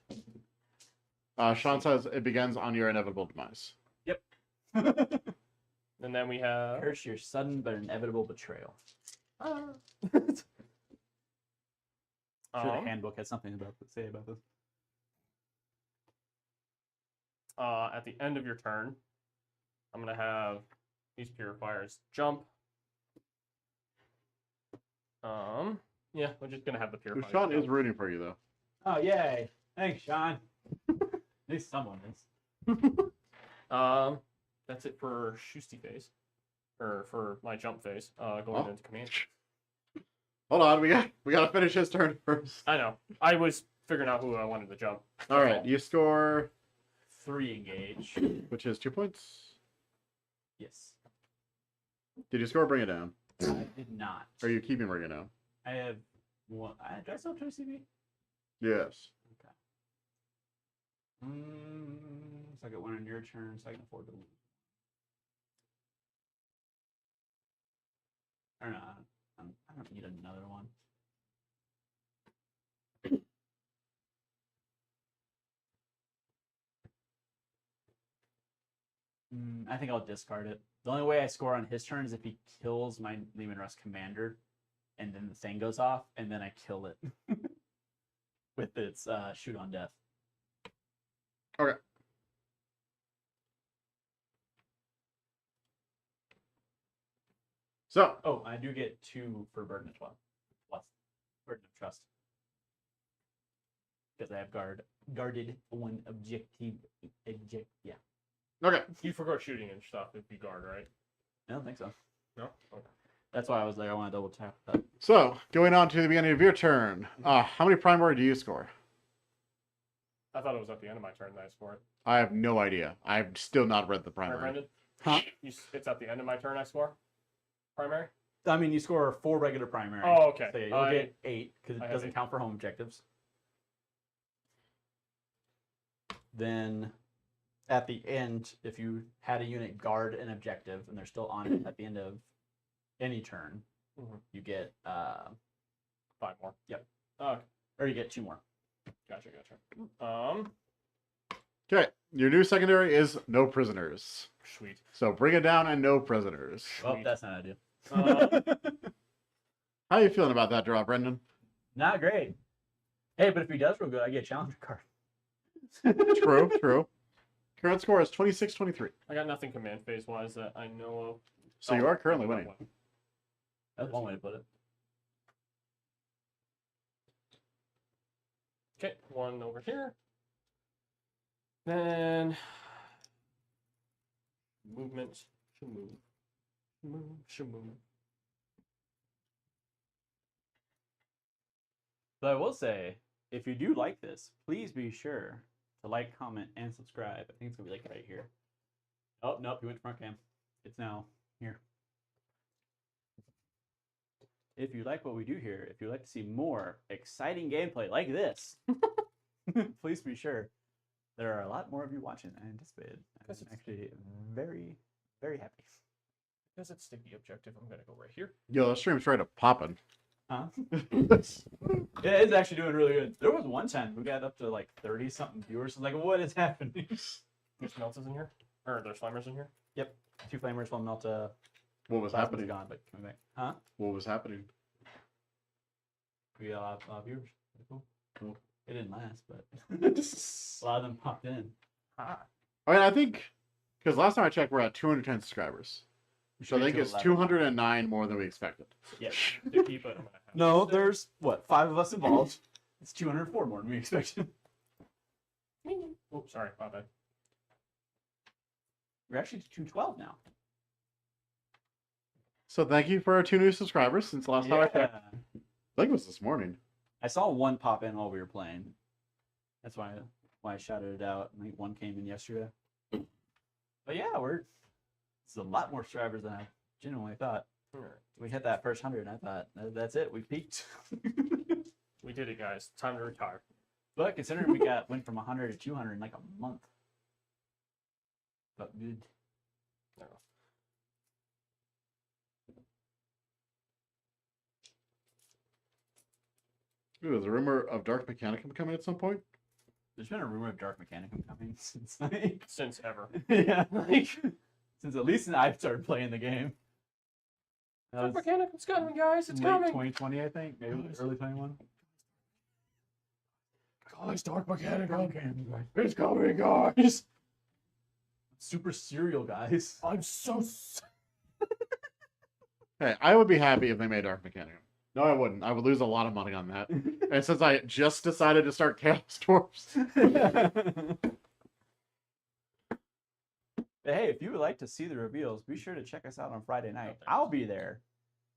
Sean says it begins on your inevitable demise. and then we have Curse your sudden but inevitable betrayal. I'm sure the handbook has something about to say about this. at the end of your turn, I'm gonna have these purifiers jump. Yeah, we're just gonna have the purifiers. Sean jump. is rooting for you though. Oh, yay. Thanks, Sean. At least someone is. That's it for Shusty phase, or for my jump phase. Going into command. Hold on, we gotta finish his turn first. I know. I was figuring out who I wanted to jump. All right, you score, 3 engage. which is 2 points. Yes. Did you score? Bring it down. I did not. Or are you keeping bring it down? I have 1. Do I still have 2 CV? Yes. Okay. So I get 1 on your turn, so I can afford to lose. Or no, I don't need another one. I think I'll discard it. The only way I score on his turn is if he kills my Lehman Russ commander, and then the thing goes off, and then I kill it with its shoot on death. Okay. So, Oh, I do get 2 for Burden of Trust. Plus Burden of Trust. Because I have guarded 1 objective. Yeah. okay. You forgot shooting and stuff. It'd be guard, right? I don't think so. No. Okay. That's why I was like, I want to double tap that. So, going on to the beginning of your turn, how many primary do you score? I thought it was at the end of my turn that I scored. I have no idea. I've still not read the Right, primary. Brendan? Huh? It's at the end of my turn I score? Primary? I mean, you score 4 regular primary. Oh, okay. So yeah, you'll get 8 because I it have doesn't 8. count for home objectives. Then at the end, if you had a unit guard an objective and they're still on it at the end of any turn, you get 5 more. Yep. Okay. or you get 2 more. Gotcha. Okay, your new secondary is no prisoners. Sweet. So bring it down and no prisoners. Well, Sweet. that's not ideal. How are you feeling about that draw, Brendan? Not great. Hey, but if he does real good, I get a challenger card. True, true. Current score is 26-23. I got nothing command phase wise that I know of. So you are currently winning. That's one way to put it. Okay, 1 over here. Then movement should move. So I will say, if you do like this, please be sure to like, comment, and subscribe. I think it's gonna be like right here. Oh nope, you went to front cam. It's now here. If you like what we do here, if you'd like to see more exciting gameplay like this, please be sure. There are a lot more of you watching than I anticipated. I'm actually very, very happy. Because it's sticky objective, I'm gonna go right here. Yo, the stream's straight up popping. Huh? Yeah, it's actually doing really good. There was one time we got up to like 30 something viewers. I was like, what is happening? There's meltas in here? Or there's flammers in here? Yep. 2 flamers, 1 melta. What was Plasma's happening? gone, but coming back. Huh? What was happening? We got a lot of viewers. Pretty cool. Cool. It didn't last, but a lot of them popped in. Ah. I mean, I think, because last time I checked, we're at 210 subscribers. So I think it's 209 more than we expected. Yeah. To keep it, I'm gonna have No, this. there's what, 5 of us involved. It's 204 more than we expected. Oh, sorry, my bad. We're actually to 212 now. So thank you for our 2 new subscribers since last time I checked. Yeah. I think it was this morning. I saw 1 pop in while we were playing. That's why I shouted it out. I think 1 came in yesterday. But yeah, it's a lot more subscribers than I genuinely thought. We hit that first 100, and I thought that's it. We peaked. We did it, guys. Time to retire. But considering we went from 100 to 200 in like a month. But good. Ooh, there's a rumor of Dark Mechanicum coming at some point. There's been a rumor of Dark Mechanicum coming since like Since ever. yeah, like since at least I've started playing the game. That Dark was Mechanicum's coming, guys. It's late coming. 2020, I think, maybe Guys. early 21. Guys, Dark Mechanicum. It's coming, guys. Super serial guys. I'm so. Hey, I would be happy if they made Dark Mechanicum. No, I wouldn't. I would lose a lot of money on that. And since I just decided to start Chaos Dwarfs, But hey, if you would like to see the reveals, be sure to check us out on Friday night. I'll be there.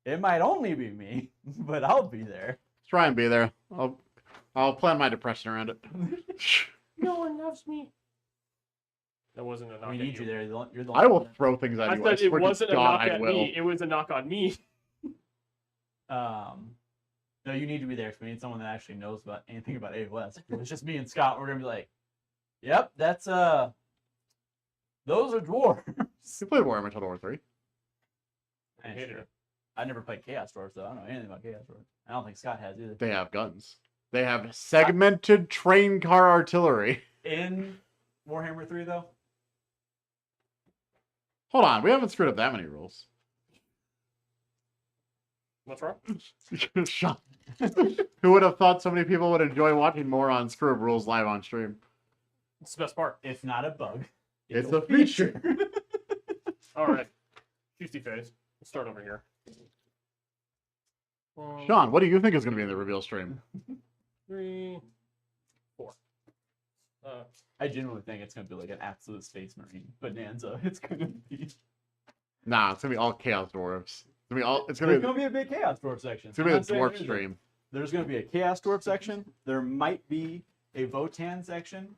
It might only be me, but I'll be there. try and be there. I'll plan my depression around it. No one loves me. That wasn't a knock We at need you you. there. You're the I will one. throw things at I you. said it swear to wasn't a God, knock I at will. me. It was a knock on me. No, you need to be there because we need someone that actually knows about anything about A West. If it's just me and Scott, we're gonna be like, "Yep, that's those are dwarves." You played Warhammer Total War 3. I hated it. I never played Chaos Dwarves, so I don't know anything about Chaos Dwarves. I don't think Scott has either. They have guns. They have segmented train car artillery. In Warhammer 3, though, Hold on, we haven't screwed up that many rules. What's wrong? Sean. Who would have thought so many people would enjoy watching more on Screw Up Rules live on stream? It's the best part. it's not a bug. It's a feature. All right. Juicy phase. Let's start over here. Sean, what do you think is going to be in the reveal stream? 3, 4. I genuinely think it's gonna be like an absolute Space Marine bonanza. It's gonna be. Nah, it's going to be all Chaos Dwarves. It's There's going gonna be a big Chaos Dwarf section. to be I'm the not saying dwarf there isn't. stream. There's gonna be a Chaos Dwarf section. There might be a Votan section.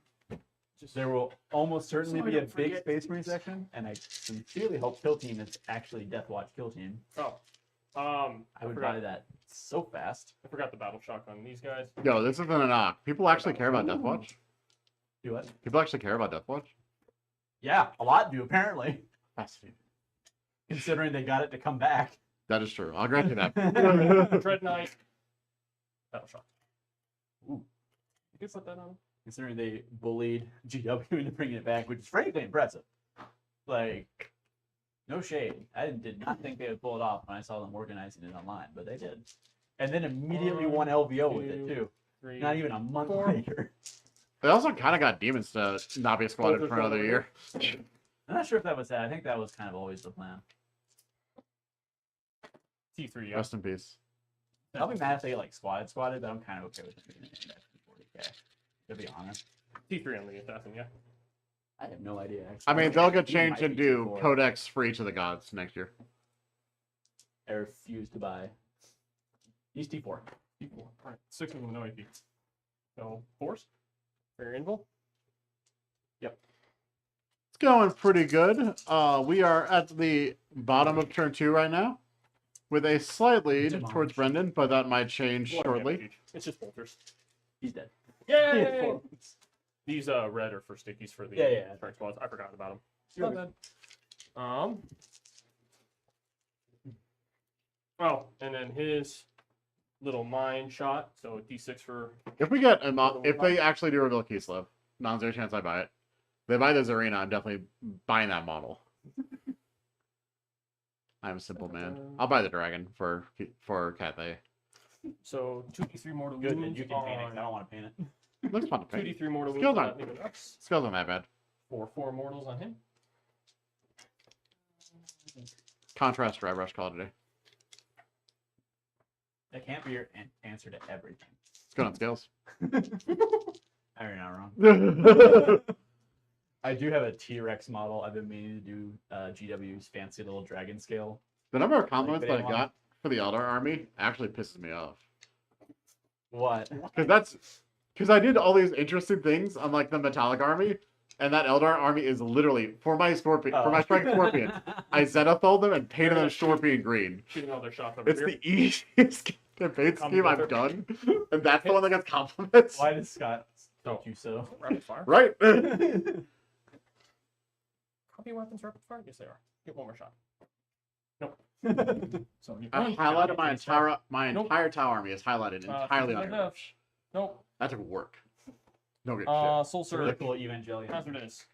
There will almost certainly So I be a don't big forget Space Marine section, and I sincerely hope Kill Team is actually Death Watch Kill Team. Oh. I would forgot. buy that so fast. I forgot the battle shotgun. These guys. Yo, this isn't a knock. People actually care about Deathwatch. Do what? People actually care about Deathwatch. Yeah, a lot do apparently, Fascinating. considering they got it to come back. That is true. I'll grant you that. Dread Knight. Battle shotgun. Ooh. You could put that on. Considering they bullied GW into bringing it back, which is frankly impressive. Like, no shade. I did not think they would pull it off when I saw them organizing it online, but they did. And then immediately won LVO with it too. 3. Not even a month 4. later. They also kind of got demons to not be squatted for another year. I'm not sure if that was that. I think that was kind of always the plan. T3. Yeah. Rest in peace. I'll be mad if they get like squatted, but I'm kind of okay with them being in 40k. To be honest, T3 on the assassin. Yeah. I have no idea. Actually. I mean, they'll get He changed might and be do T4. Codex free to the gods next year. I refuse to buy. He's T4. T4. All right. 6 of them, no AP. So, force. Fair invul. It's going pretty good. We are at the bottom of turn 2 right now, with a slight lead Demolished. towards Brendan, but that might change One shortly. damage each. It's just bolters. He's dead. Yay! These red are for stickies for the Yeah. turn squads. I forgot about them. You're Not bad. Oh, and then his little mine shot. So D6 for. If we get if they actually do reveal Kislev, non-zero chance I buy it. They buy this arena, I'm definitely buying that model. I'm a simple man. I'll buy the dragon for Cathay. So 2d3 mortal Good, wounds and you can paint it. 'Cause I don't want to paint it. Looks fun to paint. 2d3 mortal wounds Skills on aren't- that even ups. Skills aren't that bad. For 4 mortals on him. Contrast Dry Brush call it a day. That can't be your answer to everything. It's good on scales. You're not wrong. I do have a T-Rex model. I've been meaning to do GW's fancy little dragon scale. The number of compliments Like that I got for the Eldar army actually pisses me off. What? Because I did all these interesting things on like the metallic army, and that Eldar army is literally for my scorpion, for my strike scorpion. I Zenithal them and painted them scorpion green. Shooting all their shots over It's here. the easiest campaign scheme I've done, and that's the one that gets compliments. Why does Scott Oh. told you so? Rapid fire. Right? Copy weapons rapid fire? Yes, they are. Get one more shot. Nope. So you I punch, highlighted counter, my Nope. entire Tau army is highlighted entirely on something your like that. Nope. That took work. No good Soul It's really Surge. cool Evangelion. Hazardous.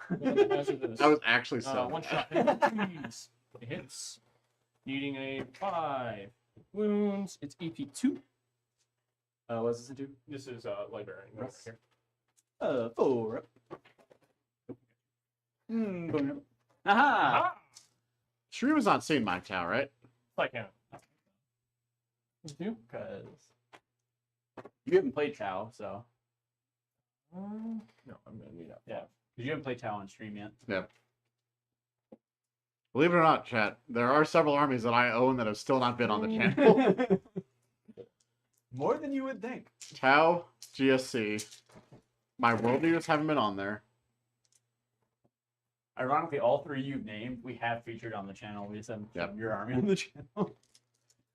Hazardous. shit. That was actually so One bad. shot. Please. It hits. Needing a 5 wounds. It's AP 2. What's this into? This is Librarian. Right Yes. here. 4 up. Going up. Aha! Ah! Shrew was not seeing my Tau, right? Like him. You? Because you haven't played Tau, so. No, I'm gonna need that. Yeah. Because you haven't played Tau on stream yet. Yeah. Believe it or not, chat, there are several armies that I own that have still not been on the channel. More than you would think. Tau, GSC. My world leaders haven't been on there. Ironically, all 3 you've named, we have featured on the channel. We just haven't shown your army on the channel.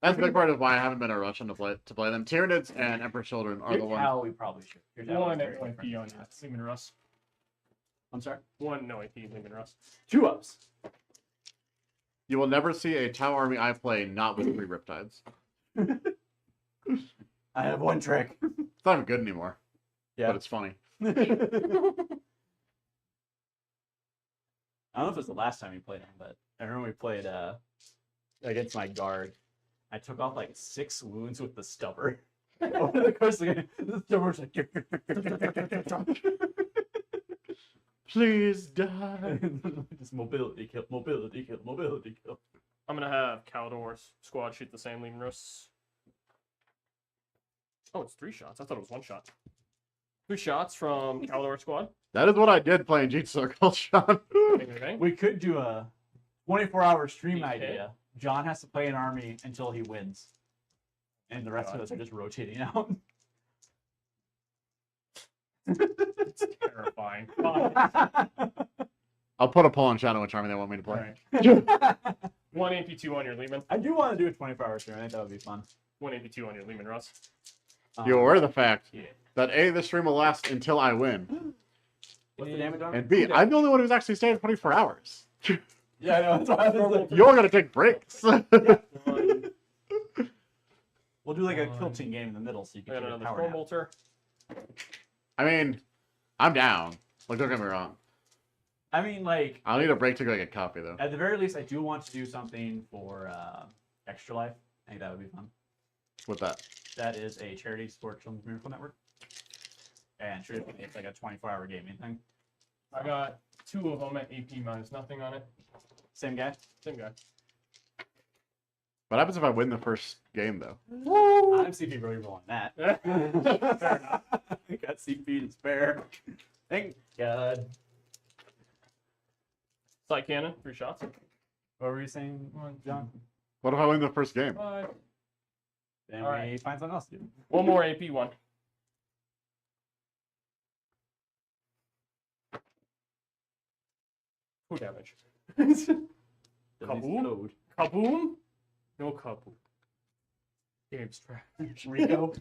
That's a big part of why I haven't been a Russian to play them. Tyranids and Emperor Children are Your the ones. Tau, we probably should. Your Tau One is very AP on different. you. Leman Russ. I'm sorry? 1 no AP, Leman Russ. 2 ups. You will never see a Tau army I play not with 3 Riptides. I have 1 trick. It's not even good anymore, Yeah. but it's funny. I don't know if it was the last time we played him, but I remember we played against my guard. I took off like 6 wounds with the stubber. Over the course of the game, the stubber was like, Please die. just mobility kill, mobility kill, mobility kill. I'm gonna have Caldor's squad shoot the same Leman Russ. Oh, it's 3 shots. I thought it was 1 shot. 3 shots from Caldor's squad. That is what I did playing Jeet Circle, Sean. Bang, bang, bang. We could do a 24-hour stream Okay. idea. John has to play an army until he wins. And the rest of us are just rotating out. It's terrifying. I'll put a poll on channel which army they want me to All play. right. 1 AP2 on your Leman. I do want to do a 24-hour stream. I think that would be fun. 1 AP2 on your Leman Russ. You're aware of the fact Yeah. that A, the stream will last until I win, What's the damage on? and B, I'm the only one who's actually staying 24 hours. Yeah, I know. That's why I was like, You all gotta take breaks. One. we'll do like a quilting game in the middle so you I can got get a another power Storm nap. Bolter. I mean, I'm down. Like, don't get me wrong. I mean, like, I'll need a break to go get coffee, though. at the very least, I do want to do something for Extra Life. I think that would be fun. With that. That is a charity support Children's Miracle Network. And traditionally, it's like a 24-hour gaming thing. I got 2 of them at AP minus nothing on it. Same guy. Same guy. What happens if I win the first game, though? I'm CP Royal on that. Fair enough. I got CP to spare. Thank God. Sight cannon, 3 shots. What were you saying, John? What if I win the first game? 5. Then All we right. find something else to do. 1 more AP 1. Who damage? The Kaboom? code. Kaboom? No kaboom. Game's trash. Rico.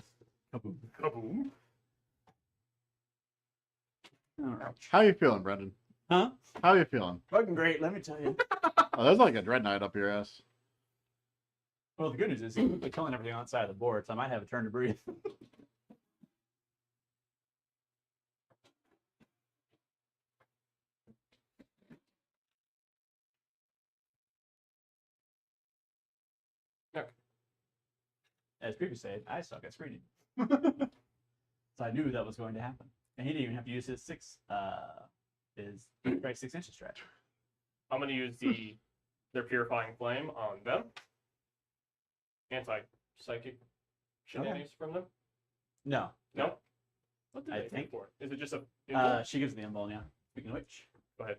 Kaboom. Kaboom? All right. How you feeling, Brendan? Huh? How you feeling? Fucking great, let me tell you. Oh, there's like a Dread Knight up your ass. Well, the good news is he's killing everything outside of the board, so I might have a turn to breathe. Okay. As previously said, I suck at screening. So I knew that was going to happen. And he didn't even have to use his 6 inches stretch. I'm gonna use their purifying flame on them. Anti-psychic shenanigans from them. No. No. What did I they think- think for? Is it just a? She gives the invuln, yeah. Speaking of which, Go ahead.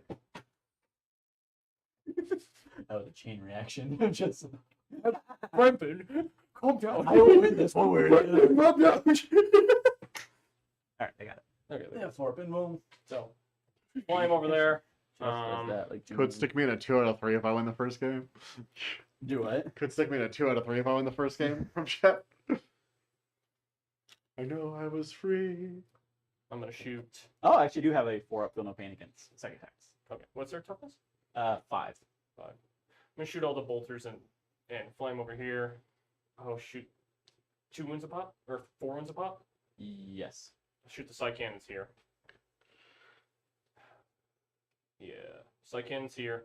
that was a chain reaction. Just Brendan, calm down. I will win this one way or the other. Calm down. Alright, I got it. Okay. Yeah, 4 pinball. So, flame over there. Could stick me in a 2 out of 3 if I win the first game. Do it. Could stick me in a 2 out of 3 if I win the first game from chat. I know I was free. I'm gonna shoot. Oh, I actually do have a 4 up, feel no pain against second attacks. Okay. What's their toughness? 5. 5. I'm gonna shoot all the bolters and flame over here. Oh shoot, 2 wounds a pop or 4 wounds a pop. Yes. Shoot the side cannons here. Yeah, side cannons here.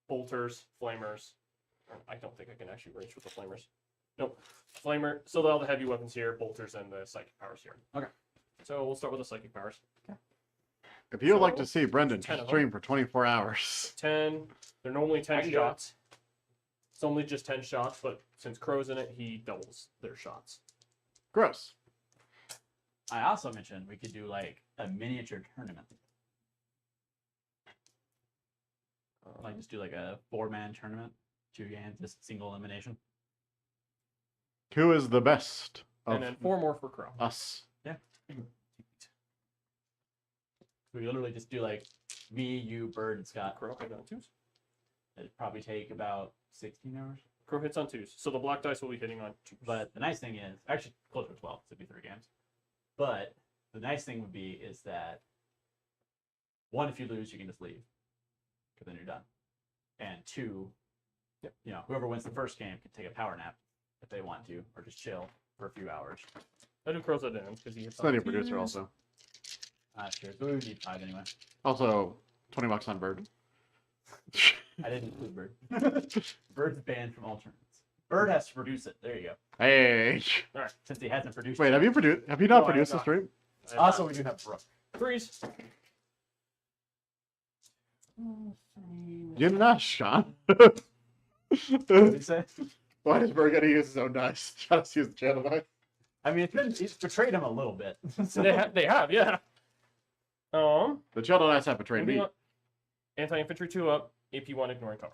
Bolters, flamers. I don't think I can actually range with the flamers. Nope. Flamer. So all the heavy weapons here, bolters, and the psychic powers here. Okay. So we'll start with the psychic powers. If you would like So, to see Brendan 10 of them. stream for 24 hours, 10. They're normally 10 can do it. shots. It's only just 10 shots, but since Crow's in it, he doubles their shots. gross. I also mentioned we could do like a miniature tournament. Like just do like a 4-man tournament, 2 games, just single elimination. Who is the best of And then 4 more for Crow. us? We literally just do like me, you, Bird, and Scott. Crow hit on 2s. It'd probably take about 16 hours. Crow hits on 2s. So the black dice will be hitting on 2s. But the nice thing is, actually closer to 12, so it'd be 3 games. But the nice thing would be is that 1, if you lose, you can just leave, because then you're done. And 2, Yep. you know, whoever wins the first game can take a power nap if they want to, or just chill for a few hours. I do Crow's at ends because he hits on Plenty 2s. of producer also. Sure. So we would need 5 anyway. Also, $20 on Bird. I didn't include Bird. Bird's banned from all tournaments. Bird has to produce it. There you go. Hey. Since he hasn't produced Wait, it. have you produced? Have you No, not I have produced the not. stream? Also, we do have Brooke. 3s. You didn't ask, Sean. What did you say? Why does Bird gotta use his own dice? Try to use the channel dice. I mean, it's betrayed him a little bit. So- They have, yeah. The channel dice have betrayed me. Anti-infantry 2 up. AP1 ignoring cover.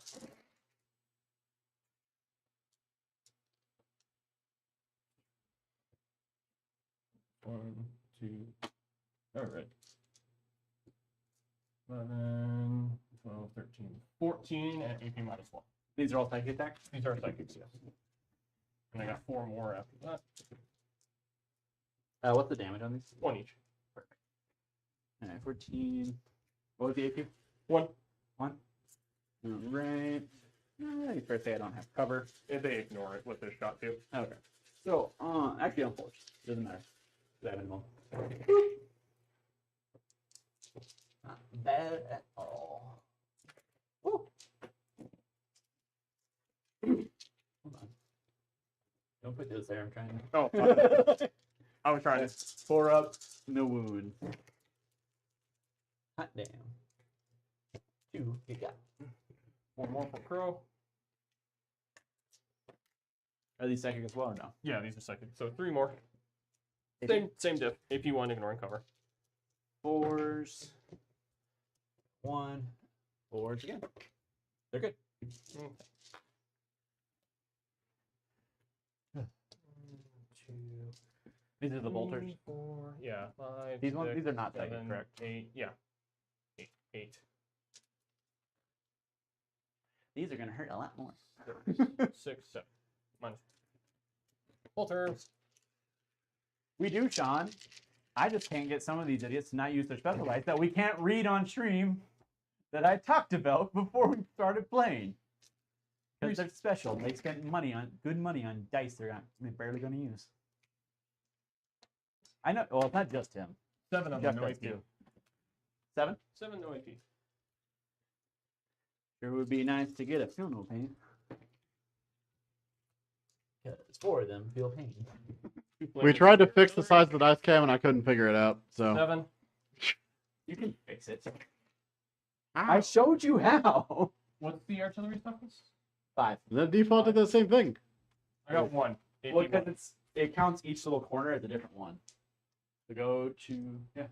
One, 2. All right. 11, 12, 13, 14, and AP minus 1. These are all psychic attacks? These are psychics, yes. And I got 4 more after that. What's the damage on these? 1 each. Perfect. All right, 14. What was the AP? 1. 1. All right. It's fair to say I don't have cover. And they ignore it with their shot too. Okay. So, actually, on force. Doesn't matter. I have them all. Not bad at all. Woo. Hold on. Don't put this there. I'm trying to. Oh, I was trying to. 4 up, no wound. Hot damn. 2, you got. 1 more for Crow. Are these psychic as well or no? Yeah, these are psychic. So 3 more. AP? Same diff. AP1 ignoring cover. 4s. 1. 4s again. They're good. Okay. 2. These are the bolters. 3, 4. Yeah. 5. These ones, 6, these are not psychic, 7, correct? 8. Yeah. 8. These are gonna hurt a lot more. 6, 7. Minus. Bolters. We do, Sean. I just can't get some of these idiots to not use their special dice that we can't read on stream that I talked about before we started playing. Because they're special. They spent good money on dice they're barely going to use. I know. Well, it's not just him. 7 of Jeff them, no does AP. too. 7? 7, no AP. Sure would be nice to get a funeral paint. Because 4 of them feel pain. We tried to fix the size of the dice cam and I couldn't figure it out. So 7. You can fix it. Ow. I showed you how. What's the artillery toughness? 5. The default did the same thing. I got 1. AP Well, because 1. it counts each little corner as a different one. So go to and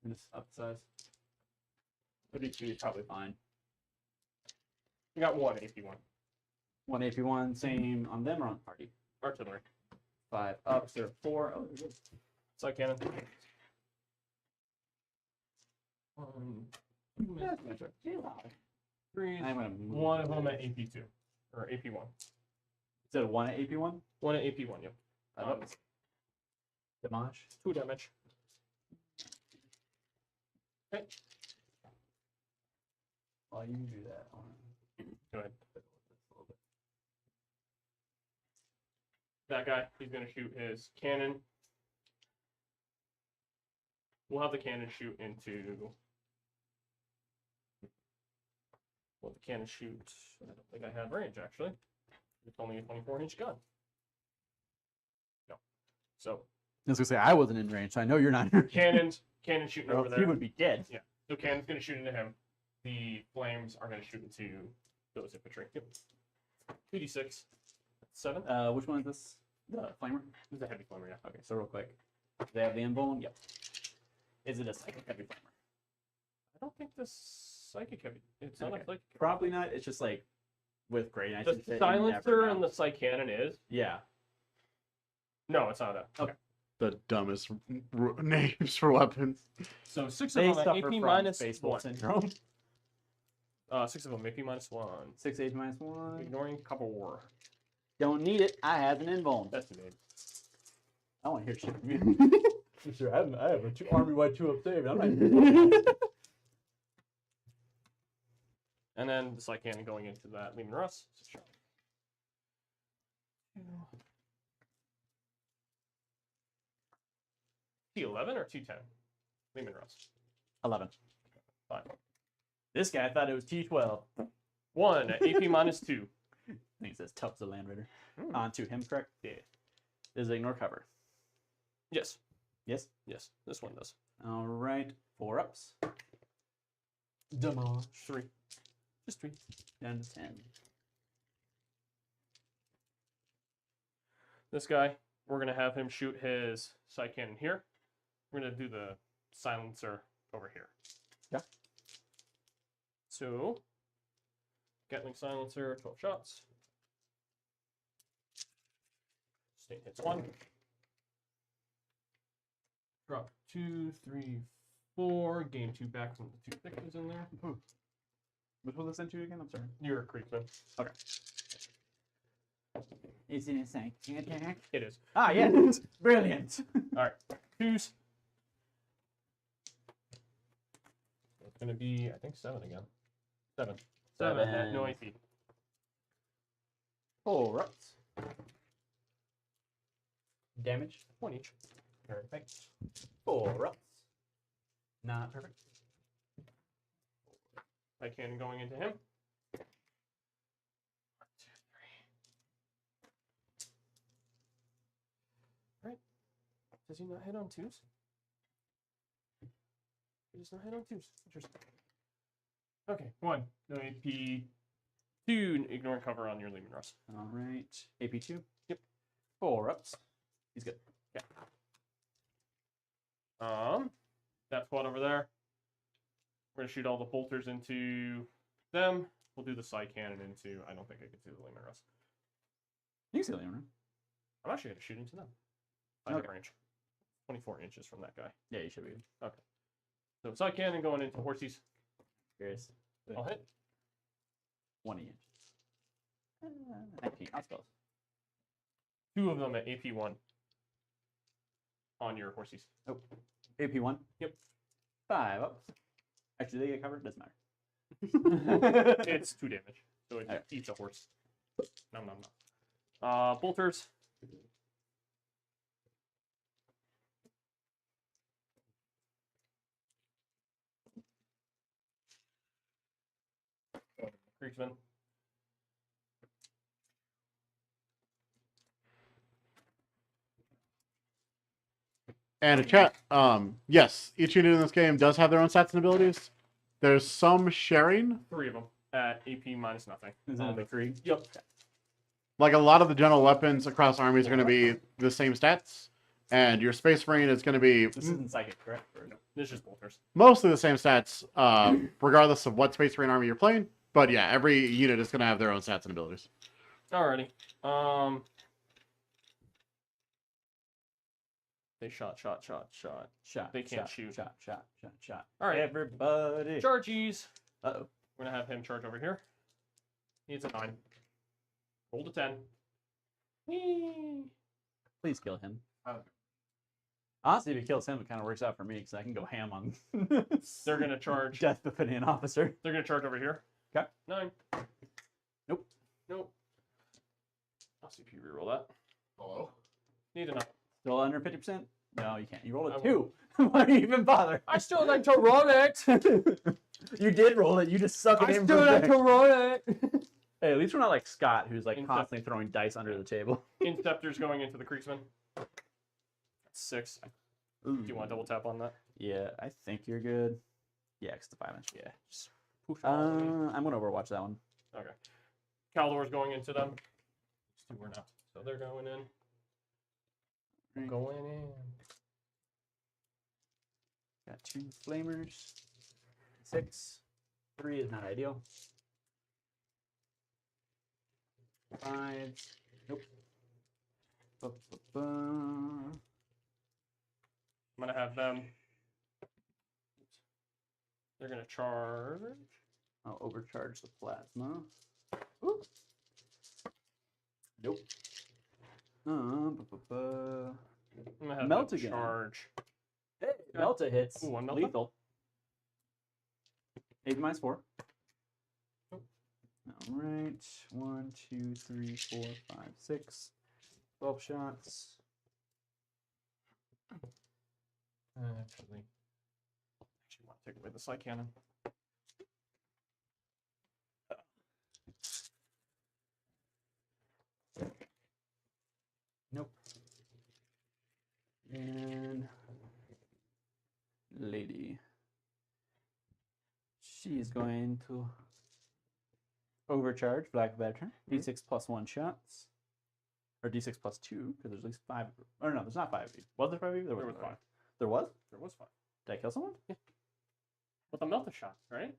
just up the size. 32 is probably fine. I got 1 AP1. 1 AP1, same on them or on party. Artillery. 5 up, so 4. Oh, they're good. Side cannon. That's gonna start too loud. 3. I'm gonna move 1 of this. them at AP2. Or AP1. Instead of 1 at AP1? 1 at AP1, yep. Damage. 2 damage. Okay. While you do that, Go ahead. that guy, he's going to shoot his cannon. We'll have the cannon shoot into... Well, the cannon shoot... I don't think I have range, actually. It's only a 24-inch gun. No. So... I was gonna say I wasn't in range, so I know you're not in range. Cannon shooting over there. He would be dead. Yeah. So cannon's going to shoot into him. The flames are going to shoot into those infantry. Yep. 2d6. 7. Which one is this? The flamer? This is a heavy flamer, yeah. Okay, so real quick. Do they have the invuln? Yep. Is it a psychic heavy flamer? I don't think the psychic heavy. It's not Okay. a psychic. Probably not. It's just like with great. The silencer and the psych cannon is. Yeah. No, it's not that. Okay. The dumbest names for weapons. So 6 They of them suffer at AP from minus baseball 1. syndrome. 6 of them AP minus 1. 6 AP minus 1. Ignoring cover war. Don't need it. I have an invuln. That's the name. I want to hear shit from you. Sure, I have a army-wide 2-up save. I'm not. And then the psych cannon going into that Lehman Russ. Sure. 11 or 210? Lehman Russ. 11. 5. This guy thought it was T12. 1 at AP minus 2. I think it says tough as a land raider. Hmm. On to him, correct? Yeah. Does it ignore cover? Yes. Yes. Yes. This one does. All right. 4 ups. Damage. 3. Just 3. Down to 10. This guy, we're going to have him shoot his psych cannon here. We're going to do the silencer over here. Yeah. So, Gatling silencer, 12 shots. State hits 1. Drop 2, 3, 4. Gain 2 back from the 2 thickness in there. Which will this send to you again? I'm sorry. You're a creepman. Okay. Is it a psychic attack? It is. Ah, yeah. Brilliant. All right. 2s. It's going to be, I think, 7 again. 7. 7 at no AP. 4 ups. Damage. 1 each. Perfect. 4 ups. Not perfect. I can going into him. 1, 2, 3. Right. Does he not hit on 2s? He does not hit on 2s. Interesting. Okay, 1. No AP. 2. Ignoring cover on your Lehman Russ. All right. AP2. Yep. 4 ups. He's good. Yeah. That squad over there. We're gonna shoot all the bolters into them. We'll do the side cannon into. I don't think I could do the Lehman Russ. You can see the room. I'm actually gonna shoot into them. I have Okay. range. 24 inches from that guy. Yeah, you should be. Okay. So side cannon going into horsies. Curious. I'll hit. 20 inches. 19. That's close. 2 of them at AP1 on your horsies. Oh. AP1? Yep. 5 ups. Actually, they get covered? Doesn't matter. It's 2 damage. So it Okay. eats a horse. Nom nom nom. Bolters. Creeksman. And a chat. Yes, each unit in this game does have their own stats and abilities. There's some sharing. 3 of them at AP minus nothing. Is that the 3? Yep. Like a lot of the general weapons across armies are going to be the same stats, and your Space Marine is going to be This isn't psychic, correct? Or... No, this is just bolters. mostly the same stats, regardless of what Space Marine army you're playing. But yeah, every unit is going to have their own stats and abilities. Alrighty. They shot. Shot. They can't shot, shoot. Shot. All right. Everybody. Charges. Uh-oh. We're gonna have him charge over here. Needs a 9. Roll a 10. Whee! Please kill him. Honestly, if he kills him, it kind of works out for me because I can go ham on They're gonna charge. death befitting an officer. They're gonna charge over here. Okay. 9. Nope. Nope. I'll see if you reroll that. Hello? Need enough. Still under 50%? No, you can't. You rolled I a 2. Why do you even bother? I still like to run it. You did roll it. You just suck it I in still for like back. to run it. Hey, at least we're not like Scott, who's like Incept- constantly throwing dice under the table. Inceptor's going into the Creeksman. 6. Do you want to double tap on that? Yeah, I think you're good. Yeah, it's the 5 inch. Yeah. Just push it all in. I'm gonna overwatch that one. Okay. Caldor's going into them. These two are not. So they're going in. Right. Going in. Got 2 flamers. 6. 3 is not ideal. 5. Nope. Ba-ba-ba. I'm going to have them. They're going to charge. I'll overcharge the plasma. Ooh. Nope. Ba-ba-ba. I'm going to have Melt them again. charge. Hey, Melta hits. Ooh, one Melta? Lethal. 8 minus 4. Oh. All right. 1, 2, 3, 4, 5, 6. 12 shots. Actually want to take away the slide cannon. Nope. And lady. She's going to overcharge Black Veteran. D6 plus 1 shots. Or D6 plus 2, because there's at least 5. Or no, there's not 5 of you. Was there 5 of you? There was 5. There was? There was 5. Did I kill someone? Yeah. With a melta shot, right?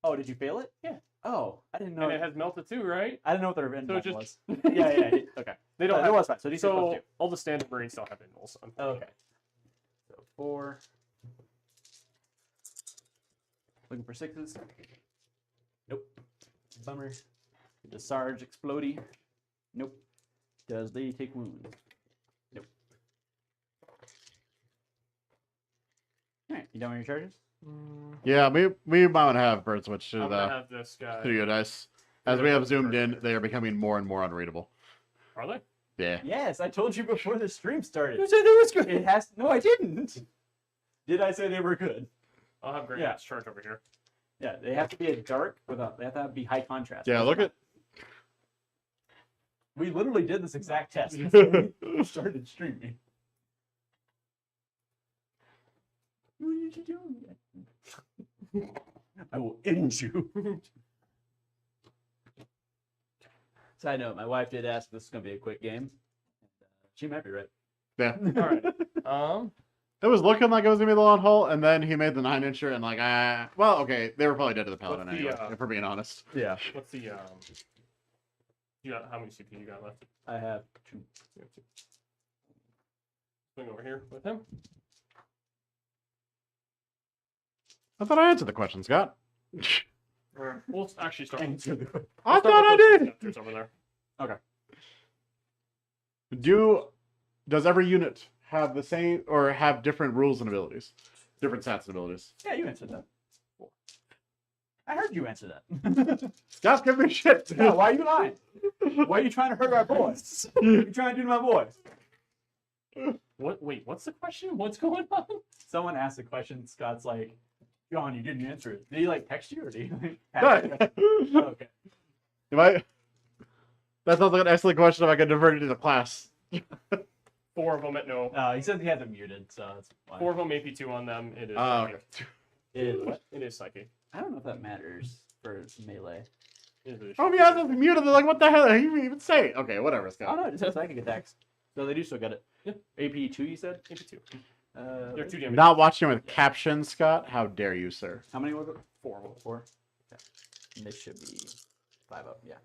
Oh, did you fail it? Yeah. Oh, I didn't know. And it has melta too, right? I didn't know what the revenge So it was. just Yeah. Okay. They don't There have was 5. So D6 plus so 2. all the standard Marines don't have invulns. Okay. So 4. Looking for 6s. Nope. Bummer. Does Sarge explodey? Nope. Does they take wounds? Nope. Alright, you done with your charges? Yeah, we might want to have bird switch to I'm gonna the have this guy. studio dice. As we have zoomed in, they are becoming more and more unreadable. Are they? Yeah. Yes, I told you before the stream started. You said it was good. It has no, I didn't. Did I say they were good? I'll have great Yeah. charge over here. Yeah, they have to be a dark without. They have to be high contrast. Yeah, look at. We literally did this exact test before we started streaming. What are you doing? I will end you. Side note: my wife did ask if this is going to be a quick game. She might be right. Yeah. All right. It was looking like it was gonna be the long haul, and then he made the 9-incher, and like, well, okay, they were probably dead to the paladin What's the, anyway, if we're being honest. Yeah, What's the You got how many CP you got left? I have 2. You have 2. Swing over here with him. I thought I answered the question, Scott. We'll actually start. Answer the question. I thought I did. There's over there. Okay. Does every unit have the same or have different rules and abilities? Different stats and abilities. Yeah, you answered that. I heard you answer that. Scott's giving me shit. Yeah, why are you lying? Why are you trying to hurt our boys? What are you trying to do to my boys? What? Wait, what's the question? What's going on? Someone asked a question. Scott's like, John, you didn't answer it. Did he like text you or did he like okay. That sounds like an excellent question if I could divert it into class. 4 of them at no. He says he has them muted, so that's fine. 4 of them AP2 on them. It is. Okay. It is what? It is psychic. I don't know if that matters for melee. It is. Oh, yeah, that's muted. They're like, what the hell did he even say? Okay, whatever, Oh Scott. no, it just says psychic attacks. So they do still get it. Yeah. AP2 you said? AP2. They're They're 2 damage. Not watching with captions, Scott. How dare you, sir? How many was it? 4 of them. 4? Okay. And this should be 5 up, yeah.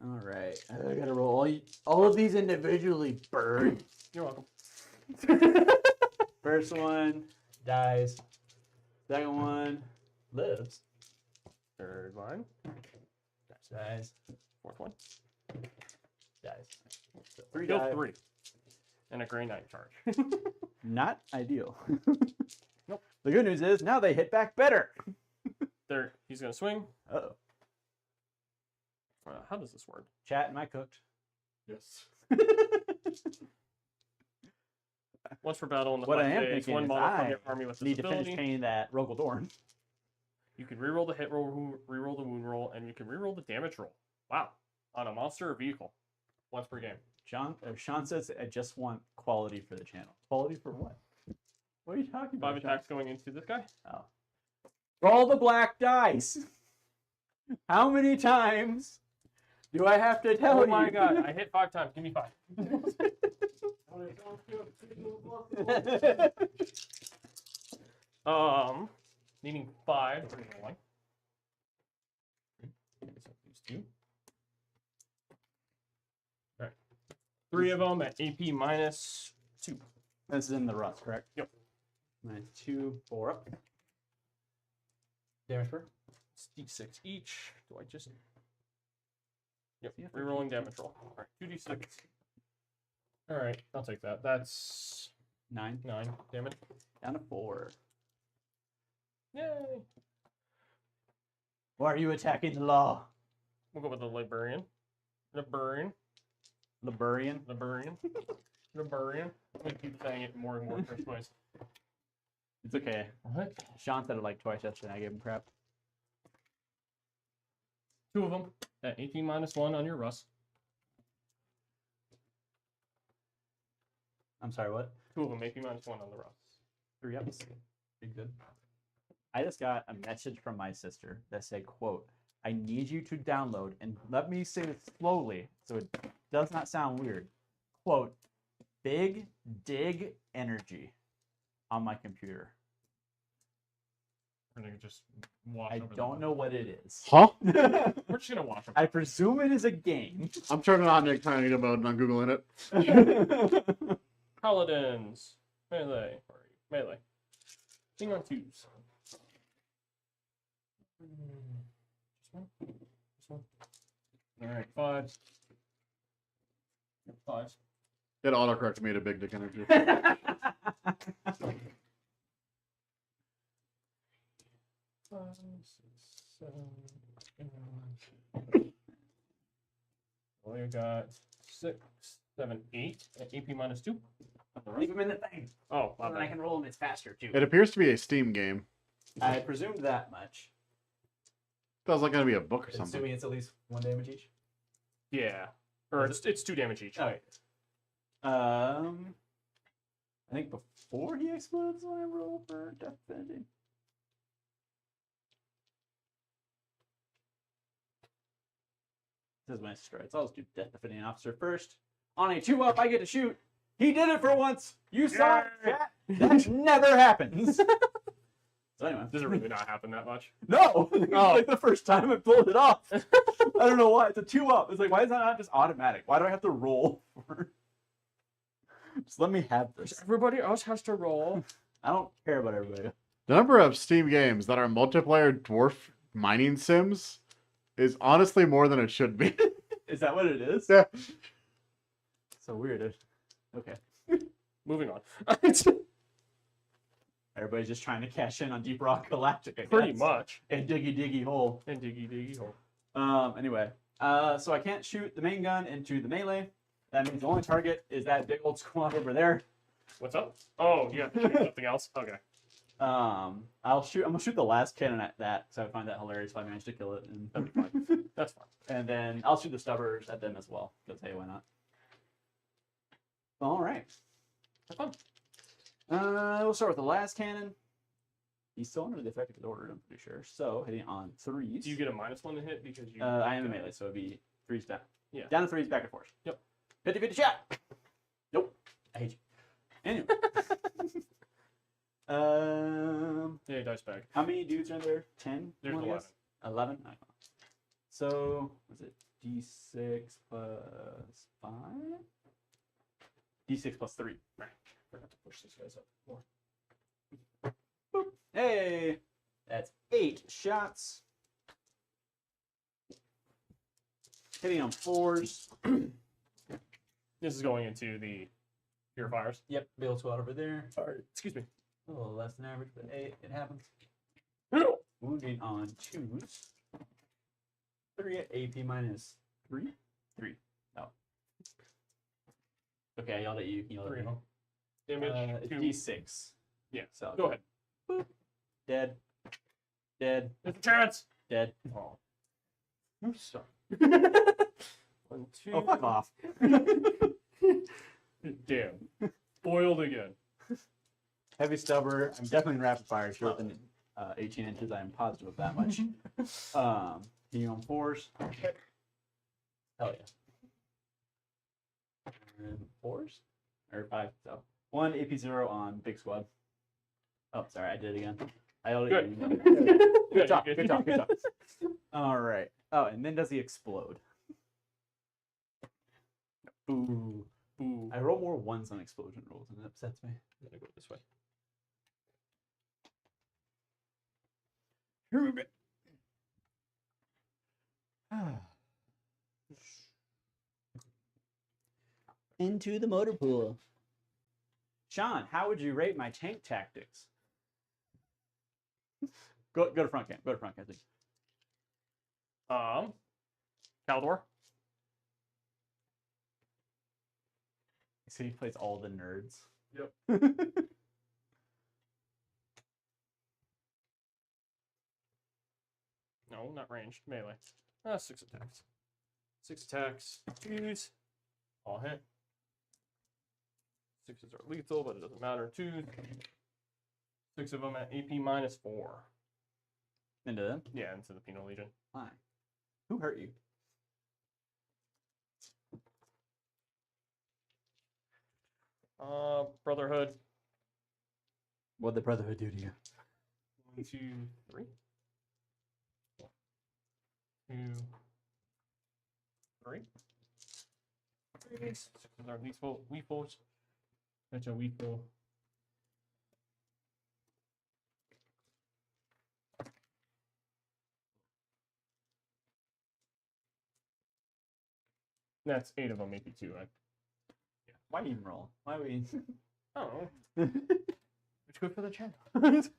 Alright. I gotta roll all of these individually, bird. You're welcome. First one dies. Second one lives. Third one. Dies. 4th one. Dies. So 3 Kill die. 3. And a Grey Knight charge. Not ideal. Nope. The good news is now they hit back better. He's gonna swing. Uh-oh. How does this work? Chat, am I cooked? Yes. Once per battle in the What I fight am phase, thinking one is model from I your army with this need to finish ability. painting that Rogel Dorn. You can reroll the hit roll, reroll the wound roll, and you can reroll the damage roll. Wow. On a monster or vehicle. Once per game. Sean says, I just want quality for the channel. Quality for what? What are you talking about? 5 attacks going into this guy. Oh. Roll the black dice. How many times do I have to tell you? Oh my god, I hit 5 times. Give me 5. Needing 5 for rolling. So these 2. All right. 3 of them at AP minus 2. This is in the rust, correct? Yep. Minus 2, 4 up. Damage per? It's D6 each. Do I just... Yep, You have to rerolling keep- damage roll. All right, 2d6. All right, I'll take that. That's 9. 9 damage. Down to 4. Yay! Why are you attacking the law? We'll go with the Liberian. Liberian. Liberian? Liberian. Liberian. I'm going to keep saying it more and more first ways. It's okay. What? Sean said it like twice yesterday. I gave him crap. 2 of them at 18 minus 1 on your Russ. I'm sorry, what? 2 of them, 18 minus 1 on the Russ. 3 ups. Big good. I just got a message from my sister that said, quote, I need you to download, and let me say this slowly so it does not sound weird. Quote, Big Dig Energy on my computer. We're going to just wash I over don't know what it is. Huh? We're just going to wash them. I presume it is a game. I'm turning on incognito mode and I'm Googling it. Paladins. Melee. Melee. Thing on 2s. This one. This one. Alright, 5s. 5s. It autocorrected me to big dick energy. 5, 6, 7, 8. Well, you got 6, 7, 8 at AP minus 2. Leave them in the thing. Oh, my So then I bad. can roll them. It's faster, too. It appears to be a Steam game. I presumed that much. That was like going to be a book or something. Assuming it's at least 1 damage each. Yeah. Or it's 2 damage each. Oh, wait. I think before he explodes, I roll for death defending. This is my stride. So I'll just do death defending officer first. On a 2-up, I get to shoot. He did it for once. You saw it, chat. That never happens. So anyway, Does it really not happen that much? no. It's like the first time I pulled it off. I don't know why. It's a 2-up. It's like, why is that not just automatic? Why do I have to roll for? Just let me have this. Everybody else has to roll. I don't care about everybody. The number of Steam games that are multiplayer dwarf mining sims is honestly more than it should be. Is that what it is? Yeah. So weird. Okay. Moving on. Everybody's just trying to cash in on Deep Rock Galactic, I Pretty guess. much. And Diggy Diggy Hole. And diggy diggy hole. Anyway. So I can't shoot the main gun into the melee. That means the only target is that big old squad over there. What's up? Oh, you have to shoot something else? Okay. I'm gonna shoot the last cannon at that, so I find that hilarious if I manage to kill it. That'd be fine. That's fine. And then I'll shoot the stubbers at them as well, because hey, why not? All right. Have fun. We'll start with the last cannon. He's still under the effective order, I'm pretty sure. So hitting on 3s. Do you get a -1 to hit because you... I am a melee, so it'd be 3s down. Yeah. Down to 3s, back and forth. Yep. 50-50 shot. Nope. I hate you. Anyway. Yeah, dice bag. How many dudes are there? 10? There's 11. 11? I don't know. So, was it D6 plus 5? D6 plus 3. Right. Forgot to push these guys up more. Boop. Hey! That's 8 shots. Hitting on 4s. This is going into the purifiers. Yep, Bill squad over there. All right. Excuse me. A little less than average, but hey, it happens. Wounding on 2s. 3 at AP minus 3? 3. No. Okay, I'll let you. You'll let 3 me. of them. Damage. 2. D6. Yeah. So Go ahead. Boop. Dead. Dead. There's a chance. Dead. Oh. I'm sorry. 1, 2. Oh, fuck off. Damn. Spoiled again. Heavy stubber. I'm definitely in rapid fire. Shorter than 18 inches. I am positive of that much. Being on 4s. Hell yeah. And 4s? Or 5, so. 1 AP0 on big squad. Oh, sorry, I did it again. I already. Good job, good job, good job. All right. Oh, and then does he explode? Boo. Boo. I roll more 1s on explosion rolls, and it upsets me. I'm gonna go this way. Into the motor pool. Sean, how would you rate my tank tactics? Go to front camp. Go to front camp. Caldor. So he plays all the nerds. Yep. No, not ranged. Melee. 6 attacks. 6 attacks. 2s. All hit. 6s are lethal, but it doesn't matter. 2s. 6 of them at AP -4. Into them? Yeah, into the Penal Legion. Why? Who hurt you? Brotherhood. What'd the Brotherhood do to you? 1, 2, 3. 2, 3. 6 are lethals. That's a lethal. That's 8 of them, maybe 2. Why even roll? Why we? I don't know. It's good for the channel. And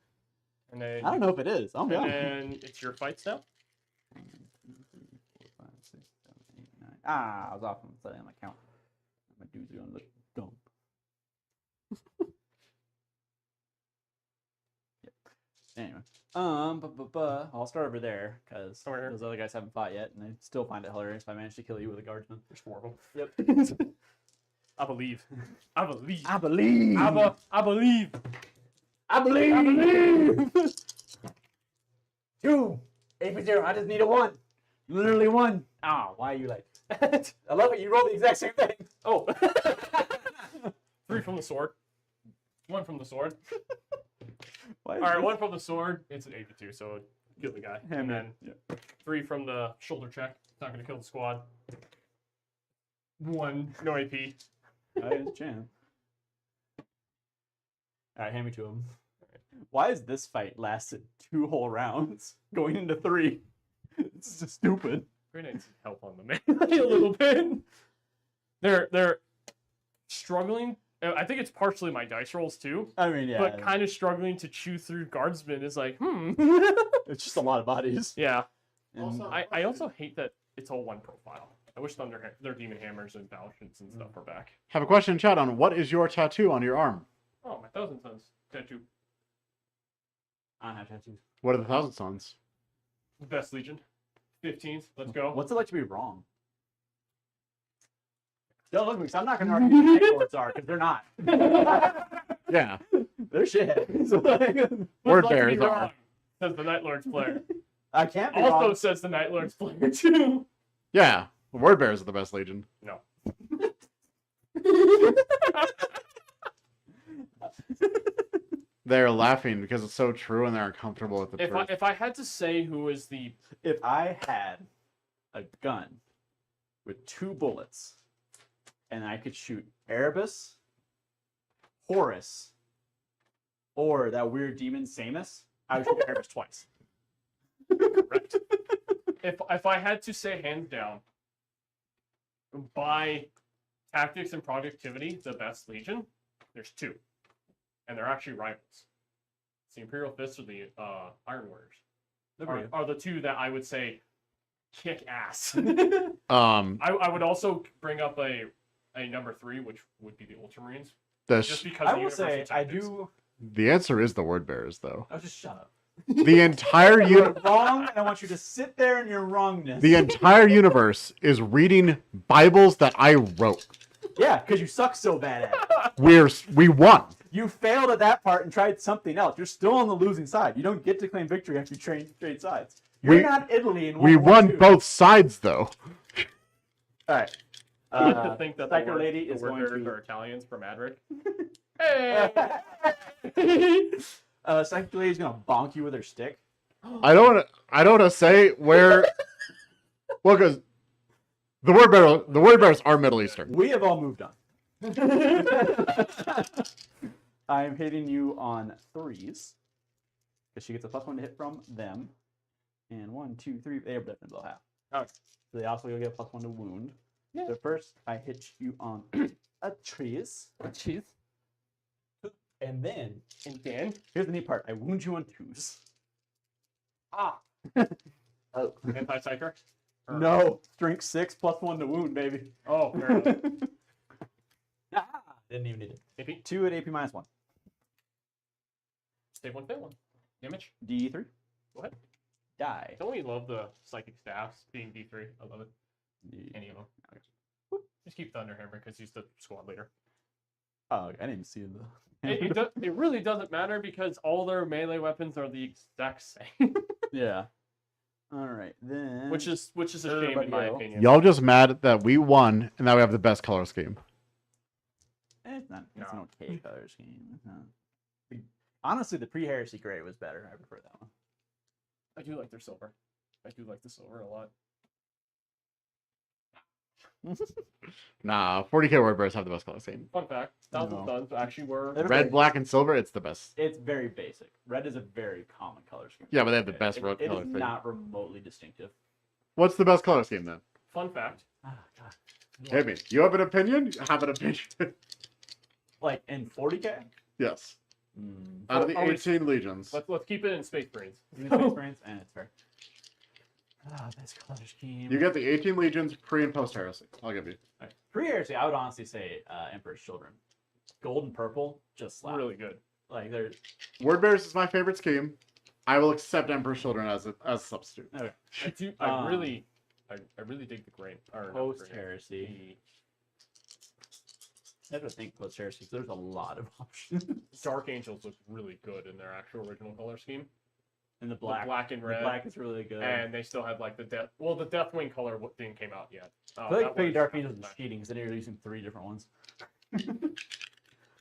then, I don't know if it is. I'll be and honest. then it's your fights now. 1, 2, 3, 4, 5, 6, 7, 8, 9. Ah, I was off on the setting on my count. My dudes are gonna look dumb. Yep. Anyway, I'll start over there because Over here. those other guys haven't fought yet, and I still find it hilarious if I manage to kill you with a guardsman. There's 4 of them. Yep. I believe. I believe. I believe. I believe. I believe. I believe. 2. AP0. I just need a 1. Literally 1. Ah, why are you like? I love it. You roll the exact same thing. Oh. 3 from the sword. 1 from the sword. Why All right, 1 from the sword. It's an 8-2, so kill the guy. And then yeah. 3 from the shoulder check. It's not going to kill the squad. 1, no AP. I have a chance. All right, hand me 2 of them. Why has this fight lasted 2 whole rounds, going into 3? This is just stupid. Grenades help on the melee a little bit. They're struggling. I think it's partially my dice rolls too. I mean, yeah. But kind of struggling to chew through guardsmen is like, It's just a lot of bodies. Yeah. And Also- I also hate that it's all one profile. I wish their demon hammers and battleships and stuff are back. Have a question in chat on what is your tattoo on your arm? Oh, my Thousand Sons tattoo. I don't have tattoos. What are the Thousand Sons? Best Legion. 15th. Let's go. What's it like to be wrong? Don't look at me, 'cause I'm not going to argue what the Lords are, because they're not. Yeah. They're shit. So, like, Word Looks like to be bears are. wrong, says the Night Lords player. I can't be Also wrong. says the Night Lords player too. Yeah. The Word Bears are the best Legion. No. They're laughing because it's so true and they're uncomfortable with the truth. If I had to say who is the If I had a gun with 2 bullets and I could shoot Erebus, Horus, or that weird demon Samus, I would shoot Erebus twice. correct. If I had to say hands down, by tactics and productivity, the best Legion, there's 2. And they're actually rivals. It's the Imperial Fists or the Iron Warriors. Are the 2 that I would say kick ass. I would also bring up a a number 3, which would be the Ultramarines. The Just because I of will universal say, I tactics. do. the answer is the word bearers, though. Oh, just shut up. The entire You're wrong, and I want you to sit there in your wrongness. the entire universe is reading Bibles that I wrote. Yeah, because you suck so bad at it. We won. You failed at that part and tried something else. You're still on the losing side. You don't get to claim victory after you trade sides. You're not Italy in We World War won II. both sides, though. All right. I think that Psycho the Lady word is going bearers to. are Italians from Adric. Hey! Psycho Lady is gonna bonk you with her stick. I don't want to say where. Well, because the word bearers are Middle Eastern. We have all moved on. I'm hitting you on 3s because she gets a +1 to hit from them, and 1, 2, 3. They're definitely below half. Okay. So they also get a +1 to wound. Yeah. So first, I hit you on a trees. Jeez. And then, And here's the neat part. I wound you on 2s. ah, Oh. anti-psyker? Or- No. Strength 6 +1 to wound, baby. Oh, fair enough. Didn't even need it. AP, 2 at AP -1. save 1, fail 1. Damage. D3. What? Die. Don't we love the psychic staffs being D3? I love it. Any of them. Just keep Thunderhammer because he's the squad leader. Oh, I didn't see the. It really doesn't matter because all their melee weapons are the exact same. Yeah. All right, then. which is a shame in my Everybody opinion. Y'all just mad that we won and that we have the best color scheme. It's not. It's an No. okay color scheme. It's not. Honestly, the pre-heresy gray was better. I prefer that one. I do like their silver. I do like the silver a lot. Nah, 40k word bearers have the best color scheme. Fun fact: Thousand No. Suns actually were. They're Red, very- black, and silver, it's the best. It's very basic. Red is a very common color scheme. Yeah, but they have the best It color is scheme. not remotely distinctive. What's the best color scheme then? Fun fact: Ah, God. Hit me. You have an opinion? You have an opinion. Like in 40k. Yes. Mm. Out of the Oh, 18 legions. let's keep it in Space Marines. Experience, and it's fair. Ah, best color scheme. You get the 18 legions pre and post heresy. I'll give you. Pre-heresy, I would honestly say Emperor's Children. Gold and purple just slap. Really good. Like they're Word bearers is my favorite scheme. I will accept Emperor's Children as a substitute. okay. I do. Um, I really dig the grain. Or not Post grain, heresy. I have to think post heresy. There's a lot of options. the Dark Angels look really good in their actual original color scheme. And the black. The black and The red. black is really good. And they still have like the death. Well, the Deathwing color didn't came out yet. I feel like that picking was- Dark Angels is cheating because they're using 3 different ones.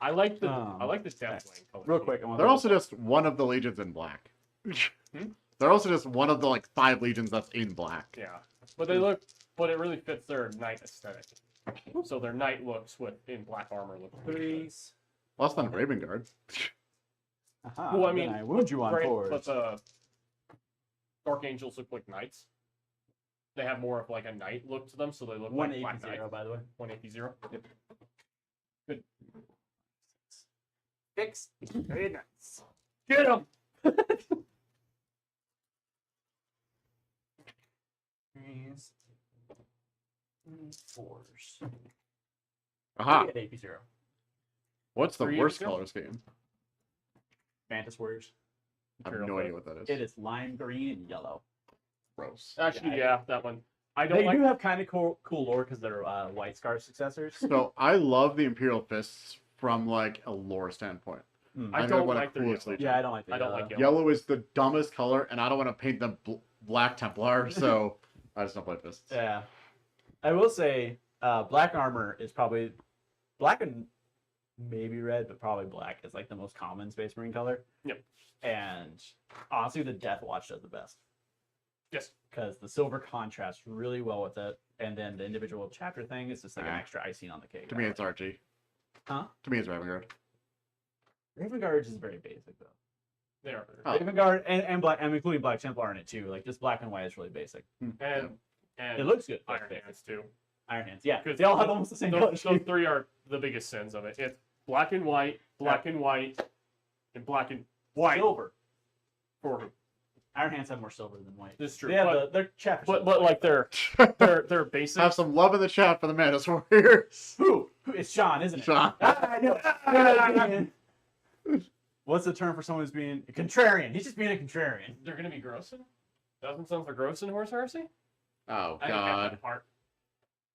I like the Um, Deathwing color. Real scheme. quick, I want They're also just one of the legions in black. They're also just one of the like 5 legions that's in black. Yeah, but they look. But it really fits their knight aesthetic. So their knight looks in black armor looks really good. 3s. Less than Raven Guard. Aha, Well, I then mean, I wound you on Great, 4s. but the Dark Angels look like knights. They have more of like a knight look to them, so they look like black 180, knights. by the way. 180. Yep. Good. Fix. Very nice. Get him. 3s. 4s. Aha. At AP 0. What's the 3 worst zero? color scheme? Mantis Warriors. I have Imperial no idea Flame. what that is. It is lime green and yellow. Gross. Actually, yeah, that one. I They don't like. do have kind of cool lore because they're White Scar successors. So I love the Imperial Fists from like a lore standpoint. Hmm. I think don't one of like the their coolest yellow. legions. Yeah, I don't like. I don't like Yellow is the dumbest color, and I don't want to paint them Black Templar, so I just don't play Fists. Yeah, I will say black armor is probably black and maybe red, but probably black is like the most common Space Marine color. Yep. And honestly, the Death Watch does the best Yes. because the silver contrasts really well with it, and then the individual chapter thing is just like an Yeah. extra icing on the cake. To me, it's Archie. Huh? To me, it's Raven Guard. Raven Guard is very basic though. They are. Oh. Raven Guard and black, I'm including Black Templar in it too. Like just black and white is really basic. And It looks good. Iron Hands too. Iron Hands, yeah. Because They all have almost the same color Those scheme. 3 are the biggest sins of it. It's black and white, and black and white. Silver. For who? Iron Hands have more silver than white. This is true. They have they're chapter. But like they're basic. Have some love in the chat for the Mantis Warriors. Who? It's Sean, isn't it? Sean. I know it. What's the term for someone who's being a contrarian? He's just being a contrarian. They're gonna be grossing. Doesn't sound for grossing horse heresy. Oh I didn't get God, that part.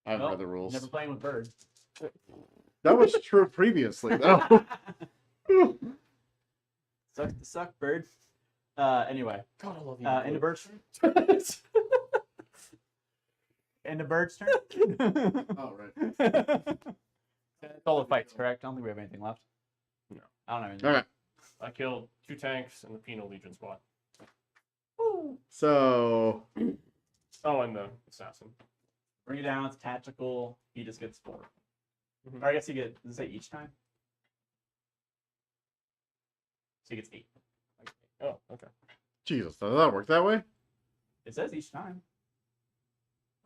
I haven't Well, read the rules. Never playing with birds. That was true previously, though. Sucks to suck, bird. Anyway, God, I love you. in the bird's turn. In the bird's turn. Oh right. That's all the fights, correct? I don't think we have anything left. No. I don't have anything. All right. I killed 2 tanks and the Penal Legion squad. So Oh, and the assassin. Bring it down. It's tactical. He just gets 4. Mhm. Or I guess he gets. Does it say each time? So he gets 8. Oh, okay. Jesus, does that work that way? It says each time,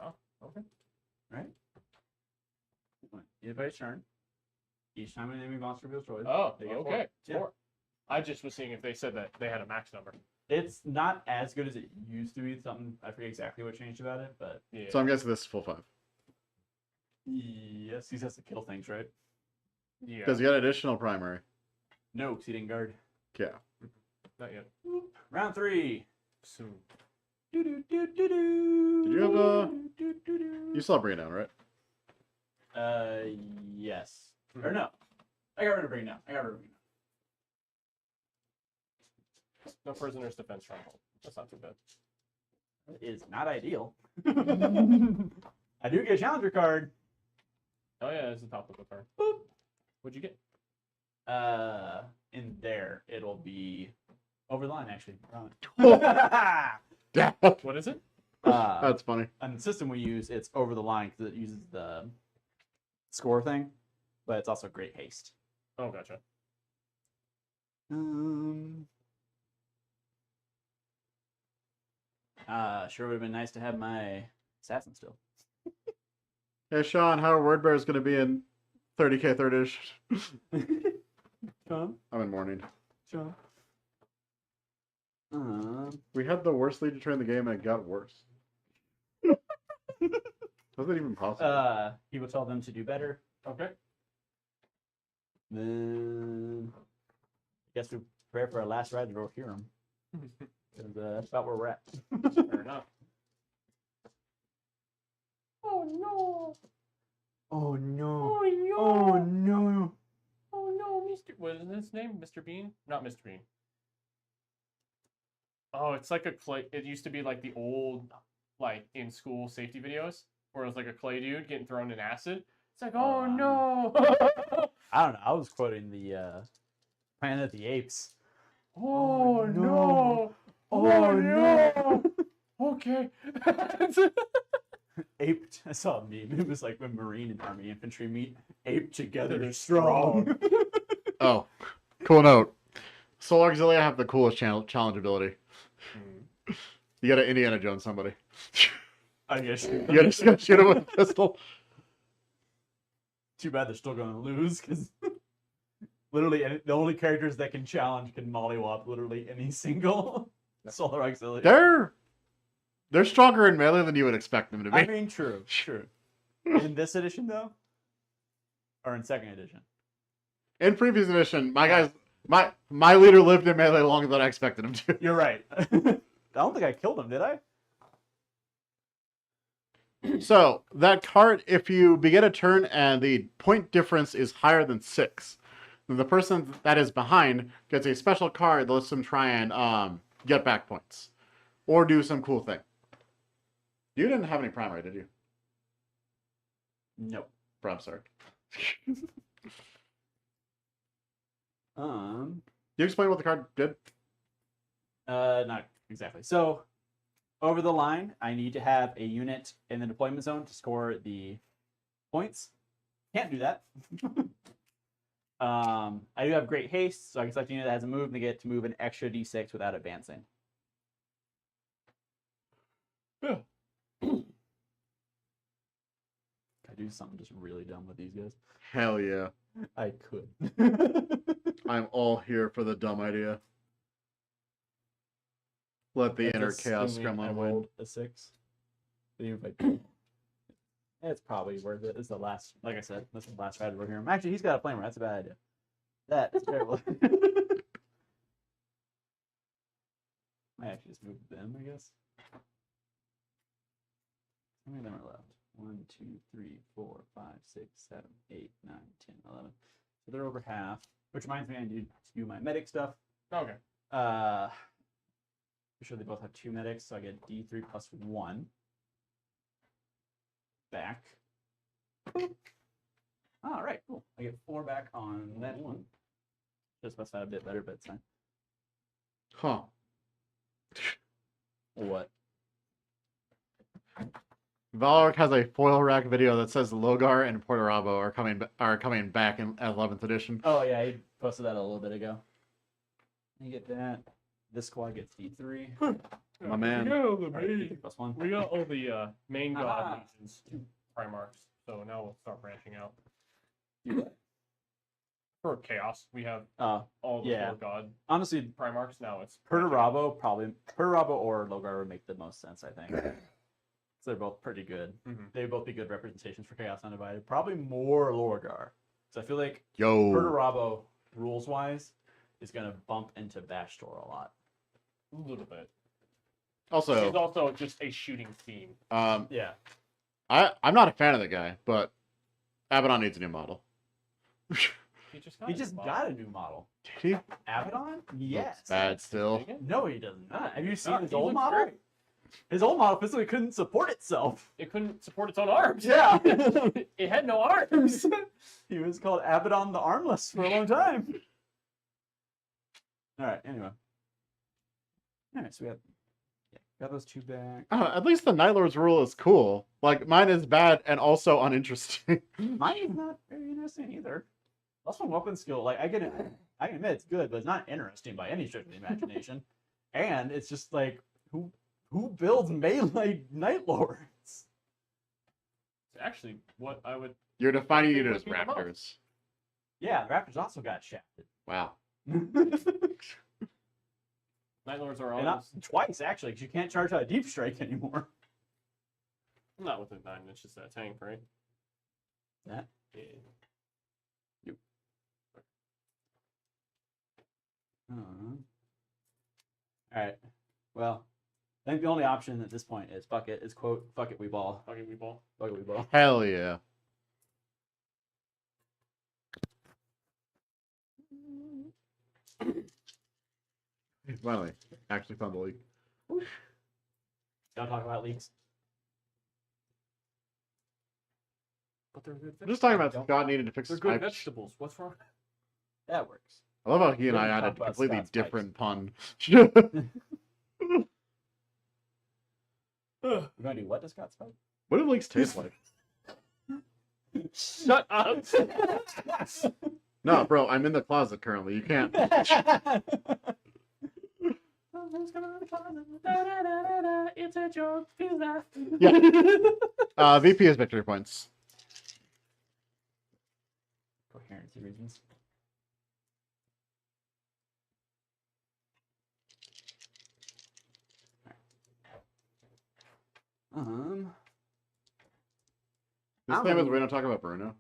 Oh, okay. right? Anybody's turn. Each time an enemy monster feels destroyed. Oh, they get okay. 4. Yeah. 4. I just was seeing if they said that they had a max number. It's not as good as it used to be. Something I forget exactly what changed about it, but Yeah. So I'm guessing this is full 5 yes, he has to kill things, right? yeah. because you got additional primary. No, because he didn't guard. Yeah. Not yet. Round 3. Soon. Did Did you have You still bring it down, right? Yes. Or no. I got rid of bring down. No prisoners defense stronghold. That's not too bad. It is not ideal. I do get a challenger card. Oh yeah, it's the top of the turn. Boop. What'd you get? In there it'll be over the line actually. Yeah. What is it? That's funny. On the system we use, it's over the line because it uses the score thing, but it's also great haste. Oh, gotcha. Sure would have been nice to have my assassin still. Hey Sean, how are word bears going to be in 30k third edition? Sean? I'm in mourning. Sean? We had the worst lead to train the game and it got worse. Was it even possible? He will tell them to do better. Okay. Then I guess we prepare for our last ride to Rohirrim. Because that's about where we're at. Fair enough. Oh no! Oh no! Oh no! Oh no! Oh no, Mr. What is his name? Mr. Bean? Not Mr. Bean. Oh, it's like a clay. It used to be like the old, like in school safety videos, where it was like a clay dude getting thrown in acid. It's like, oh no! I don't know. I was quoting the Planet of the Apes. Oh no. no! Oh no! Okay. Aped. I saw a meme. It was like when Marine and Army infantry meet. Aped together, They're they're strong. Oh, cool note. Soul Auxilia have the coolest challenge ability. You gotta Indiana Jones somebody. I guess. You gotta shoot him with a pistol. Too bad they're still going to lose because literally the only characters that can challenge can mollywop literally any single Solar Auxiliary. They're stronger in melee than you would expect them to be. I mean, true. In this edition, though? Or in second edition? In previous edition, my leader lived in melee longer than I expected him to. You're right. I don't think I killed him, did I? So, that card, if you begin a turn and the point difference is higher than 6, then the person that is behind gets a special card that lets them try and get back points. Or do some cool thing. You didn't have any primary, did you? Nope. Bro, I'm sorry. You explain what the card did? Not exactly. So, over the line, I need to have a unit in the deployment zone to score the points. Can't do that. I do have great haste, so I can select a unit that has a move and they get to move an extra d6 without advancing. Yeah. Can I do something just really dumb with these guys? Hell yeah. I could. I'm all here for the dumb idea. Let the That's inner chaos assuming I gremlin win. rolled a 6. So you like, it's probably worth it. This is the last, like I said, this is the last ride we're here. Actually, he's got a flamer. That's a bad idea. That is terrible. I actually just moved them, I guess. How many of them are left? 1, 2, 3, 4, 5, 6, 7, 8, 9, 10, 11. So they're over half. Which reminds me, I need to do my medic stuff. Okay. I'm sure they both have 2 medics, so I get D3 plus 1. Back. All right, cool. I get 4 back on that one. Just specified a bit better, but it's fine. Huh. What? Valork has a foil rack video that says Logar and Portorabo are coming back in 11th edition. Oh yeah, he posted that a little bit ago. You get that. This squad gets D3. My man. Yeah, the All right, main. D3 plus 1. We got all the main god Ah. legions, Primarchs. So now we'll start branching out. You For Chaos, we have what? all the Yeah. 4 god Honestly, Primarchs. Now it's Perturabo or Logar would make the most sense, I think. So they're both pretty good. Mhm. They would both be good representations for Chaos Undivided. Probably more Logar. So I feel like Yo. Perturabo, rules-wise, is going to bump into Bashtor a lot. A little bit. Also, He's also just a shooting team. Yeah. I'm not a fan of the guy, but Abaddon needs a new model. He just got, He just got a new model. Did he? Abaddon? Yes. Looks bad still. No, he does not. Have you seen not. his He old looks model? great. His old model physically couldn't support itself. It couldn't support its own arms. Yeah. It had no arms. He was called Abaddon the Armless for a long time. All right, anyway. All right, so we got those 2 back. At least the Night Lord's rule is cool. Like, mine is bad and also uninteresting. Mine is not very interesting either. Also, weapon skill, like I can admit it's good, but it's not interesting by any stretch of the imagination. And it's just like who builds melee Night Lords? Actually, what I would. You're defining it Would as beat them up. Raptors. Yeah, Raptors also got shafted. Wow. Night Lords are And always. twice actually, because you can't charge out a deep strike anymore. Not with a 9, it's just that tank, right? That Yeah. All right. Well, I think the only option at this point is bucket. Is quote fuck it we ball. Okay, we ball. Fuck it we ball. Hell yeah. Finally, actually found the leak. Don't talk about leaks. But they're good. I'm just talking about Don't- Scott needing to fix They're his good pipes. vegetables. What's wrong? That works. I love how he and We I didn't had a talk about completely Scott's different pun. We're gonna do what to Scott's pipe? What do leaks taste like? Shut up. No, bro, I'm in the closet currently. You can't. It's a joke. Please laugh. Yeah. VP is victory points. Coherency reasons. This I'm time is a- we don't talk about Bruno.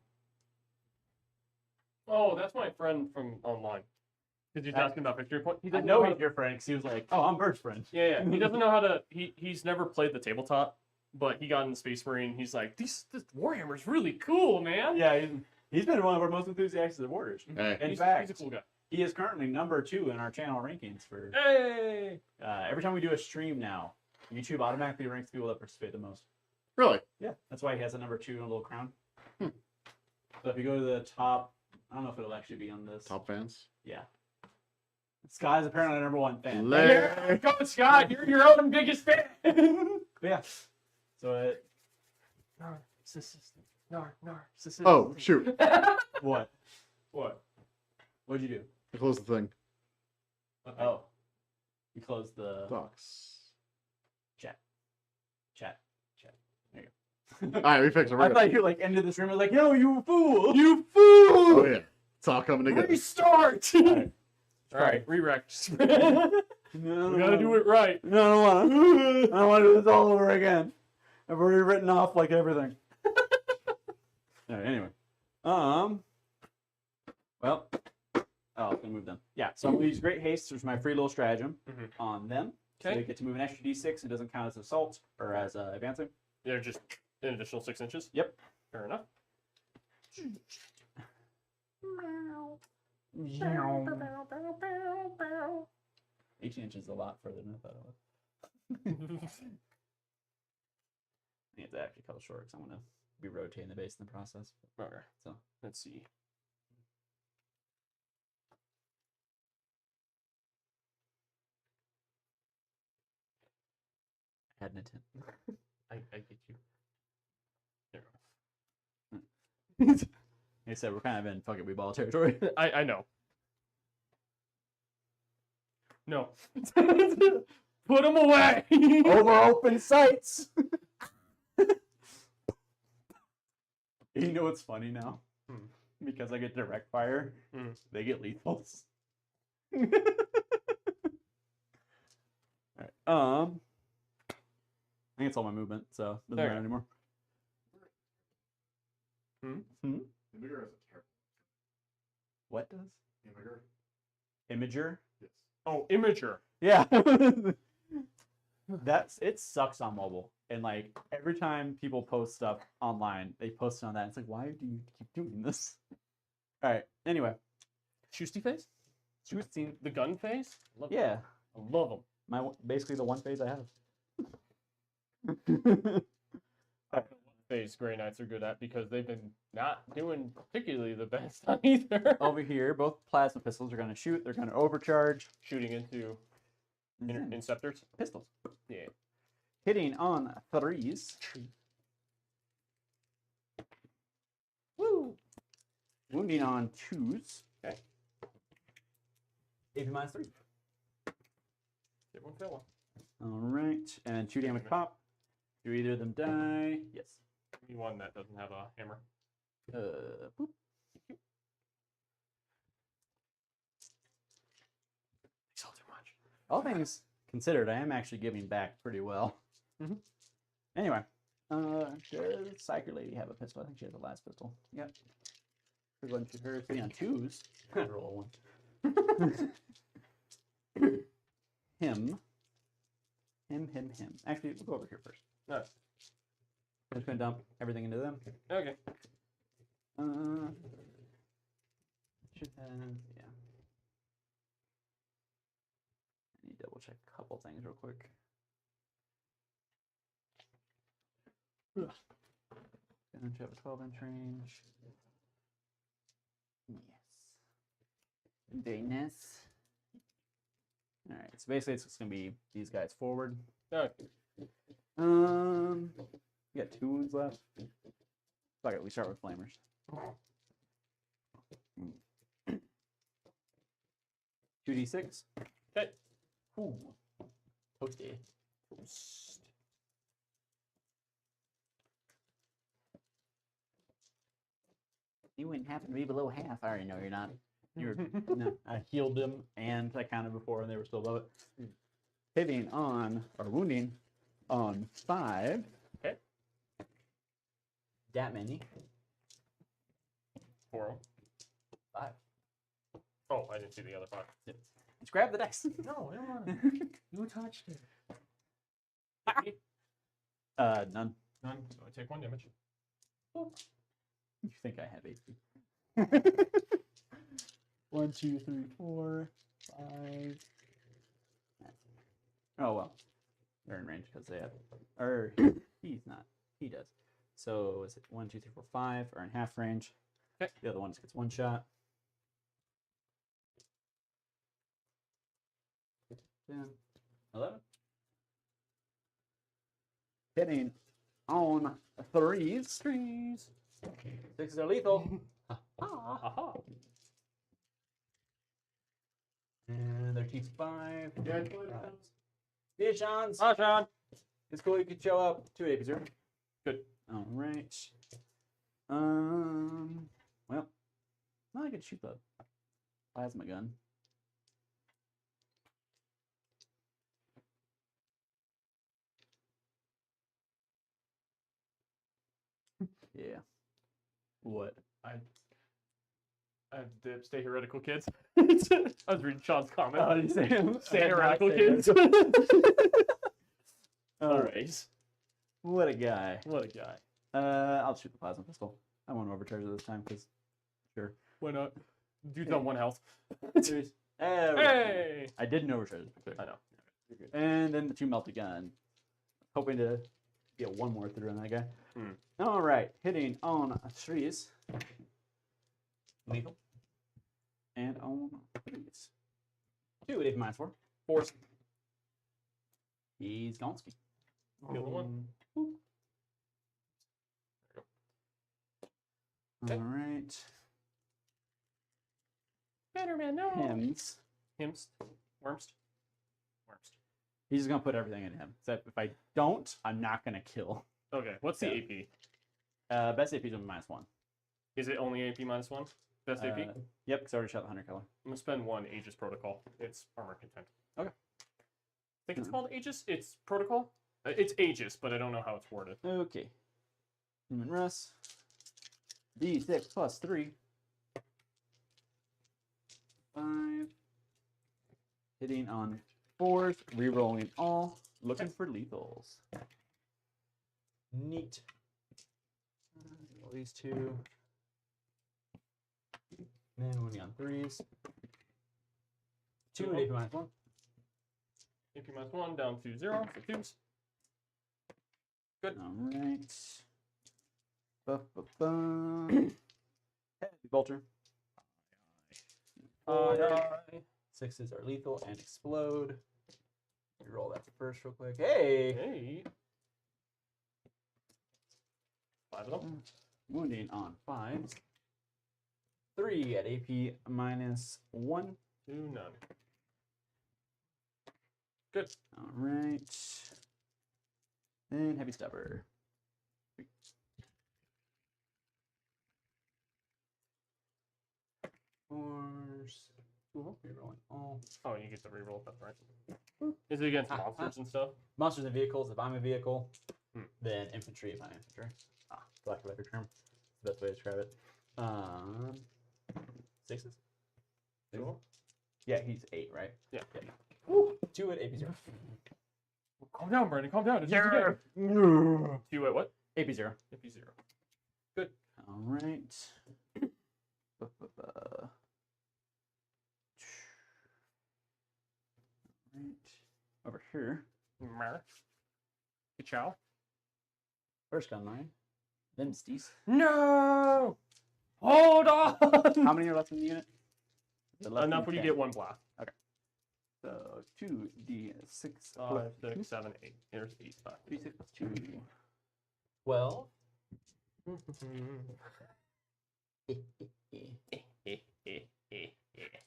Oh, that's my friend from online. Because he's I- asking about victory point. He I doesn't know how he's to- your friend because he was like, "Oh, I'm Bert's friend." Yeah. He doesn't know how to. He's never played the tabletop, but he got in the Space Marine. He's like, this Warhammer's really cool, man. Yeah, he's been one of our most enthusiastic supporters. Hey. In he's fact, a cool guy. he is currently #2 in our channel rankings for. Hey. Every time we do a stream now, YouTube automatically ranks people that participate the most. Really? Yeah, that's why he has a #2 and a little crown. So if you go to the top, I don't know if it'll actually be on this. Top fans? Yeah. Scott is apparently the #1 fan. Larry. Go, Scott. You're your own biggest fan. But yeah. So it. Oh, shoot. What? What? What'd you do? I closed the thing. Oh. You closed the Docs. chat. There you All right, we fixed it. go. We're I good. thought you like ended the stream. I was like, "Yo, you fool! You fool! Oh, yeah. It's all coming together. Restart! Alright. Alright, re-rect. No, We gotta do it right. No, I don't want to. I don't want to do this all over again. I've already written off like everything. All right, anyway. Well, oh, I was gonna move them. Yeah, so I'm gonna use Great Haste, which is my free little stratagem on them. So Okay. they get to move an extra d6. It doesn't count as assault or as advancing. They're just an additional 6 inches. Yep. Fair enough. 18 inches is a lot further than I thought it was. I think it's actually cut short because I'm gonna be rotating the base in the process. Okay. So Let's see. I had an intent. I get you. There. Like I said, we're kind of in fuck it, we ball territory. I know. No. Put them away. Over open sights. You know what's funny now? Because I get direct fire, they get lethals. All right. I think it's all my movement, so it doesn't matter anymore. Imager has a terrible. What does? Imager? Imager? Yes. Oh, Imager. Yeah. It sucks on mobile. And like every time people post stuff online, they post it on that. It's like, why do you keep doing this? All right. Anyway. Shusty face? Shusty. The gun face? Yeah. I love them. Basically the one phase I have. Phase Grey Knights are good at because they've been not doing particularly the best on either. Over here, both plasma pistols are going to shoot. They're going to overcharge. Shooting into Inceptors. Pistols. Yeah. Hitting on 3s. Woo! Wounding on 2s. Okay. AP minus 3. Get one, kill one. All right. And 2 damage pop. Do either of them die? Yes. Give me one that doesn't have a hammer. Boop. It's all too much. All things considered, I am actually giving back pretty well. Anyway, does Psyker Lady have a pistol? I think she has the last pistol. Yep. We're going to her 3 on 2s. Roll one. Him. Actually, we'll go over here first. Nice. I'm just going to dump everything into them. Okay. Should have, yeah. I need to double check a couple things real quick. Gonna have a 12-inch range. Yes. Very nice. All right, so basically it's going to be these guys forward. Okay. We got 2 wounds left. Fuck it, we start with flamers. 2d6. Okay. Ooh. Toasty. Toast. You wouldn't happen to be below half. I already know you're not. You're no, I healed them and I counted before and they were still above it. Hitting on or wounding on 5. Okay. That many. 4. 5. Oh, I didn't see the other 5. Let's grab the dice. No, I don't want to. You touched it. None. None. So I take 1 damage. You think I have AP? 1, 2, 3, 4, 5. Oh well, they're in range because they have. Or he's not. He does. So is it 1, 2, 3, 4, 5 are in half range? Okay. The other one just gets 1 shot. 10, 11. Hitting on 3s. 3s. 6s are lethal. Aha. And their teeth 5. Yeah, Yeah, Sean's. Hi, Sean. It's cool you could show up. 2 AP, sir. Good. All right. Well, I could shoot the plasma gun. Yeah. What? I did stay heretical kids. I was reading Sean's comment. Oh, did you say him? Stay heretical kids. Alright. What a guy. What a guy. I'll shoot the plasma pistol. I won't overcharge it this time because, sure. Why not? Dude's on 1 health. Hey! I didn't overcharge it. I know. And then the 2 melted gun. Hoping to get 1 more through on that guy. Hmm. Alright, hitting on 3s. Lethal. And on 3s. 2 at -4. Force. He's Gonski. Kill the one. Okay. Alright. Better man, no. Hymns. Himst. Wormst. He's just gonna put everything in him. So if I don't, I'm not gonna kill. Okay, what's the Yeah. AP? Best AP is on -1. Is it only AP -1? Best AP? I'm Yep, because I already shot the Hunter Killer. gonna spend 1 Aegis Protocol. It's armor content. Okay. I think it's called Aegis. It's Protocol. It's Aegis, but I don't know how it's worded. Okay. Human Russ. D6 plus 3. 5. Hitting on 4s, rerolling all, looking for lethals. Neat. Roll these 2. Then winning on 3s. 2 at AP -1. AP -1 down to 0 for 2s. Good. Alright. Heavy bolter. Aye. 6s are lethal and explode. Roll that first real quick. Hey! Hey. 5 of them. Wounding on 5s. 3 at AP -1. 2, none. Good. Alright. Then heavy stubber. 4s. Cool. Rerolling all. Oh, you get the reroll. That's right. Is it against monsters and stuff? Monsters and vehicles. If I'm a vehicle, Hmm. then infantry if I'm infantry. For lack of a better term. It's the best way to describe it. 6s? Cool. Yeah, he's 8, right? Yeah. 2 at AP0. Calm down, Brandon. Calm down. It's just a game. 2 at what? AP0. AP 0. All right. Right. Over here. Mer. Ka-chow. First gun line. Then Steez. No! Hold on! How many are left in the unit? Enough when you get 1 blast. So 2d6 5, 6, 7, 8. Here's 8. 5. 3, 6 plus 2. 12.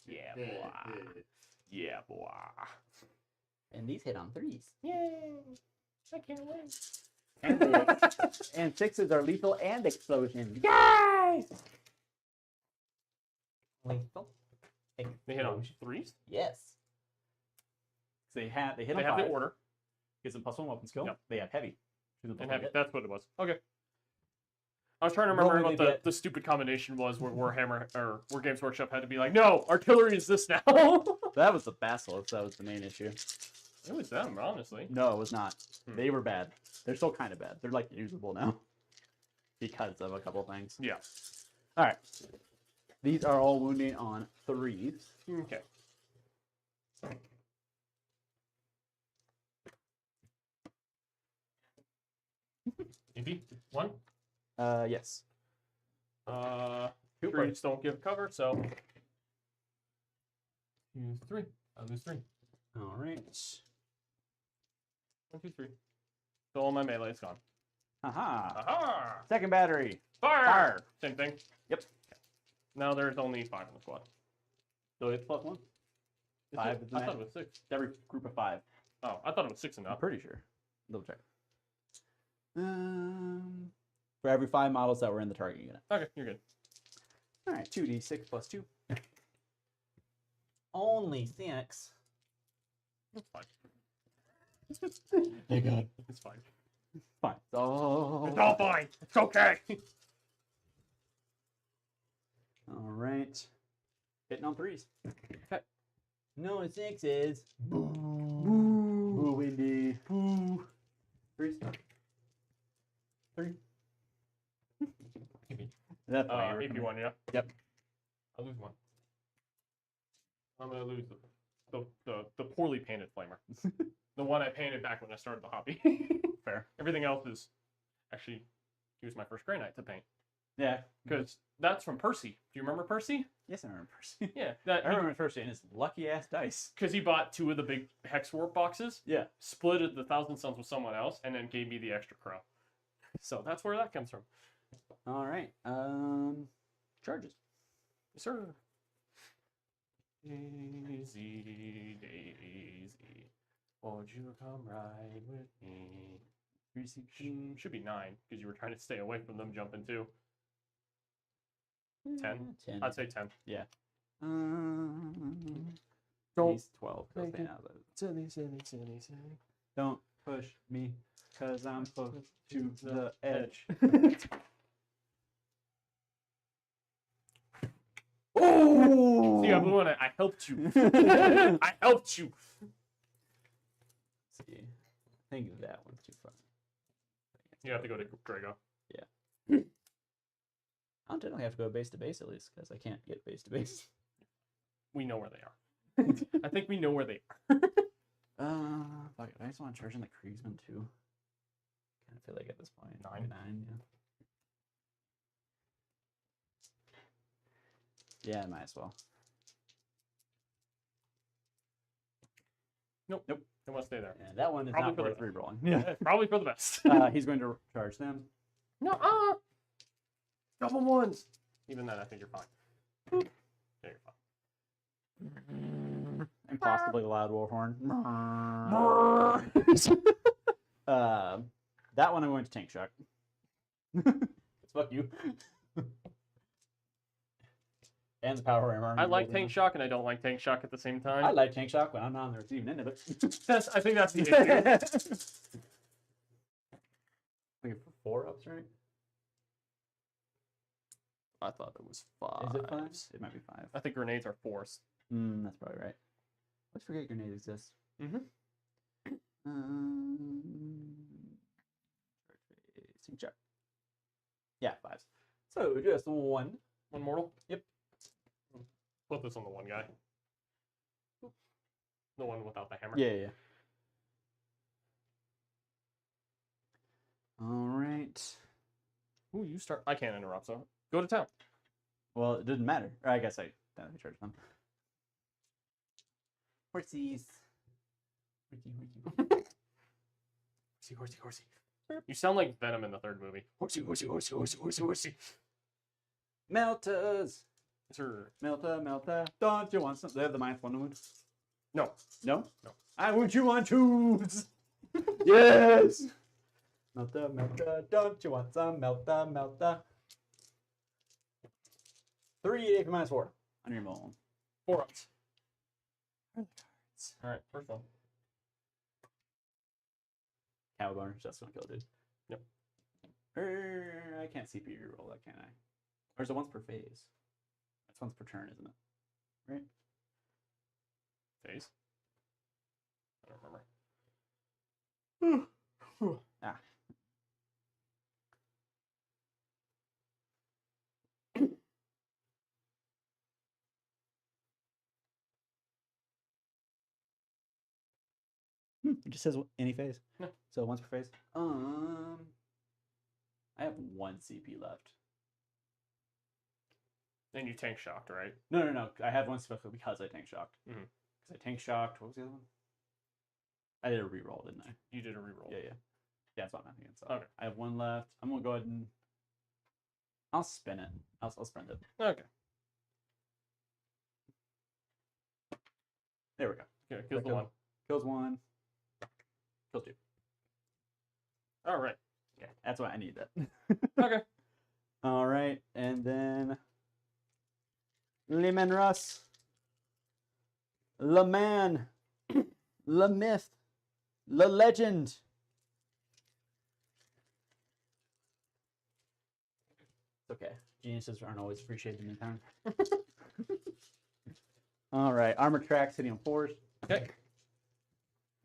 Yeah, boy. Yeah, boy. And these hit on 3s. Yay! I can't wait. And 6s are lethal and explosion. Guys! Lethal. They hit on 3s? Yes. They hit They on have 5. the order. Gives them +1 weapon skill. Yep. They have heavy. And heavy. That's what it was. Okay. I was trying to remember Roll what with the stupid combination was where Warhammer or War Games Workshop had to be like, no, artillery is this now. That was the Basilisk. That was the main issue. It was them, honestly. No, it was not. Hmm. They were bad. They're still kind of bad. They're like usable now because of a couple things. Yeah. All right. These are all wounding on 3s. Okay. AP 1. Yes. Two creeps don't give cover, so use 3. I'll lose 3. All right. 1, 2, 3. So all my melee is gone. Aha. Aha! Second battery. Fire! Fire. Same thing. Yep. Now there's only 5 in the squad. So it's +1. Is 5 it? is I the thought max. it was 6. Every group of 5. Oh, I thought it was 6 and I'm up. pretty sure. Double check. For every 5 models that were in the target unit. Okay, you're good. All right. 2d6 plus 2. Only 6. It's fine. Thank God. It's fine. Fine. Oh. It's all fine. It's okay. All right. Hitting on 3s. Okay. No, it's 6s. Boo. Boo, Windy. Boo. 3s. 3. That's AP1, yeah. Yep. I lose 1. I'm gonna lose the poorly painted flamer. The one I painted back when I started the hobby. Fair. Everything else is actually he was my first Grey Knight to paint. Yeah. Because that's from Percy. Do you remember Percy? Yes, I remember Percy. Yeah. I remember Percy and his lucky ass dice. Because he bought 2 of the big Hex Warp boxes, Yeah. split the Thousand Suns with someone else, and then gave me the extra crow. So that's where that comes from. All right. Charges. Yes, sir. Daisy, Daisy, won't you come ride with me? Should be 9, because you were trying to stay away from them jumping too. 10? 10. I'd say 10. Yeah. Don't He's 12. Go make stay it out of it. silly. Don't push me, cause I'm close to the edge. Oh! See, I blew on it. I helped you. I helped you. See, I think that one's too far. You have to go to Drago. I don't generally have to go base to base at least, because I can't get base to base. We know where they are. I think we know where they are. Fuck it. I just want to charge in the Kriegsman too. Kind of feel like at this point. 9. 9, yeah. Yeah, might as well. Nope. They want to stay there. Yeah, that one is Probably not for the worth re-rolling. Yeah, probably for the best. He's going to charge them. No, double 1s. Even then, I think you're fine. Yeah, you're fine. And possibly the loud war horn. That one I'm going to tank shock. Fuck you. And the power armor. I like tank shock, and I don't like tank shock at the same time. I like tank shock when I'm not on the receiving end of it. I think that's the issue. Looking for 4-ups, right? I thought it was 5. Is it 5? It might be 5. I think grenades are 4s. That's probably right. Let's forget grenades exist. Mm-hmm. Sync check. Yeah, 5s. So just 1. 1 mortal? Yep. Put this on the one guy. The one without the hammer. Yeah. All right. Ooh, you start. I can't interrupt, so go to town. Well, it didn't matter. Or I guess I charged them. Horsies. Horsey. You sound like Venom in the 3rd movie. Horsey. Meltas. Sir. Melta. Don't you want some? They have the -1 wound. No. No? No. I want you on 2s. Yes. Melta. Don't you want some? Melta. 3 AP -4 on your roll. 4-ups. Alright, first one. Cowboner, that's gonna kill, dude. Yep. I can't CP reroll that, can I? Or is it once per phase? That's once per turn, isn't it? Right? Phase? I don't remember. Ah. It just says any phase. Yeah. So once per phase. I have 1 CP left. And you tank shocked, right? No. I have 1 special because I tank shocked. Mhm. Because I tank shocked. What was the other one? I did a reroll, didn't I? You did a reroll. Yeah. That's what I'm thinking. So Okay. I have 1 left. I'm gonna go ahead and I'll spin it. I'll spend it. Okay. There we go. Okay, kills the 1. Kills 1. Kills 2. Alright. Yeah, that's why I need that. Okay. All right, and then Leman Russ, Le Man, Le Myth, Le Legend, It's okay. Geniuses aren't always appreciated in time. All right. Armor tracks hitting on 4s. Okay.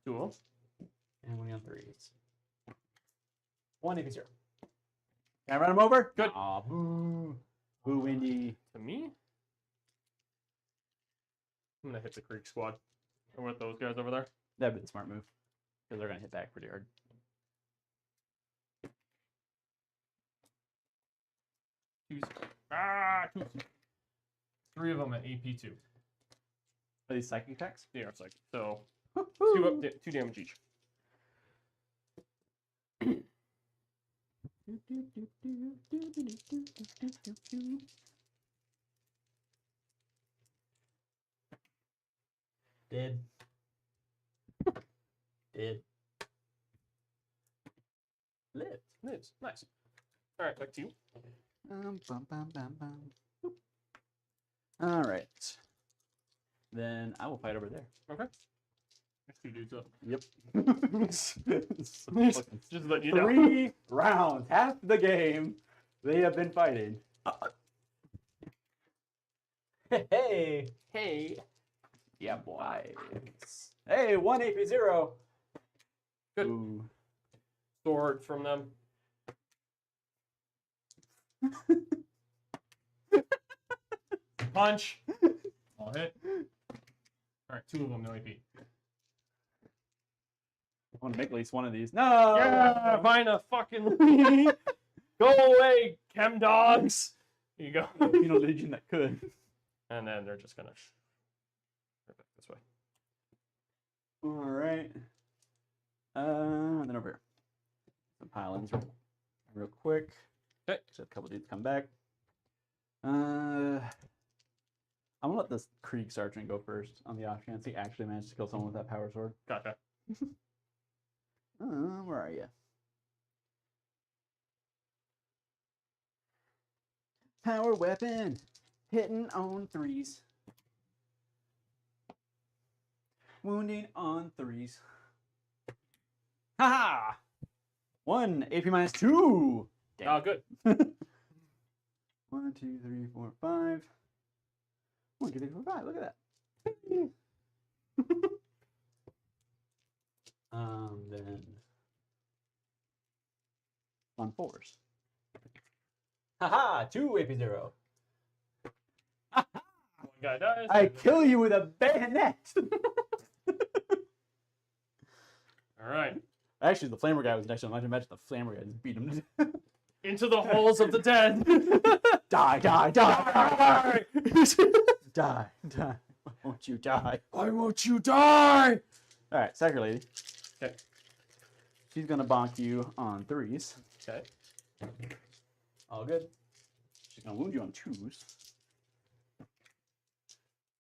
2 of them. And 1 on 3s. 1 AP0. Can I run him over? Good. Aw, boo. Boo, Windy. To me? I'm gonna hit the Creek squad. Or with those guys over there. That'd be the smart move. Because they're going to hit back pretty hard. Two. 3 of them at AP2. Are these psychic attacks? They are psychic. So Woo-hoo. 2 damage each. Dead. Dead. Lived. Lives. Nice. All right, back to you. Bum, bum, bum, bum. Boop. All right. Then I will fight over there. Okay. There's 2 dudes up. Yep. Just let you know. 3 rounds, half the game. They have been fighting. Hey. Hey. Yeah, boys. Hey, 1 AP0. Good. Ooh. Sword from them. Punch. I'll hit. All right, 2 of them, no AP. I want to make at least one of these. No! Yeah, Vina, fucking leave. Go away, chem dogs. Here you go. Penal legion that could. And then they're just gonna right back this way. All right. Then over here. Some pile-ins real quick. Okay. Just a couple dudes come back. I'm gonna let this Krieg Sergeant go first on the off chance he actually managed to kill someone with that power sword. Gotcha. Where are you? Power weapon, hitting on 3s, wounding on 3s. Haha! 1 AP minus 2. Damn. Oh, good. 1, 2, 3, 4, 5. 1, 2, 3, 4, 5. Look at that. Then on 4s. Haha! 2 AP0. One guy dies. I kill you with a bayonet. All right. Actually, the flamer guy was next to him. I imagine the flamer guy just beat him. Into the halls of the dead. Die, die, die, Die! die, die. Why won't you die? Why won't you die? All right, Sacker Lady. Okay. She's gonna bonk you on 3s. Okay. All good. She's gonna wound you on 2s.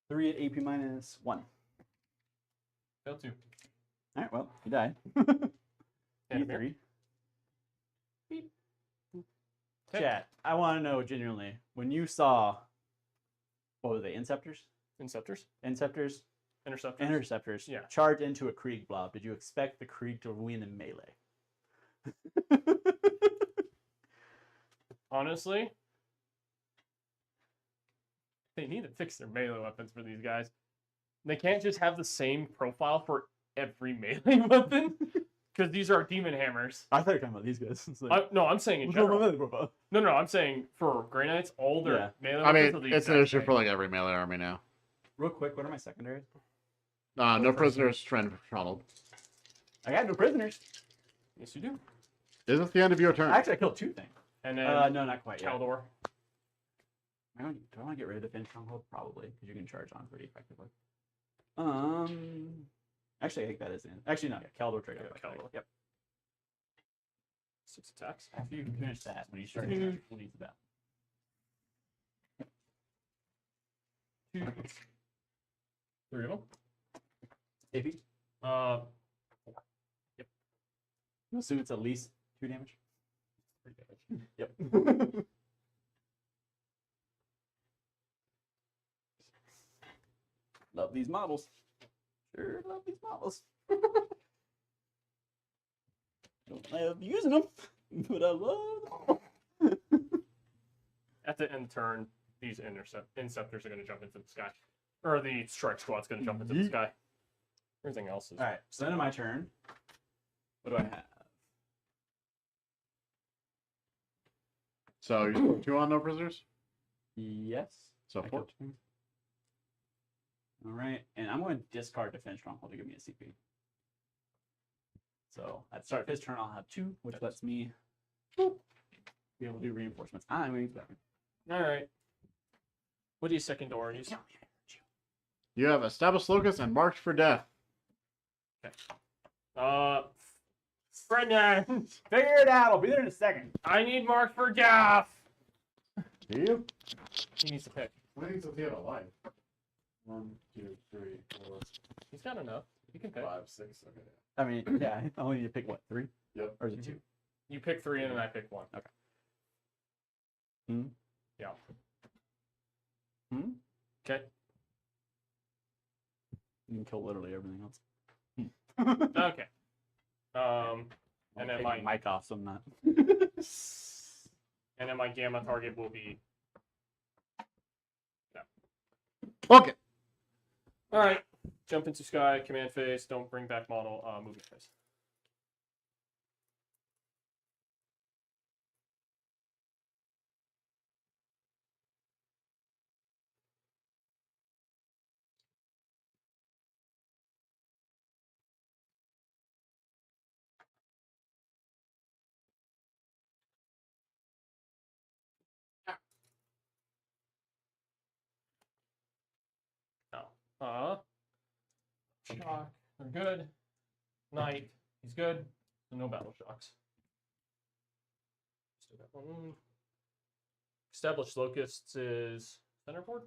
3 at AP minus 1. Fail 2. All right, well, you died. And here. E3. Beep. Okay. Chat, I want to know genuinely, when you saw, what were they, Inceptors? Inceptors. Inceptors? Interceptors. Interceptors. Yeah. Charge into a Krieg blob. Did you expect the Krieg to win in melee? Honestly, they need to fix their melee weapons for these guys. They can't just have the same profile for every melee weapon, because these are demon hammers. I thought you were talking about these guys. It's like, No, I'm saying in what's wrong with general. my profile? No, I'm saying for Grey Knights, all their Yeah. melee I weapons are mean, the it's an exact issue same. for like every melee army now. Real quick, what are my secondaries? No prisoners, trend Ronald. I got no prisoners. Yes, you do. Is this the end of your turn? Actually, I killed 2 things. And then No, not quite yet. Caldor. Do I want to get rid of Defense Stronghold? Probably, because you can charge on pretty effectively. Actually, I think that is in. Actually, no, yeah, Caldor trigger. Yeah, Caldor. Yep. 6 attacks. After you finish that, when you start, Mhm. we'll need the battle. 2. 3 of them. AP? Yep. I'm assuming it's at least 2 damage. 3 damage. Yep. Love these models. Sure, love these models. Don't love using them, but I love them. the end turn, these inceptors are going to jump into the sky. Or the strike squad's going to jump into the sky. Everything else is... All right, so then my turn. What do I have? So you 2 on no prisoners? Yes. So I 4. killed 2. All right, and I'm going to discard Defense Stronghold to give me a CP. So at the start of his turn, I'll have 2, which lets me be able to do reinforcements. I'm going to use that. All right. What are your secondaries? You have established locus and marked for death. Brendan, Figure it out. I'll be there in a second. I need mark for death. Do you? He needs to pick. What do you think he have a life? 1, 2, 3, 4, He's got enough. You can pick. 5, 6. Okay. I mean, yeah, I only need to pick what, 3? Yep. Or is it 2? You pick 3 and I pick 1. Okay. Hmm. Yeah. Hmm. Okay. You can kill literally everything else. Okay. And then my mic off, so I'm not. and then my gamma target will be. Okay. All right. Jump into sky. Command phase. Don't bring back model. Movement phase. Shock. They're good. Knight. He's good. So no battle shocks. Still got 1 Established locusts is centerboard.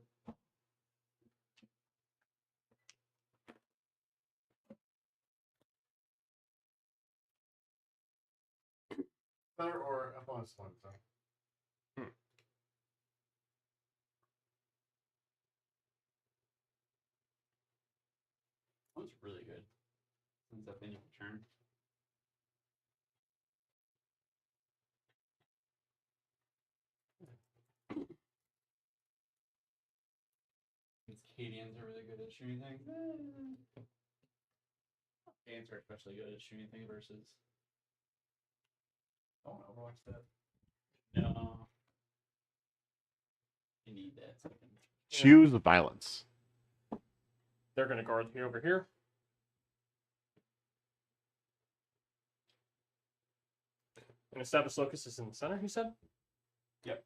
Better or F1 1. So. One's really good. Since up any turn. These Cadians are really good at shooting things. Cadians are especially good at shooting things versus. I want to Overwatch that. No. You need that. So I can... Choose violence. They're going to guard here over here. And established locus is in the center, he said? Yep.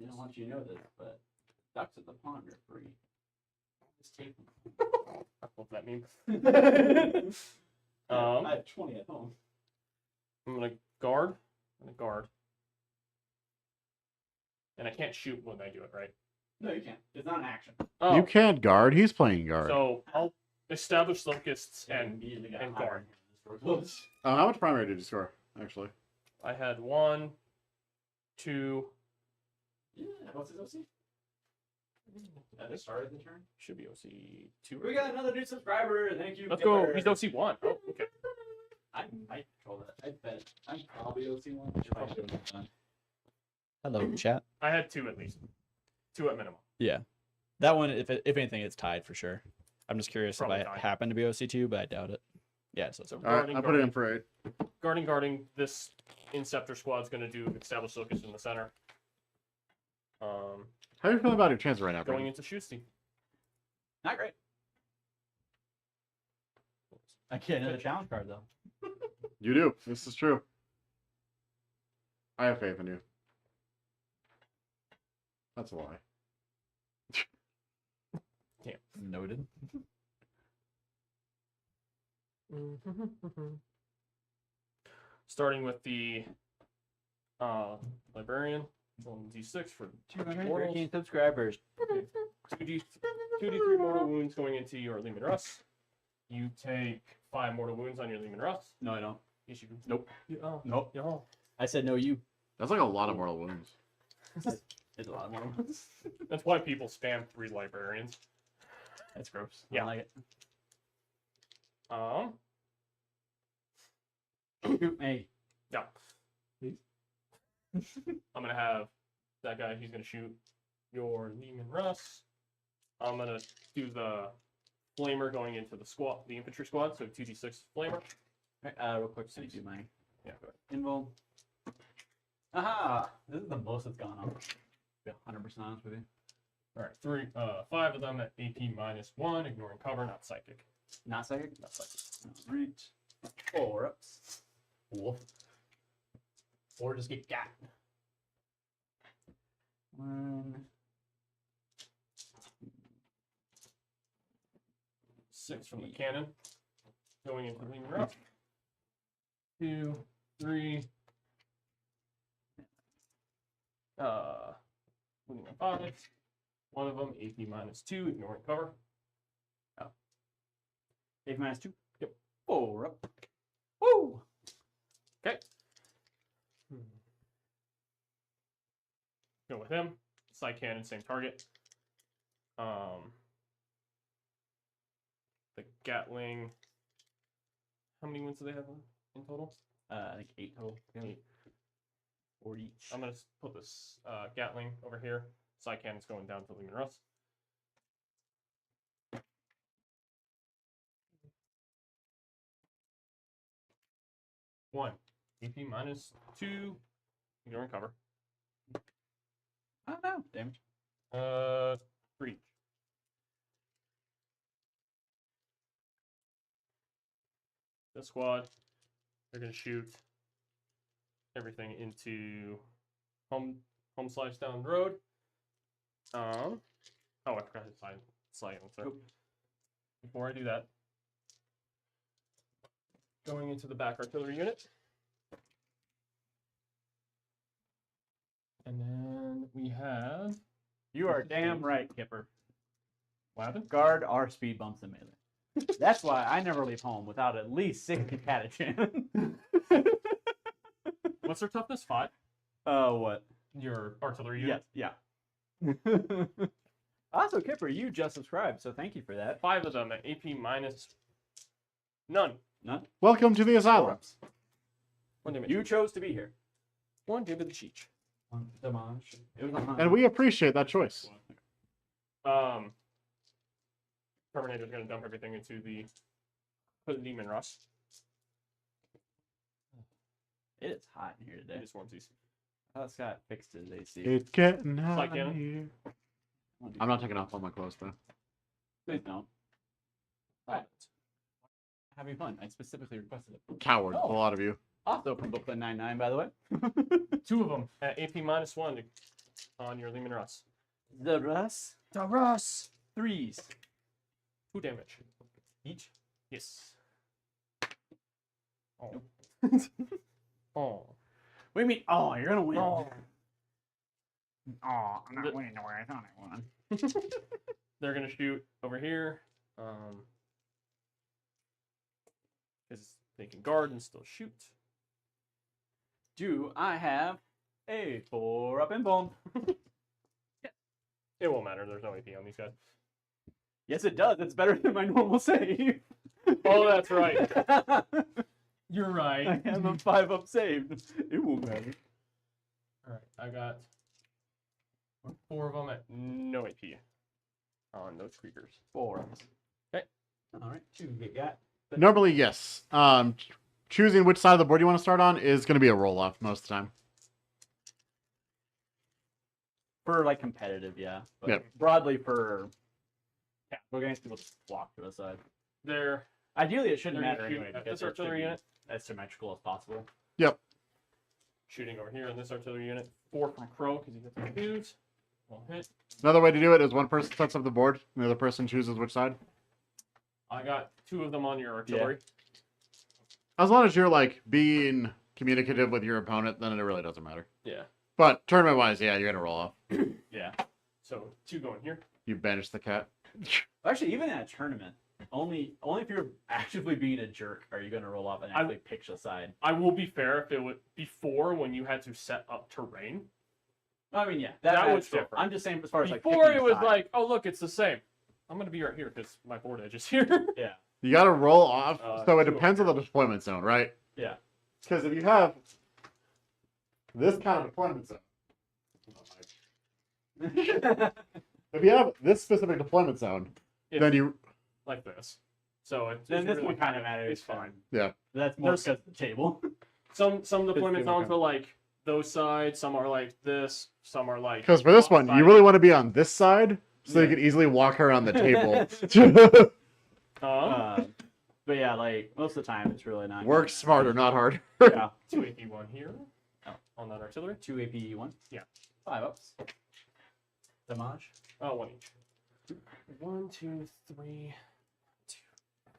I don't want you to know this, but ducks at the pond are free. Just take them. I love that meme. I have 20 at home. I'm going to guard. And I can't shoot when I do it, right? No, you can't. It's not an action. Oh, You can't guard. He's playing guard. so I'll establish locusts and immediately got and hired. guard. How much primary did you score, actually? I had 1, 2. Yeah, what's his OC? That started the turn. Should be OC 2. We got another new subscriber. Thank you. Let's go. Killer. He's OC 1. Oh, okay. I might control that. I bet. I'm probably OC 1. You're probably Hello, chat. I had 2 at least. 2 at minimum. Yeah. That one, if anything, it's tied for sure. I'm just curious Probably if I tied. happen to be OC2, but I doubt it. Yeah, so So All right, guarding, I put it in for 8. guarding. This Inceptor squad's going to do established locus in the center. How are you feeling about your chances right now, Going Brandon? into Shusty. not great. I get another challenge card though. You do. This is true. I have faith in you. That's a lie. Noted. Starting with the librarian. Rolling D6 for 213 subscribers. 2d3 mortal wounds going into your Lehman Russ. You take 5 mortal wounds on your Lehman Russ. No, I don't. Yes, you do. Nope. Oh, Nope. no. I said no, you. That's like a lot of mortal wounds. It's a lot more ones. That's why people spam 3 librarians. That's gross. I Yeah. don't like it. Um, Hey. yeah. Please. I'm gonna have that guy. He's gonna shoot your Lehman Russ. I'm gonna do the flamer going into the squad, the infantry squad. So 2d6 flamer. Real quick, so you do my Yeah, go ahead. invul. Aha! This is the most it's gone on. Be 100% honest with you. All right, 5 of them at AP -1, ignoring cover, not psychic. Not psychic? Not psychic. All right. 4 ups. Wolf. Or just get got. 1. 6 from the cannon, going into Lehman Russ. 2, 3. Moving on 5. One of them AP -2, ignoring cover. AP -2. Yep. 4 up. Woo! Okay. Go with him. Side cannon, same target. The Gatling. How many wins do they have in total? I think 8 total. 8. 4 each. I'm gonna put this Gatling over here. Side cannon's going down to Lehman Russ. One. AP -2. Ignoring cover. I don't know. Damage. 3. This squad, they're gonna shoot everything into home slice down the road. Oh, I forgot to silencer. Nope. Before I do that, going into the back artillery unit. And then we have You are damn right, Kipper. what happened? Guard our speed bumps in melee. That's why I never leave home without at least 60 catachan. What's their toughness? 5? What? Your artillery unit? Yes, yeah. Also, Kipper, you just subscribed, so thank you for that. 5 of them at AP -none. None? Welcome to the asylum. One damage. You chose to be here. One damage each. Damage. It was on. And we appreciate that choice. Terminator's gonna dump everything into the Lehman Russ. It is hot in here It today. is warmsies. Oh, Scott fixed his AC. It's getting hot Like, yeah. in here. I'm not taking off all my clothes, though. Please don't. Having fun. I specifically requested it. Cowards, Oh. a lot of you. Also from Booklet 99, by the way. 2 of them at AP -1 on your Lehman Russ. The Russ. The Russ. 3s. 2 damage. Each. Yes. Oh. Oh. What do you mean? Oh, you're gonna win. Oh. Oh, I'm not The- winning the way I thought I won. They're gonna shoot over here. Because they can guard and still shoot. Do I have a 4 up in bomb? It won't matter. There's no AP on these guys. Yes, it does. It's better than my normal save. Oh, that's right. You're I right. have a 5 up saved. It won't matter. All right, I got 4 of them at no AP on those creepers. 4 ups. Okay. All right. 2 get got. Normally, yes. Choosing which side of the board you want to start on is going to be a roll-off most of the time. For like competitive, yeah. But Yep. broadly for casual games, people just flock to the side. They're Ideally, it shouldn't They're matter gonna shoot anyway. at Because this artillery unit. as symmetrical as possible. Yep. shooting over here in this artillery unit. 4 from Crow because he gets confused. Won't hit. Another way to do it is one person sets up the board, and the other person chooses which side. I got 2 of them on your artillery. As long as you're like being communicative with your opponent, then it really doesn't matter. Yeah. But tournament wise, yeah, you're gonna roll off. Yeah. So 2 going here. You banish the cat. Actually, even in a tournament, only if you're actively being a jerk are you going to roll off and actually pick the side. I will be fair if it would before when you had to set up terrain. I mean, yeah, That that's was true. different. I'm just saying as far as like Before picking it a was side. like, oh look, it's the same. I'm gonna be right here because my board edge is here. Yeah. You gotta roll off. So it two depends on the deployment zone, right? Yeah. Because if you have this kind of deployment zone. If you have this specific deployment zone, then you like this. So it's Then this really one kind of matters. It's fine. yeah. That's more There's- because of the table. Some deployment different zones are like those sides. Some are like this. Some are like. Because for this one, you really want to be on this side, so you Yeah. can easily walk around the table. But yeah, like most of the time, it's really not. Work smarter, not harder. Yeah. 2 AP1 here. Oh. On that artillery. 2 AP 1. Yeah. 5 ups. Damage. Oh, 1 each. 1, 2, 3. 2,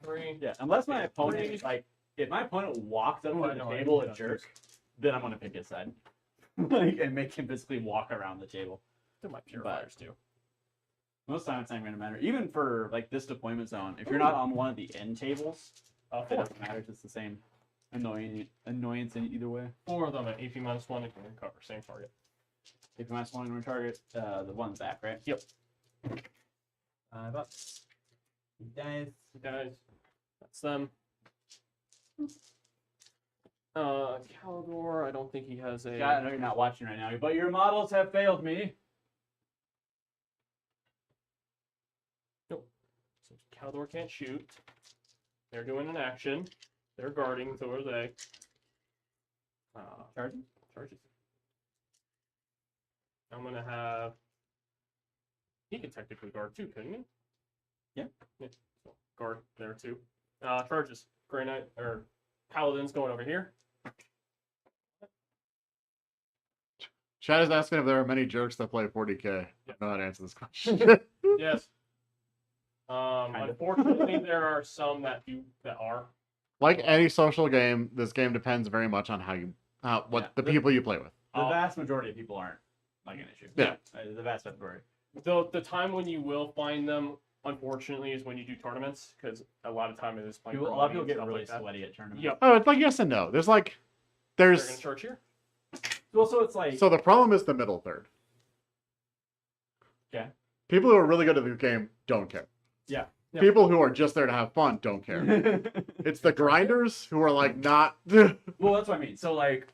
3. Yeah. Unless my opponent like, if my opponent walks up Oh, I to the know, I table know and jerk, then I'm gonna pick his side. Like, and make him physically walk around the table. They're my purifiers too. Most times it's not gonna matter. Even for like this deployment zone, if you're not on one of the end tables, it 4. doesn't matter. It's the same annoyance in either way. 4 of them at AP -1 and can recover. Same target. If you want to target the one in the back, right? Yep. 5 ups. He dies. Guys, that's them. Calidor, I don't think he has a. Scott, I know you're not watching right now, but your models have failed me. Nope. So Calidor can't shoot. They're doing an action. They're guarding, so are they. Charging? Charges. I'm gonna have. He could technically guard too, couldn't he? Yeah. So guard there too. Charges. Grey Knight or Paladin's going over here. Chad is asking if there are many jerks that play 40k. I don't know how to answer this question. Yes. Unfortunately, there are some that are. Like any social game, this game depends very much on the people you play with. The vast majority of people aren't like an issue. Yeah. The vast majority. The time when you will find them, unfortunately, is when you do tournaments, because a lot of time it is playing. A for lot of money people and get stuff really like that. sweaty at tournaments. Yep. Oh, it's like yes and no. They're They're gonna charge here. Well, so it's like. So the problem is the middle third. Yeah. People who are really good at the game don't care. Yeah. Yeah. People who are just there to have fun don't care. It's the grinders who are like not. Well, that's what I mean. So like,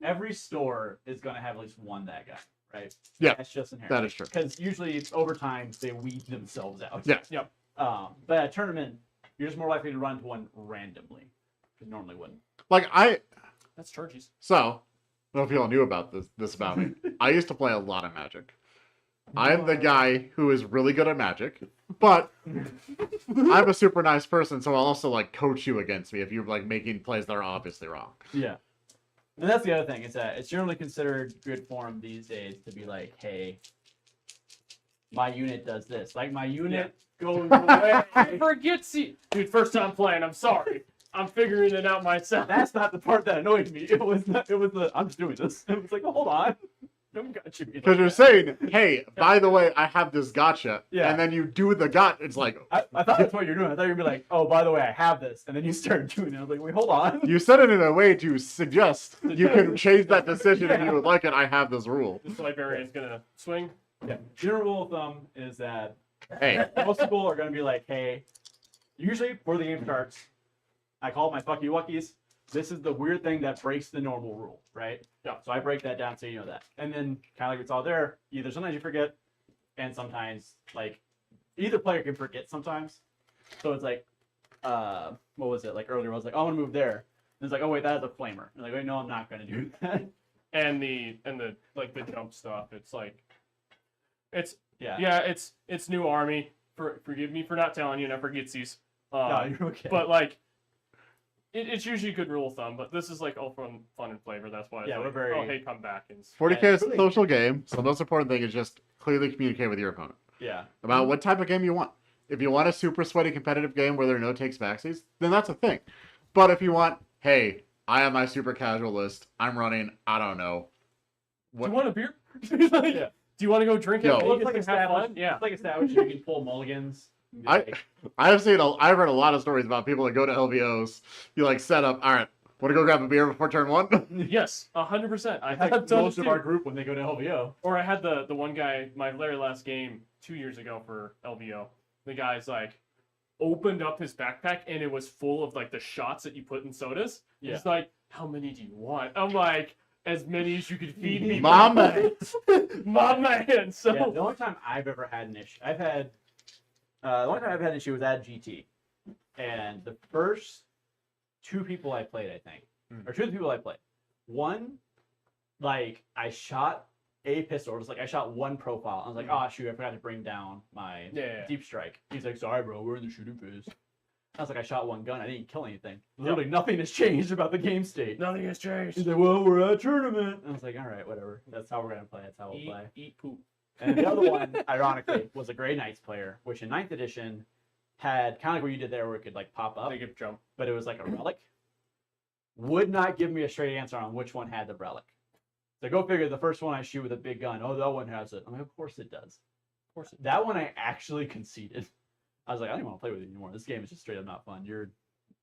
every store is gonna have at least one that guy, right? Yeah, That's just inherent. that is true. Because usually over time they weed themselves out. Yeah. Yep. But at a tournament, you're just more likely to run into one randomly. You normally wouldn't. Like That's charges. so, I don't know if you all knew about this about me. I used to play a lot of Magic. I'm the guy who is really good at Magic, but I'm a super nice person, so I'll also like coach you against me if you're like making plays that are obviously wrong. Yeah. And that's the other thing, is that it's generally considered good form these days to be like, hey, my unit does this. Like, my unit goes away. I forget. See, dude, first time playing. I'm sorry. I'm figuring it out myself. That's not the part that annoyed me. It was the I'm just doing this. It was like, oh, hold on. Don't got you. Because you're saying, hey, by the way, I have this gotcha. Yeah. And then you do the it's like, I thought that's what you're doing. I thought you were gonna be like, oh, by the way, I have this. And then you started doing it. I was like, wait, hold on. you said it in a way to suggest you can change that decision if you would like it. I have this rule. This librarian is gonna swing. Yeah. General rule of thumb is that Hey, most people are gonna be like, hey, usually before the game starts, I call it my fuck you wuckies. This is the weird thing that breaks the normal rule, right? Yeah. So I break that down so you know that. And then kind of like it's all there. Either sometimes you forget, and sometimes like either player can forget sometimes. So it's like, what was it? Like earlier I was like, oh, I'm gonna move there. And it's like, oh wait, that is a flamer. And like, wait, no, I'm not gonna do that. And the like the jump stuff. It's like, Yeah. it's new army. Forgive me for not telling you, never forgetsies. No, you're okay. But like, it's usually a good rule of thumb. But this is like all fun and flavor. That's why. It's Yeah, like, we're very- Oh, hey, come back and. 40k Yeah, is a really- social game, so the most important thing is just clearly communicate with your opponent Yeah. about what type of game you want. If you want a super sweaty competitive game where there are no takes backsies, then that's a thing. But if you want, hey, I have my super casual list. I'm running, I don't know. Do you want a beer? Like, Yeah. Do you want to go drink Yo. at Well, Vegas it's like and have established. fun? Yeah. It's like established. You can pull mulligans. and be I- like, I've read a lot of stories about people that go to LVOs. You like set up, all right, want to go grab a beer before turn one? Yes, 100%. I I think have done most it of too. our group when they go to LVO. Or I had the one guy, my very last game 2 years ago for LVO. The guy's like opened up his backpack and it was full of like the shots that you put in sodas. Yeah. He's like, how many do you want? I'm like, as many as you could feed me. My man. My man. So Yeah, the only time I've ever had an issue, the only time I've had an issue was at GT, and the first two people I played, I think, or two of the people I played, one, like I shot a pistol, just like I shot one profile. I was like, oh shoot, I forgot to bring down my deep strike. He's like, sorry, bro, we're in the shooting phase. I was like, I shot one gun, I didn't kill anything. Literally nothing has changed about the game state. Nothing has changed. He's like, well, we're at a tournament. I was like, all right, whatever. That's how we're gonna play. That's how we'll play. Eat poop. And the other one, ironically, was a Grey Knights player, which in 9th edition had kind of like what you did there, where it could like pop up, They give jump. but it was like a relic. Would not give me a straight answer on which one had the relic. So go figure. The first one I shoot with a big gun. Oh, that one has it. I'm like, of course it does. Of course. That one I actually conceded. I was like, I don't even want to play with you anymore. This game is just straight up not fun. You're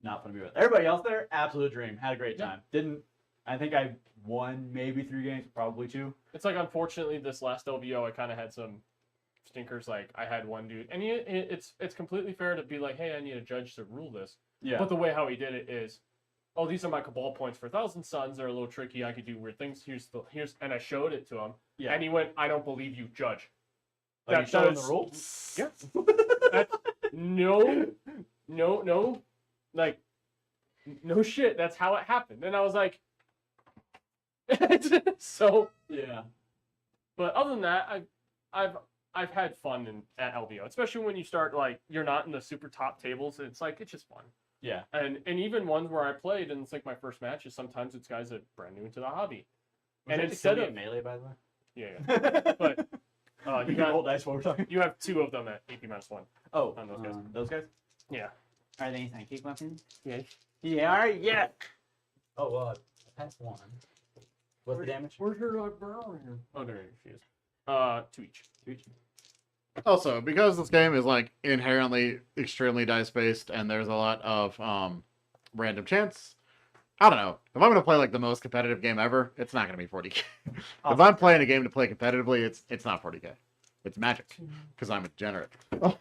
not fun to be with. Everybody else there, absolute dream. Had a great time. I think I won maybe 3 games, probably 2. It's like, unfortunately, this last LVO, I kind of had some stinkers. Like, I had one dude, and it's completely fair to be like, hey, I need a judge to rule this. Yeah. But the way how he did it is, oh, these are my Cabal points for 1,000 Suns. They're a little tricky. I could do weird things. Here's, and I showed it to him. Yeah. And he went, I don't believe you, judge. Like, you showed him the rules? Yeah. No, like, no shit. That's how it happened. And I was like, so Yeah. But other than that, I've had fun at LVO, especially when you start like you're not in the super top tables. It's like it's just fun. Yeah. And even ones where I played and it's like my first matches. Sometimes it's guys that are brand new into the hobby. And instead of melee, by the way. Yeah. But you got old dice. What we're talking. You have 2 of them at AP-1. Oh, on those guys. Those guys. Yeah. Are they psychic weapons? Yeah. Yeah. All right. Yeah. Oh, that's 1. What's the damage? Where's your barrel here? Oh, there she is. 2 each. 2 each. Also, because this game is like inherently extremely dice based and there's a lot of random chance, I don't know. If I'm gonna play like the most competitive game ever, it's not gonna be 40k. If I'm playing a game to play competitively, it's not 40k. It's Magic, because I'm a degenerate. Yeah,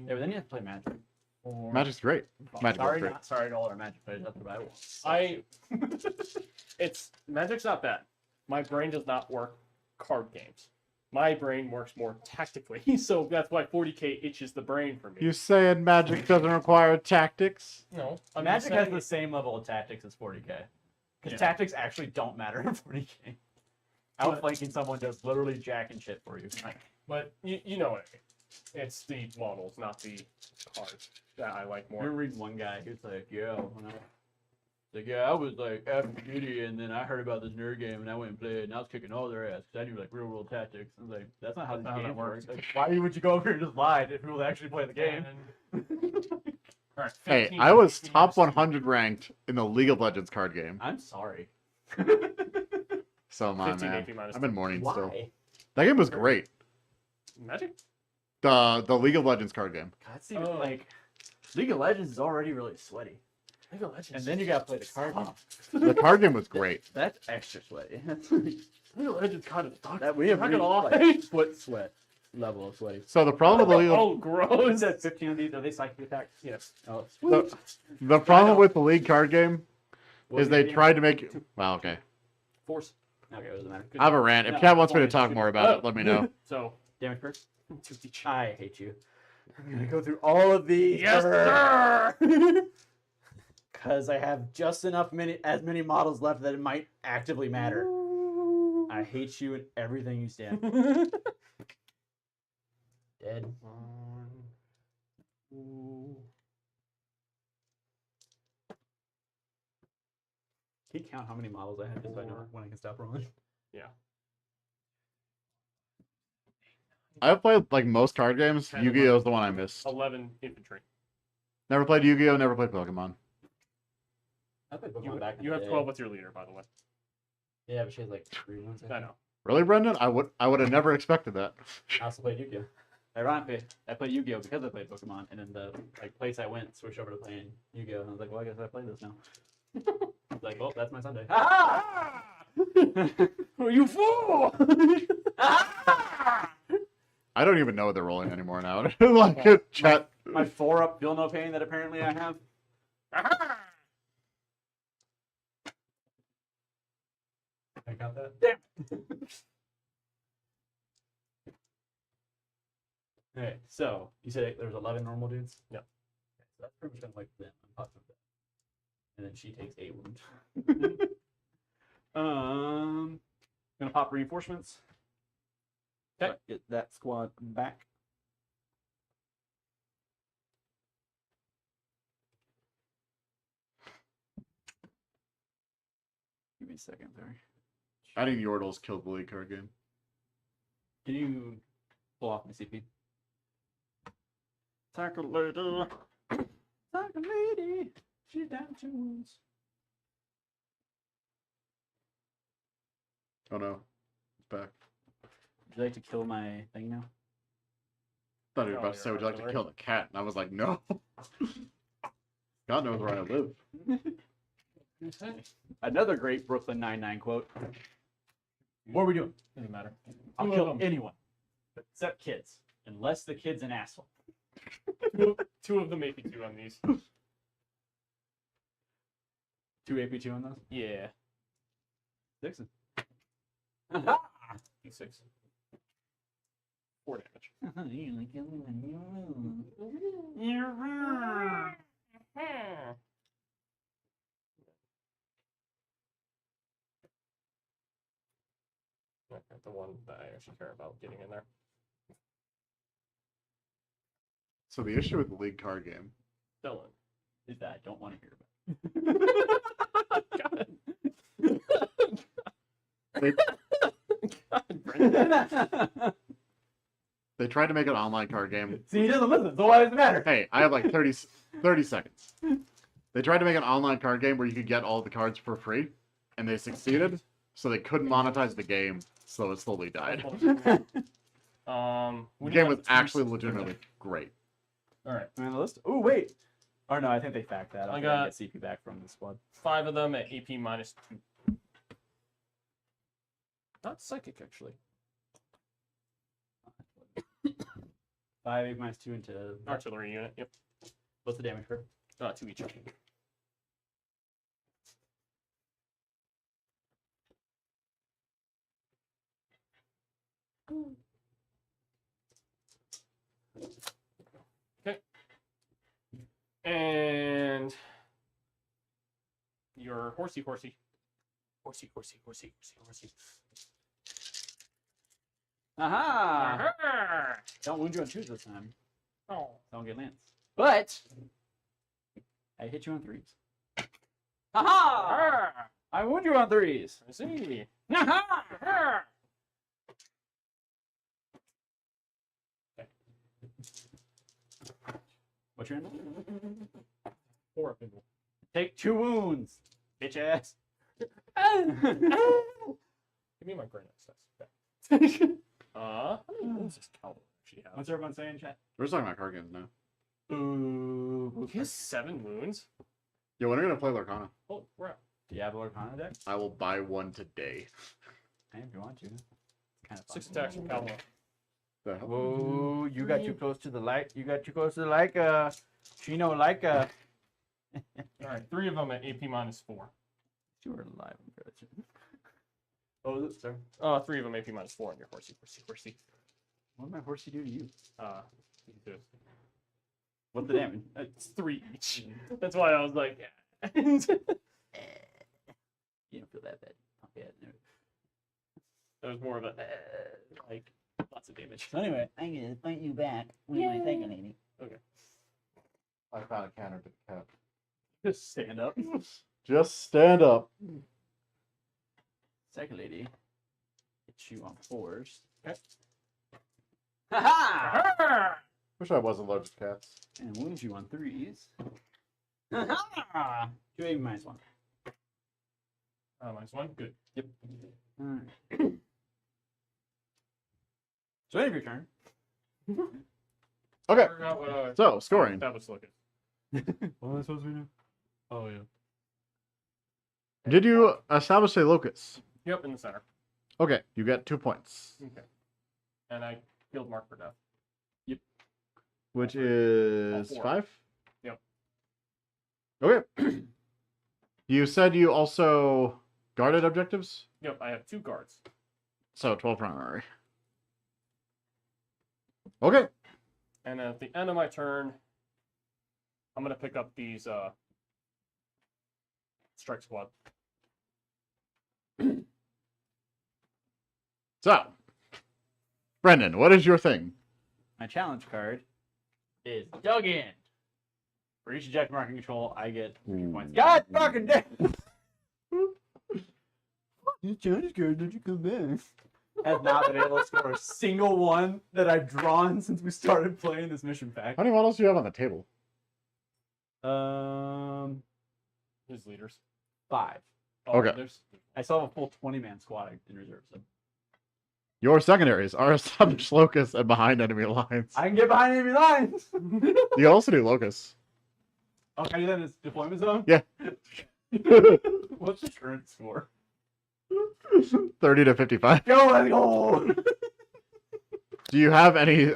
but then you have to play Magic. Magic's great. Magic is great. Sorry to all our Magic players. That's what I want. Magic's not bad. My brain does not work card games. My brain works more tactically, so that's why 40k itches the brain for me. You saying Magic doesn't require tactics? No, Magic has the same level of tactics as 40k, because tactics actually don't matter in 40k. Outflanking someone does literally jack and shit for you. But you know what I mean. It's the models, not the cards that I like more. I remember reading one guy who's like, I was like after duty, and then I heard about this nerd game, and I went and played, and I was kicking all their ass because I knew like real world tactics. I was like, that's not how this game works. Like, why would you go over here and just lie if people actually play the game? All right, Hey, I was top 100 ranked in the League of Legends card game. I'm sorry. So my 15 man, AP minus I've been mourning Why? still. That game was great. Magic? The League of Legends card game. God, see, like League of Legends is already really sweaty. League of Legends. And then you gotta play the card game. The card game was great. That's extra sweaty. League of Legends kind of sucks. That we have Not gonna lie. like, foot sweat level of sweaty. So the problem with the League of, Oh, gross. Is that 15 of these? Are they psychic attacks? Yes. Oh, the problem with the League card game what is was they the tried to make you. Well, okay. force. Okay, it doesn't matter. I have a rant. If No, Cat wants me to only talk two. more about it, let me know. So, Damage first. 2 each. I hate you. I'm gonna go through all of these. Yes, sir! Because I have just enough as many models left that it might actively matter. I hate you and everything you stand for. Dead. 1, 2. Can you count how many models I have just so I know when I can stop rolling? Yeah. I've played like most card games. 10, Yu-Gi-Oh is the one I missed. 11 infantry. Never played Yu-Gi-Oh. Never played Pokemon. I played Pokemon back in You the have day. 12 with your leader, by the way. Yeah, but she has like 3 ones. I know. Really, Brendan? I would have never expected that. I also played Yu-Gi-Oh. Ironically, I played Yu-Gi-Oh because I played Pokemon, and then the place I went switched over to playing Yu-Gi-Oh. And I was like, well, I guess I play this now. I was like, well, that's my Sunday. Ah! You fool! I don't even know what they're rolling anymore now. Like chat. My 4-up feel no pain that apparently I have. I got that. Damn. Alright, so you said there was 11 normal dudes? Yeah. Okay, so that's pretty much gonna like them. I'm positive of that. And then she takes 8 wounds. Gonna pop reinforcements. Okay. Get that squad back. Give me a second, sorry. I think Yordles killed the league card game. Can you pull off my CP? Tackle lady. Tackle lady. She's down 2 wounds. Oh no, it's back. Would you like to kill my thing now? Thought you were Oh, about to say, your would you like to artillery? kill the cat? And I was like, no. God knows where I live. Another great Brooklyn Nine-Nine quote. What are we doing? Doesn't matter. I'll Two of kill them. anyone, except kids, unless the kid's an asshole. Two of them AP2 on these. 2 AP2 on those? Yeah. 6. D6. 4 damage. Okay, the one that I actually care about getting in there. So the issue with the league card game, Dylan. Is that I don't want to hear about it. they, God, Brendan. they tried to make an online card game. See, he doesn't listen, so why does it matter? Hey, I have like 30 seconds. They tried to make an online card game where you could get all the cards for free, and they succeeded, so they couldn't monetize the game, so it slowly died. Oh, The we game have was two actually s- legitimately great. All right. Am I on the list? Oh, wait. Oh, no, I think they fact that. I I got- get CP back from the squad. 5 of them at AP -2. Not psychic, actually. 5, 8 minus 2 into. Artillery unit. Yep. What's the damage for? 2 each. Okay. And your horsey. Horsey. Aha! Aha! Don't wound you on 2s this time. Oh. Don't get lance. But I hit you on 3s. Aha! Ah! I wound you on 3s. I see. Aha! Ah! What's your end? 4 people. Take 2 wounds, bitch ass. Give me my granite stats back. How many wounds does Calvin actually have? What's everyone saying, chat? We're just talking about card games now. Ooh. He has 7 wounds. Yeah, when are we gonna play Lorcana? Oh, crap. Do you have a Lorcana deck? I will buy one today. Hey, if you want to. It's kind of fun. 6 attacks from Calvin. The hell? Whoa, you got too close to the light. You got too close to the Leica. Chino Leica. Alright, 3 of them at AP -4. You were alive. I'm fairly certain. Oh, is it, sir? 3 of them AP -4 on your horsey. What did my horsey do to you? What's the damage? It's 3 each. That's why I was like, yeah. You don't feel that bad. Okay, no. That was more of a, like, lots of damage. So anyway, I'm gonna fight you back with my second lady. I found a counter to the cat. just stand up. Just stand up. Second lady, hit you on 4s. Okay. Ha Wish I wasn't allergic to cats. And wounds you on 3s. Ha 2 8 minus 1. -1. Good. Yep. Alright. So end of your turn. Okay, Forgot what, so scoring. that was looking. What am I supposed to do? Oh, yeah. Did you establish a locus? Yep, in the center. Okay, you get 2 points, Okay. And I killed Mark for death. which is All 4. 5. Yep. Okay. You said you also guarded objectives? Yep, I have 2 guards. So 12 primary. Okay. And at the end of my turn, I'm gonna pick up these strike squad. So, Brendan, what is your thing? My challenge card is dug in. For each eject marking control, I get 3 points. God fucking damn! Your challenge card, don't you come back? Has not been able to score a single one that I've drawn since we started playing this mission pack. How many models do you have on the table? His leaders. 5. Oh, Okay. There's, I still have a full 20-man squad in reserve. So Your secondaries are established locus and behind enemy lines. I can get behind enemy lines. You can also do locus. Oh, can I do that in this deployment zone? Yeah. What's the current score? 30 to 55. Go, let's go! Do you have any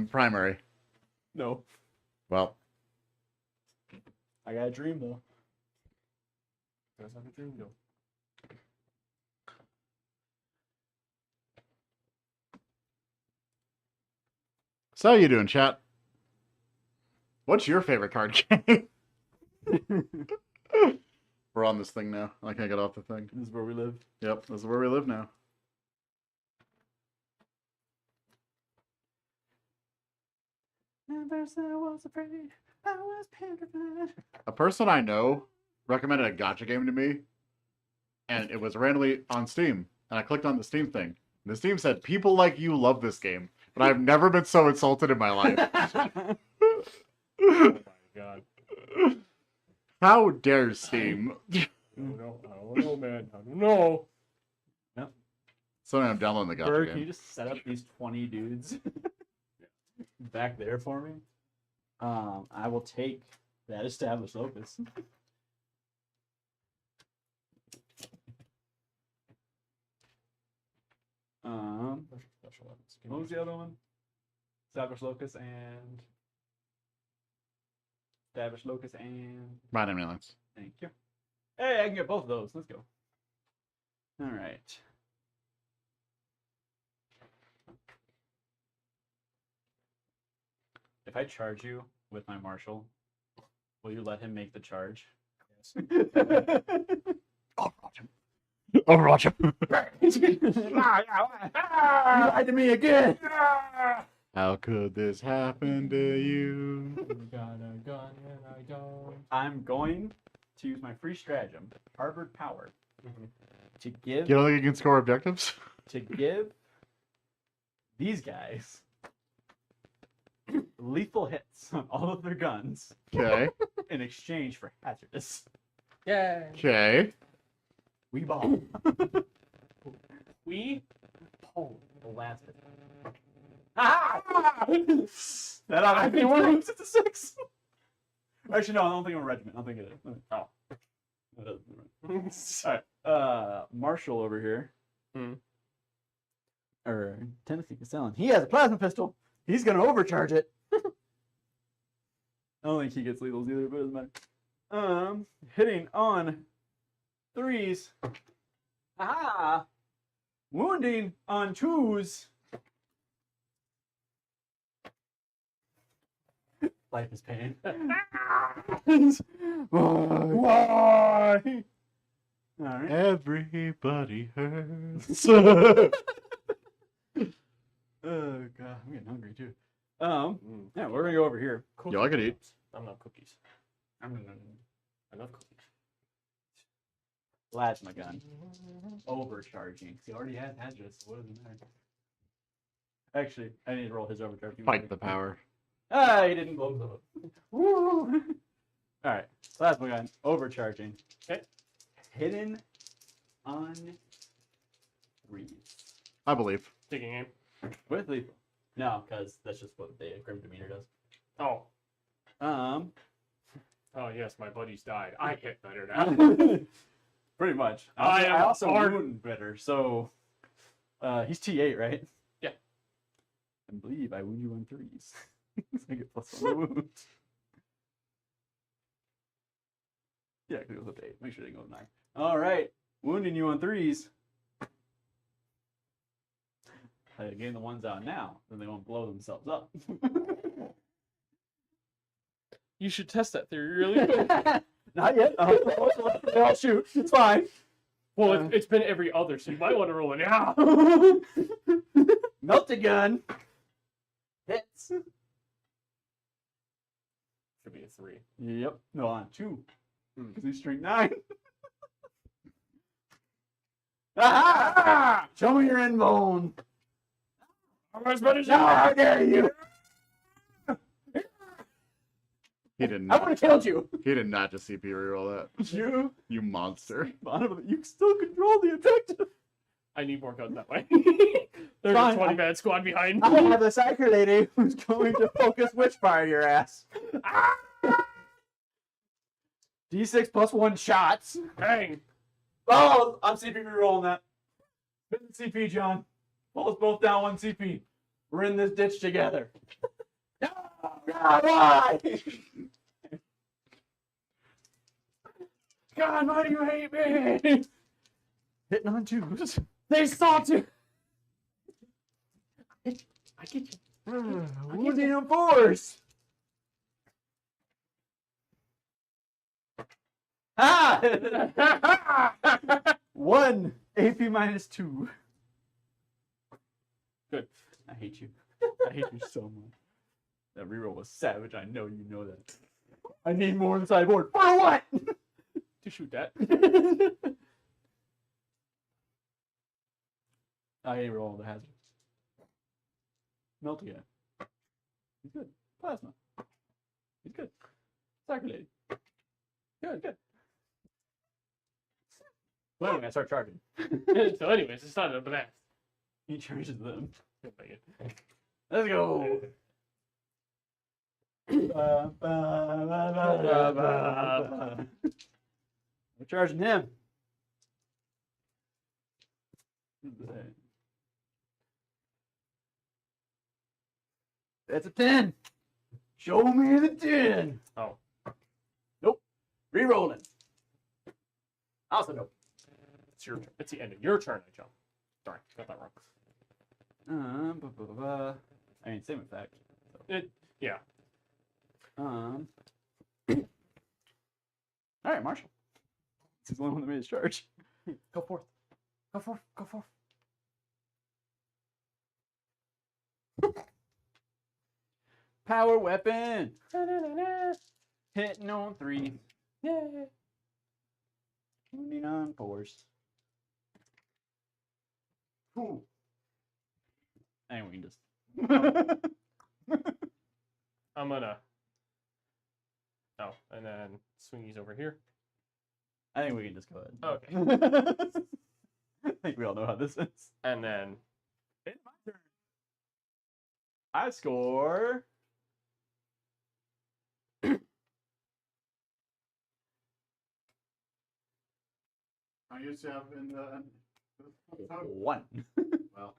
primary? No. Well, I got a dream, though. does have a dream deal. so how you doing, chat? What's your favorite card game? We're on this thing now. I can't get off the thing. This is where we live. Yep, this is where we live now. At first I was afraid, I was petrified. A person I know recommended a gacha game to me, and it was randomly on Steam. And I clicked on the Steam thing. And the Steam said, "People like you love this game," but I've never been so insulted in my life. Oh my god. How dare Steam? I don't know, man. I don't know. So I'm downloading the gacha Bird, game. can you just set up these 20 dudes back there for me? I will take that established locus. Special weapons. What was the other one? Established locus and established locus and Behind enemy lines. thank you. Hey, I can get both of those. Let's go. All right. If I charge you with my marshal, will you let him make the charge? Yes. Overwatch him. You lied to me again. How could this happen to you? You got a gun and I don't. I'm going to use my free stratagem, Harvard Power, to give You don't think you can score objectives? these guys lethal hits on all of their guns Okay. in exchange for hazardous. Yay. Okay. We ball. We The last bit. Ah! That automatically works. It's a 6. Actually, no, I don't think I'm a regiment. I don't think it is. Oh. That doesn't right. Marshall over here. Or Tennessee Castellan. He has a plasma pistol. He's gonna overcharge it. I don't think he gets lethals either, but it doesn't matter. Hitting on 3s. Aha! Wounding on 2s. Life is pain. Why? All right. Everybody hurts. Oh god, I'm getting hungry too. Yeah, we're gonna go over here. Yo, I could eat. I'm not cookies. I love cookies. Plasma gun. Overcharging. 'Cause he already has hazardous. So what does it matter? Actually, I need to roll his overcharge. Fight the power. Ah, he didn't blow himself up. Woo! All right, plasma gun. Overcharging. Okay. Hidden on 3s. I believe. Taking aim. With lethal. No, because that's just what the grim demeanor does. Oh. Um, Oh yes, my buddies died. I hit better now. pretty much. I am I also hard- wound better, so he's T8, right? Yeah. I believe I wound you on 3s. So I get plus 1 wounds. Yeah, because it goes up to 8. Make sure they go to 9. All right. Wounding you on 3s. Getting the ones out now, then they won't blow themselves up. You should test that theory really quick. Not yet. I'll shoot. It's fine. Well, it's been every other, so you might want to roll it now. Melt a gun. Hits. Should be a 3. Yep. No, on 2. Because he's strength 9. Ah! Show me your end bone. How dare you? He did I not. would have killed you. He did not just CP reroll that. You monster. You still control the objective. I need more guns that way. There's Fine, a 20-man squad behind I me. have a psyker lady who's going to focus witchfire your ass. D6 plus 1 shots. Bang! Oh, I'm CP rerolling that. Hit the CP, John. Pull us both down 1 CP. We're in this ditch together. No, God, why? God, why do you hate me? Hitting on 2s. They saw to. I get you. Wounding on 4s. Ah! 1 AP minus 2. Good. I hate you. I hate you so much. That reroll was savage. I know you know that. I need more on the sideboard. For what? To shoot that. I ain't rolling the hazard. Melt again. He's good. Plasma. He's good. Circulating. Good. Well, anyway, I start charging. So anyways, it's not a blast. He charges them. Oh my God. Let's go. We're charging him. That's a 10. Show me the 10. Oh. Nope. Rerolling. Also nope. It's your turn. It's the end of your turn, I jump. Sorry, got that wrong. I mean, same effect. Yeah. All right, Marshall. He's the only one that made his charge. Go forth. Go forth. Go forth. Power weapon. Hitting on 3. Yeah. Wounding on 4s. Cool. And we can just. I'm gonna. Oh, and then swingies over here. I think we can just go ahead. Okay. I think we all know how this is. And then It's my turn. I score. I used to have in the. 1. Well,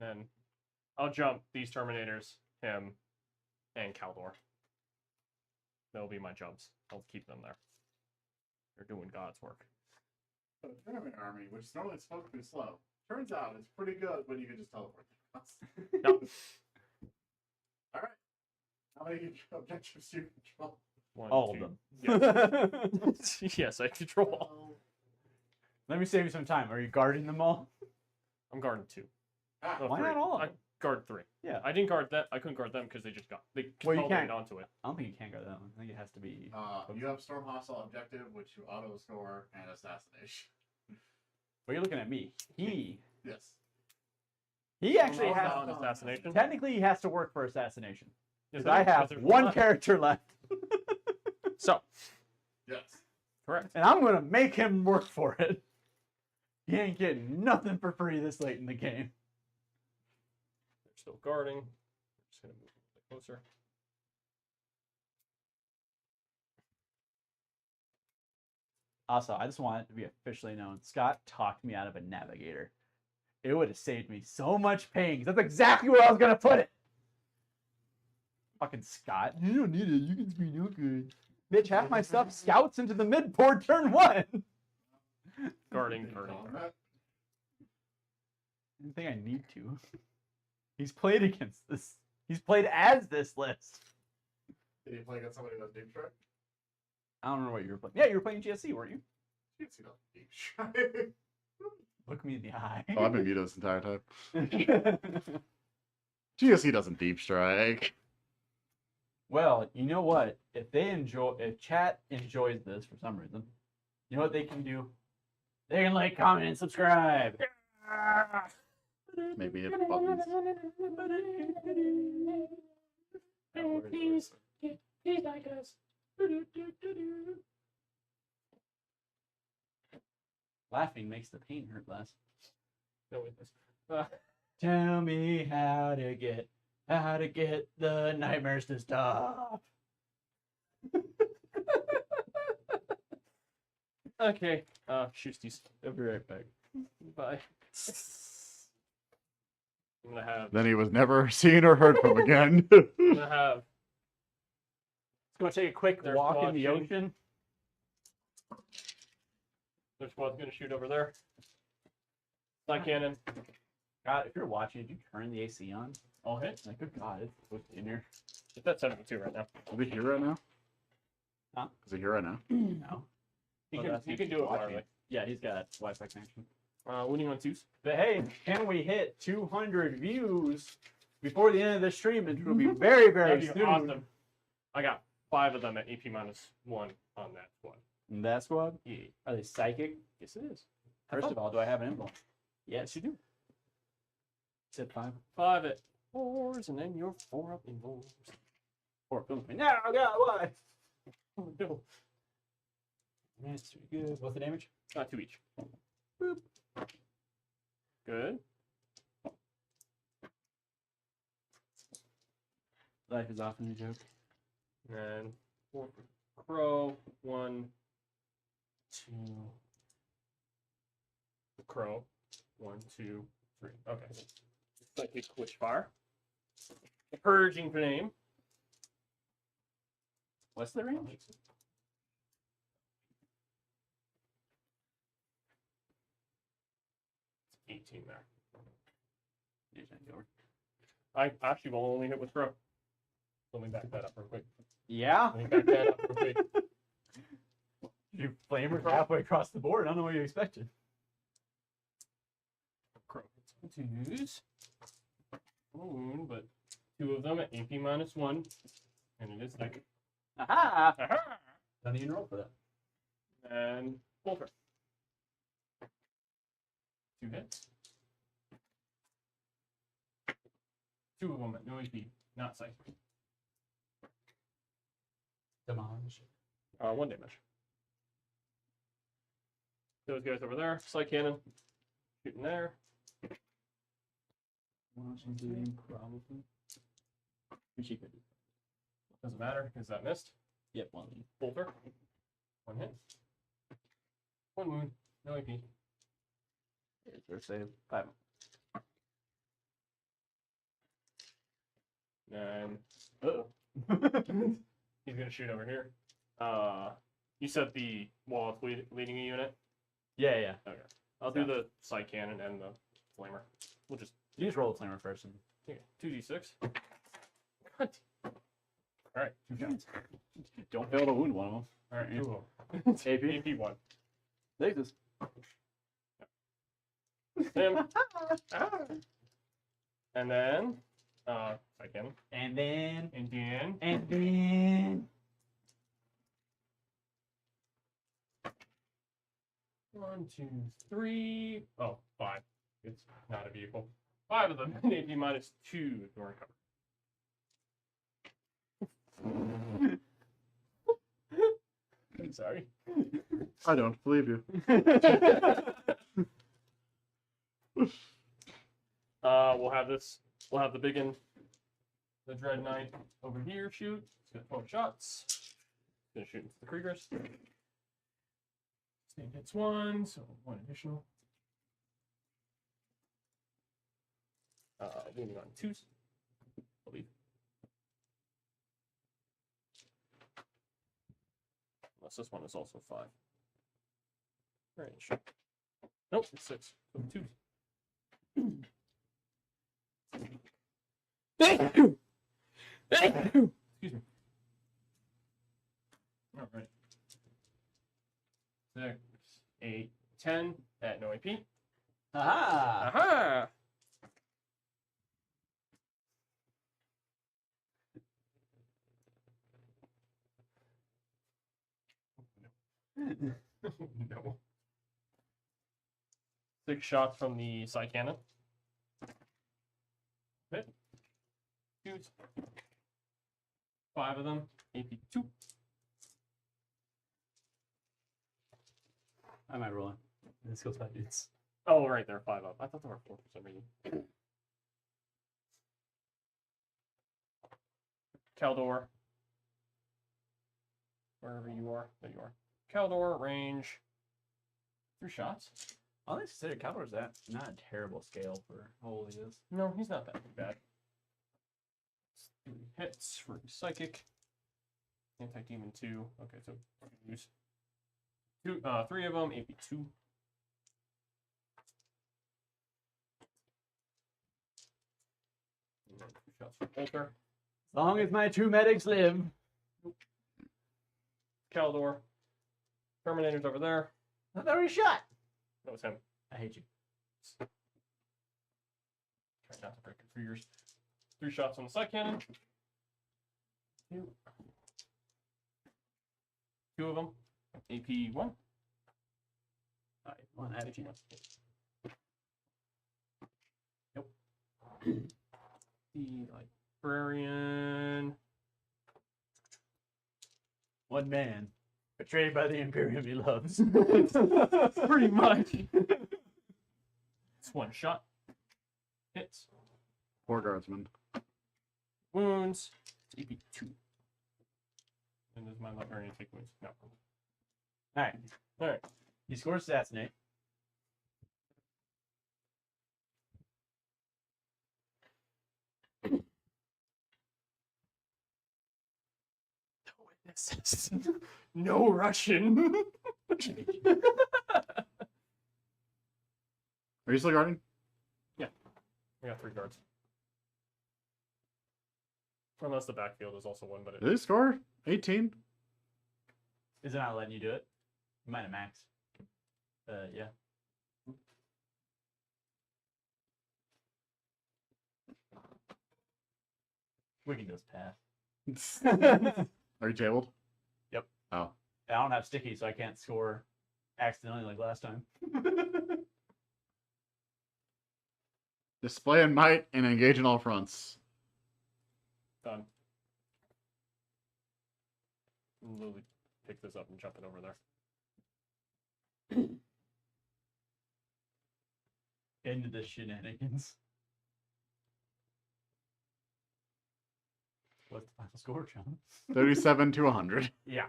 and then I'll jump these Terminators, him, and Caldor. They'll be my jumps. I'll keep them there. They're doing God's work. the tournament army, which is normally supposed to be slow, turns out it's pretty good when you can just teleport them. Yep. All right. How many objectives do you control? One, All two. of them. Yes. Yes, I control all. Let me save you some time. Are you guarding them all? I'm guarding 2. Ah, Oh, Why 3. not all of I them? guard 3. Yeah. I didn't guard that. I couldn't guard them because they just got they Well, you consolidated can't. onto it. I don't think you can guard that one. I think it has to be. you have Storm Hostile Objective, which you auto score, and Assassination. Well, you're looking at me. He Yes. actually Storm has. Hostile and assassination. Technically, he has to work for assassination. Yes, Because I have there's one left. character left. So Yes. correct. And I'm going to make him work for it. He ain't getting nothing for free this late in the game. They're still guarding. I'm just gonna move a little bit closer. Also, I just want it to be officially known. Scott talked me out of a navigator. It would have saved me so much pain. 'Cause that's exactly where I was going to put it. Fucking Scott. You don't need it. You can be no good. Bitch, half my stuff scouts into the mid board turn 1. Guarding. Did he call him that? I don't think I need to. He's played against this. He's played as this list. Did he play against somebody with deep strike? I don't know what you were playing. Yeah, you were playing GSC, weren't you? It's not deep strike. Look me in the eye. Oh, I've been muted this entire time. GSC doesn't deep strike. Well, you know what? If chat enjoys this for some reason, you know what they can do? They can like, comment, and subscribe. Maybe hit buttons. Please like us. Laughing makes the pain hurt less. No witness. Tell me how to get the nightmares to stop. Okay. Shoosties. I'll be right back. Bye. I'm gonna have. Then he was never seen or heard from again. I'm gonna have. Let's go take a quick There's walk in the watching. ocean. Their squad's gonna shoot over there. Side cannon. God, if you're watching, did you turn the AC on? I'll hit. Like, good God, it's cooked in here. It's at 72 right now. Is he here right now? Huh? Is he here right now? No. He can do it wirelessly. Yeah, he's got Wi-Fi connection. Winning on twos. But hey, can we hit 200 views before the end of the stream? It will be very, very That'd be soon. awesome. I got 5 of them at EP -1 on that squad. In that squad? Yeah. Are they psychic? Yes, it is. First of all, do I have an influence? Yes, you do. Said 5. 5 at 4s, and then you're 4 up in 4s. 4 films. No, God, why? Oh, no. That's good. What's the damage? 2 each. Boop. Good. Life is often a joke. And 4 for Crow. 1, 2. The Crow. 1, 2, 3. Okay. Psychic Witch Fire. Purging Flame. What's the range? 18 there. Here's my door. I actually will only hit with Crow. Let me back that up real quick. Yeah? Let me back that up real quick. You flamer halfway across the board. I don't know what you expected. Crow. 2s. Wound, but 2 of them at AP -1. And it is like. Aha! Aha! Don't even roll for that. And Bolter. 2 hits. 2 of them at no AP, not psychic. Demolish. 1 damage. Those guys over there, Psych Cannon. Shooting there. Washington, probably. She could. Doesn't matter because that missed. Yep, one. Bolter. 1 hit. 1 wound. No AP. Here's our save. 5. And Oh. he's gonna shoot over here. You said the wall leading a unit. Yeah, yeah. Okay. I'll do the Psych Cannon and the Flamer. We'll just You just roll the flamer first. And... okay. 2d6. God. All right. 2 shots. Don't fail to wound one of them. All right. 2 of AP. them. AP 1. Take this. Him. And then, Psych Cannon. And then. And then. And then. 1, 2, 3. Oh, 5. It's not a vehicle. 5 of them. AP -2 to recover. I'm sorry. I don't believe you. We'll have this. We'll have the big one, the Dread Knight over here shoot. It's got 12 shots. It's gonna shoot into the Kriegers. Snake hits 1, so 1 additional. Wounding on 2s, I believe. Unless this one is also 5. Range. Nope, it's 6. So 2. Excuse me. All right. 6, 8, 10 at no AP. Aha! Aha! No. 6 shots from the side cannon. Hit. Shoot. 5 of them. AP 2. I might roll in. This goes 5 dudes. Oh, right there, 5 up. I thought there were 4 for some reason. Caldor. Wherever you are. There you are. Caldor, range. 3 shots? All things considered, Caldor's that not a terrible scale for how old he is. No, he's not that bad. 3 hits for psychic. Anti-demon 2. Okay, so use 3 of them, AP 2. And then 2 shots for Bolter. As long as my 2 medics live. Caldor. Terminator's over there. I've already shot. That was him. I hate you. Try not to break your fingers. 3 shots on the side cannon. 2. 2 of them. AP 1. Alright, 1 out of 2. Nope. The librarian. 1 man. Betrayed by the Imperium he loves. Pretty much. It's 1 shot. Hits. 4 guardsmen. Wounds. It's AP 2. And does my librarian take wounds? No. Alright. Alright. He scores assassinate. No witnesses. No Russian. Are you still guarding? We got 3 guards. Unless the backfield is also 1, but Did he score? 18? Is it not letting you do it? You might have maxed. Yeah. We can just pass. Are you tabled? Yep. Oh. I don't have sticky, so I can't score accidentally like last time. Display in might and engage in all fronts. done. Literally pick this up and jump it over there. Into the shenanigans. What's the final score, John? 37 to 100. Yeah.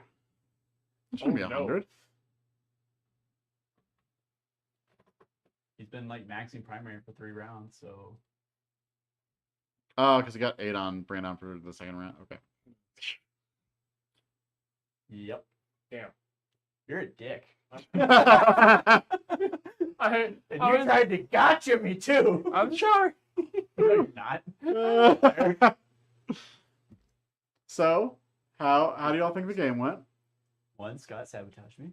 It shouldn't be Oh, no. 100. He's been like maxing primary for 3 rounds, so Oh, because he got 8 on bring it down for the second round. Okay. yep. Damn. You're a dick. I, And you tried to gotcha me too. I'm sure. No, you're not. So, how do y'all think the game went? One, Scott sabotaged me.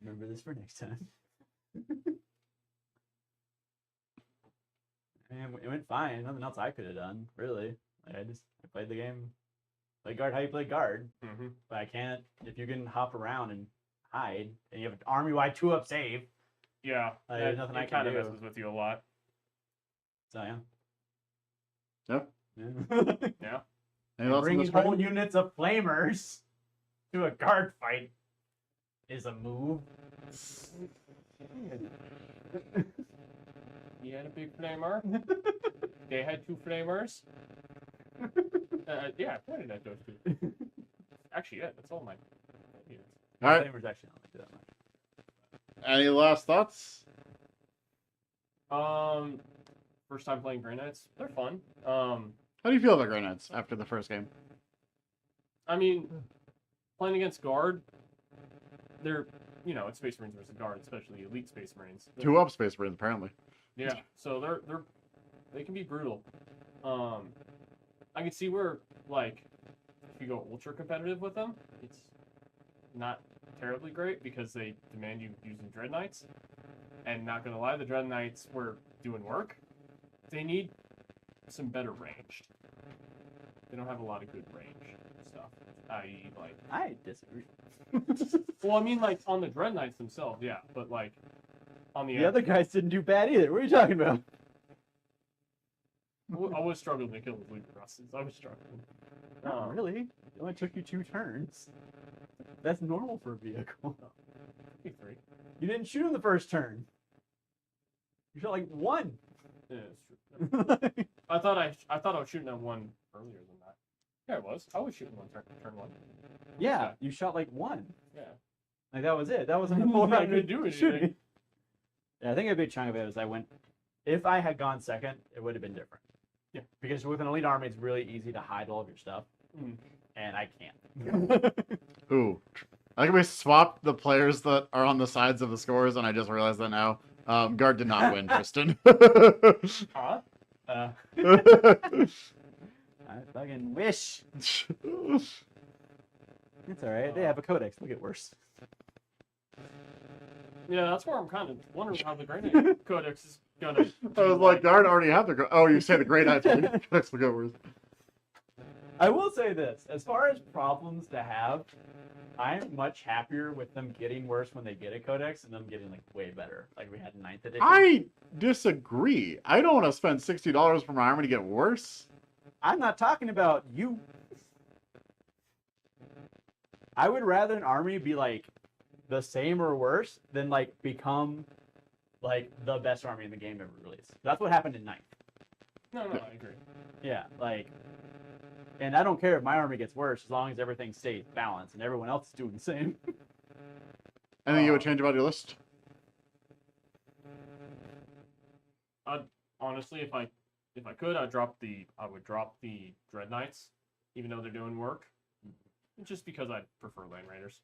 Remember this for next time. And it went fine. Nothing else I could have done, really. Like, I played the game. Play guard how you play guard. Mm-hmm. But I can't, if you can hop around and hide, and you have an army-wide 2-up save. Yeah, There's nothing I can kind of do. messes with you a lot. So, yeah. Yep. Yeah. Yeah. Any thoughts on Bringing this whole game? units of flamers to a guard fight is a move. He had a big flamer. They had 2 flamers. Yeah, I pointed at those 2. Actually, yeah, that's all my units. All right. Flamers actually don't like that much. Any last thoughts? First time playing Grey Knights, they're fun. How do you feel about Grey Knights after the first game? I mean, playing against guard, they're you know, it's Space Marines versus Guard, especially elite Space Marines. Two up Space Marines, apparently. Yeah, so they can be brutal. I can see where, like, if you go ultra competitive with them, it's not terribly great because they demand you using Dread Knights. And not gonna lie, the Dread Knights were doing work. They need some better ranged. They don't have a lot of good range stuff. I.e., like, I disagree. well, I mean, like on the Dread Knights themselves, yeah, but like on the The other guys didn't do bad either. What are you talking about? I was struggling to kill the Leaper Russes. I was struggling. Not really. It only took you 2 turns. That's normal for a vehicle. Maybe 3. You didn't shoot him the first turn. You shot like 1. Yeah, it's true. I thought I was shooting at 1 earlier than that. Yeah, I was. I was shooting 1 turn 1. Yeah, you shot like 1. Yeah. Like that was it. That wasn't the full Not I gonna could do shoot anything. it. Yeah, I think a big chunk of it was I went. If I had gone second, it would have been different. Yeah. Because with an elite army, it's really easy to hide all of your stuff, Mm. and I can't. Ooh. I think we swapped the players that are on the sides of the scores, and I just realized that now. Guard did not win, Tristan. Huh? I fucking wish. It's all right. They have a codex. They'll get worse. Yeah, that's where I'm kind of wondering how the Grey Knight Codex is gonna. I was like, Guard already have the. Oh, you say the Great Knights will go worse. I will say this: as far as problems to have, I'm much happier with them getting worse when they get a codex and them getting like way better, like we had in 9th edition. I disagree. I don't want to spend $60 for my army to get worse. I'm not talking about you. I would rather an army be like the same or worse than like become like the best army in the game ever released. That's what happened in 9th. No, I agree. Yeah, like, and I don't care if my army gets worse as long as everything stays balanced and everyone else is doing the same. Anything you would change about your list? Honestly, if I could, I would drop the Dread Knights, even though they're doing work, just because I prefer Land Raiders.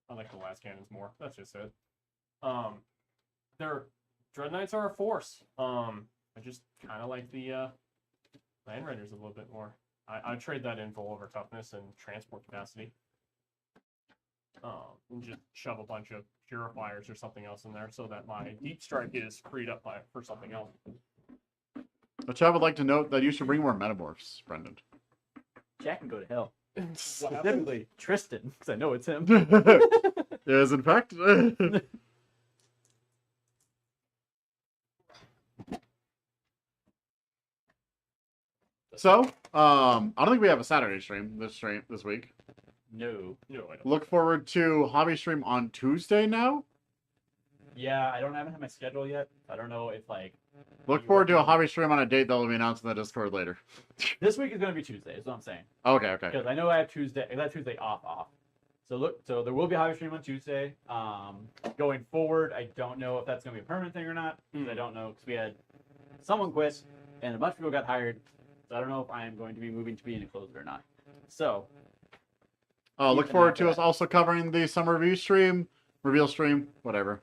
I like the last cannons more. That's just it. Their Dread Knights are a force. I just kind of like the Land Raiders a little bit more. I trade that info over toughness and transport capacity. And just shove a bunch of purifiers or something else in there so that my deep strike is freed up for something else. The chat would like to note that you should bring more metamorphs, Brendan. Jack can go to hell. What happened? Specifically Tristan, because I know it's him. Yes, in fact. So, I don't think we have a Saturday stream this week. No. No, I don't. Look forward to hobby stream on Tuesday now. Yeah, I haven't had my schedule yet. I don't know if like. Look forward to a hobby stream on a date that will be announced in the Discord later. This week is going to be Tuesday. Is what I'm saying. Okay. Because I know I have Tuesday off. So there will be a hobby stream on Tuesday. Going forward, I don't know if that's going to be a permanent thing or not. 'Cause I don't know because we had someone quit and a bunch of people got hired. So I don't know if I am going to be moving to being a closer or not. So. Look forward to us also covering the summer reveal stream, whatever.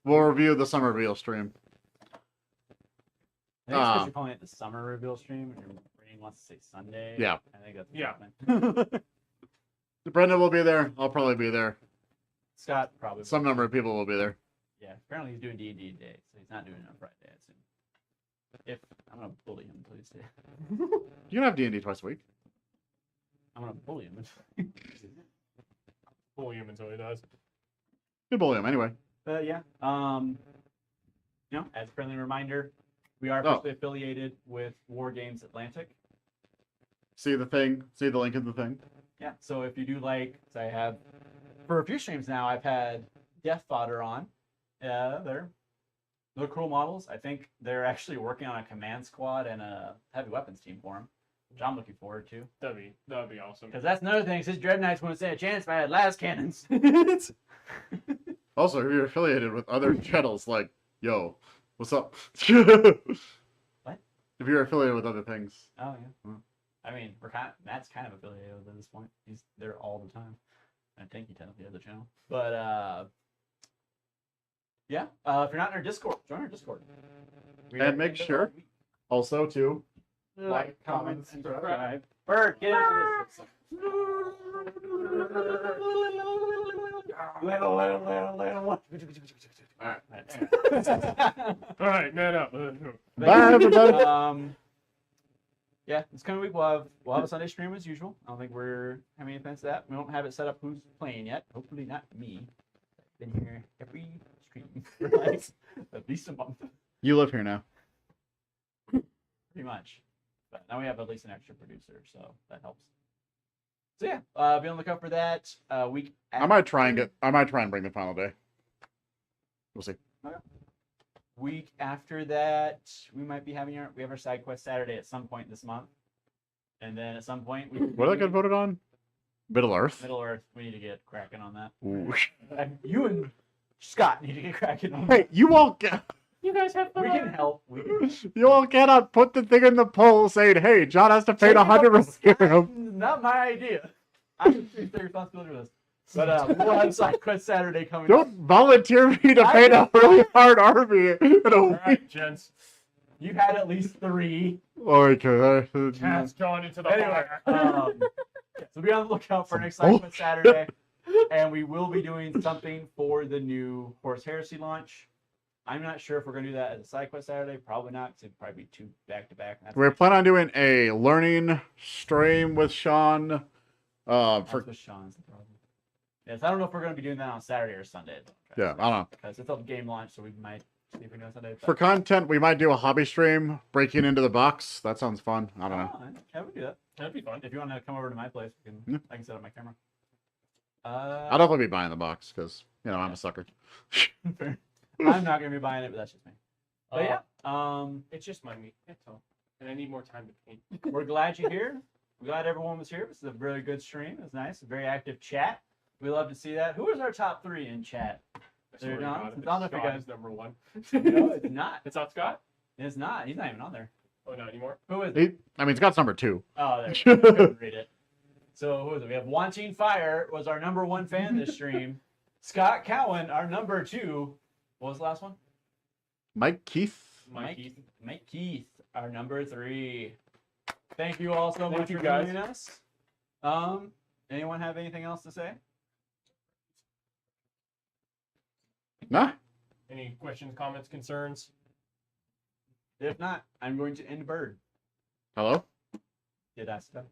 We'll review the summer reveal stream. I think it's because you're calling it the summer reveal stream, and your brain wants to say Sunday. Yeah. I think that's Yeah. happening. Brendan will be there. I'll probably be there. Scott probably. Some number of people will be there. Yeah. Apparently he's doing D&D today, so he's not doing it on Friday. I assume. If I'm gonna bully him until he's there. You can have D&D twice a week. I'm gonna bully him. Bully him until he does. You bully him anyway. But yeah. As a friendly reminder, we are officially affiliated with War Games Atlantic. See the link in the thing. Yeah. So if you do like, so I have for a few streams now, I've had Death Fodder on. They're cool models. I think they're actually working on a command squad and a heavy weapons team for him, which I'm looking forward to. That'd be awesome. Because that's another thing. His Dread Knights wouldn't stand a chance if I had las cannons. Also, if you're affiliated with other channels, like, yo, what's up? What? If you're affiliated with other things. Oh yeah. I mean, Matt's kind of affiliated with at this point. He's there all the time. and Tanky Town, the other channel. But yeah, if you're not in our Discord, join our Discord. We And are make in the sure- lobby. Also, too, Like, comment, comment, and subscribe. subscribe. Bird, get out of this. Little. All right. All right, man up. Bye, everybody. Yeah, this coming week we'll have a Sunday stream as usual. I don't think we're having any plans to that. We don't have it set up who's playing yet. Hopefully not me. Been here every stream for like at least a month, You live here now. pretty much. But now we have at least an extra producer, so that helps. So yeah, be on the lookout for that week. I might try and bring the final day. We'll see. Week after that, we might be having we have our side quest Saturday at some point this month, and then at some point we What did I get voted on? Middle Earth. Middle Earth. We need to get cracking on that. Ooh. You and Scott need to get cracking on that. Hey, you all get. You guys have fun. We can help. You all cannot put the thing in the poll saying, "Hey, John has to pay 100%." Not my idea. I can take the responsibility for this. But we'll have side quest Saturday coming Don't up. volunteer me to I pay know. a really hard army in a All week. right, gents. You've had at least 3. Okay. Cast John into the Anyway, fire. so be on the lookout for next side quest Saturday, and we will be doing something for the new Horus Heresy launch. I'm not sure if we're gonna do that as a side quest Saturday. Probably not, because it'd probably be 2 back to back. We're planning on doing a learning stream with Sean. That's For with Sean's the problem. Yes, I don't know if we're gonna be doing that on Saturday or Sunday. yeah, I don't know. Because it's a game launch, so we might see if we do it on Sunday. For content, we might do a hobby stream breaking into the box. That sounds fun. I don't know. Yeah, we can do that. That'd be fun. If you want to come over to my place, we can. Yeah. I can set up my camera. I'll definitely be buying the box because I'm a sucker. Fair. I'm not gonna be buying it, but that's just me. But Uh, yeah, It's just my meat. That's all. And I need more time to paint. we're glad you're here. We're glad everyone was here. This is a really good stream. It was nice. A very active chat. We love to see that. Who is our top 3 in chat? I There swear to you go. God, It's if on the Scott guys. is number 1. No, it's not. It's not Scott? It's not. He's not even on there. Oh, not anymore. Who is it? Scott's number 2. Oh, there. I couldn't read it. So who is it? We have Wanting Fire was our number 1 fan this stream. Scott Cowan, our number 2. What was the last one? Mike Keith. Mike Keith, our number 3. Thank you all so Thank much you, for guys. joining us. Anyone have anything else to say? Nah. Any questions, comments, concerns? If not, I'm going to end Bird. Hello. Did I stop?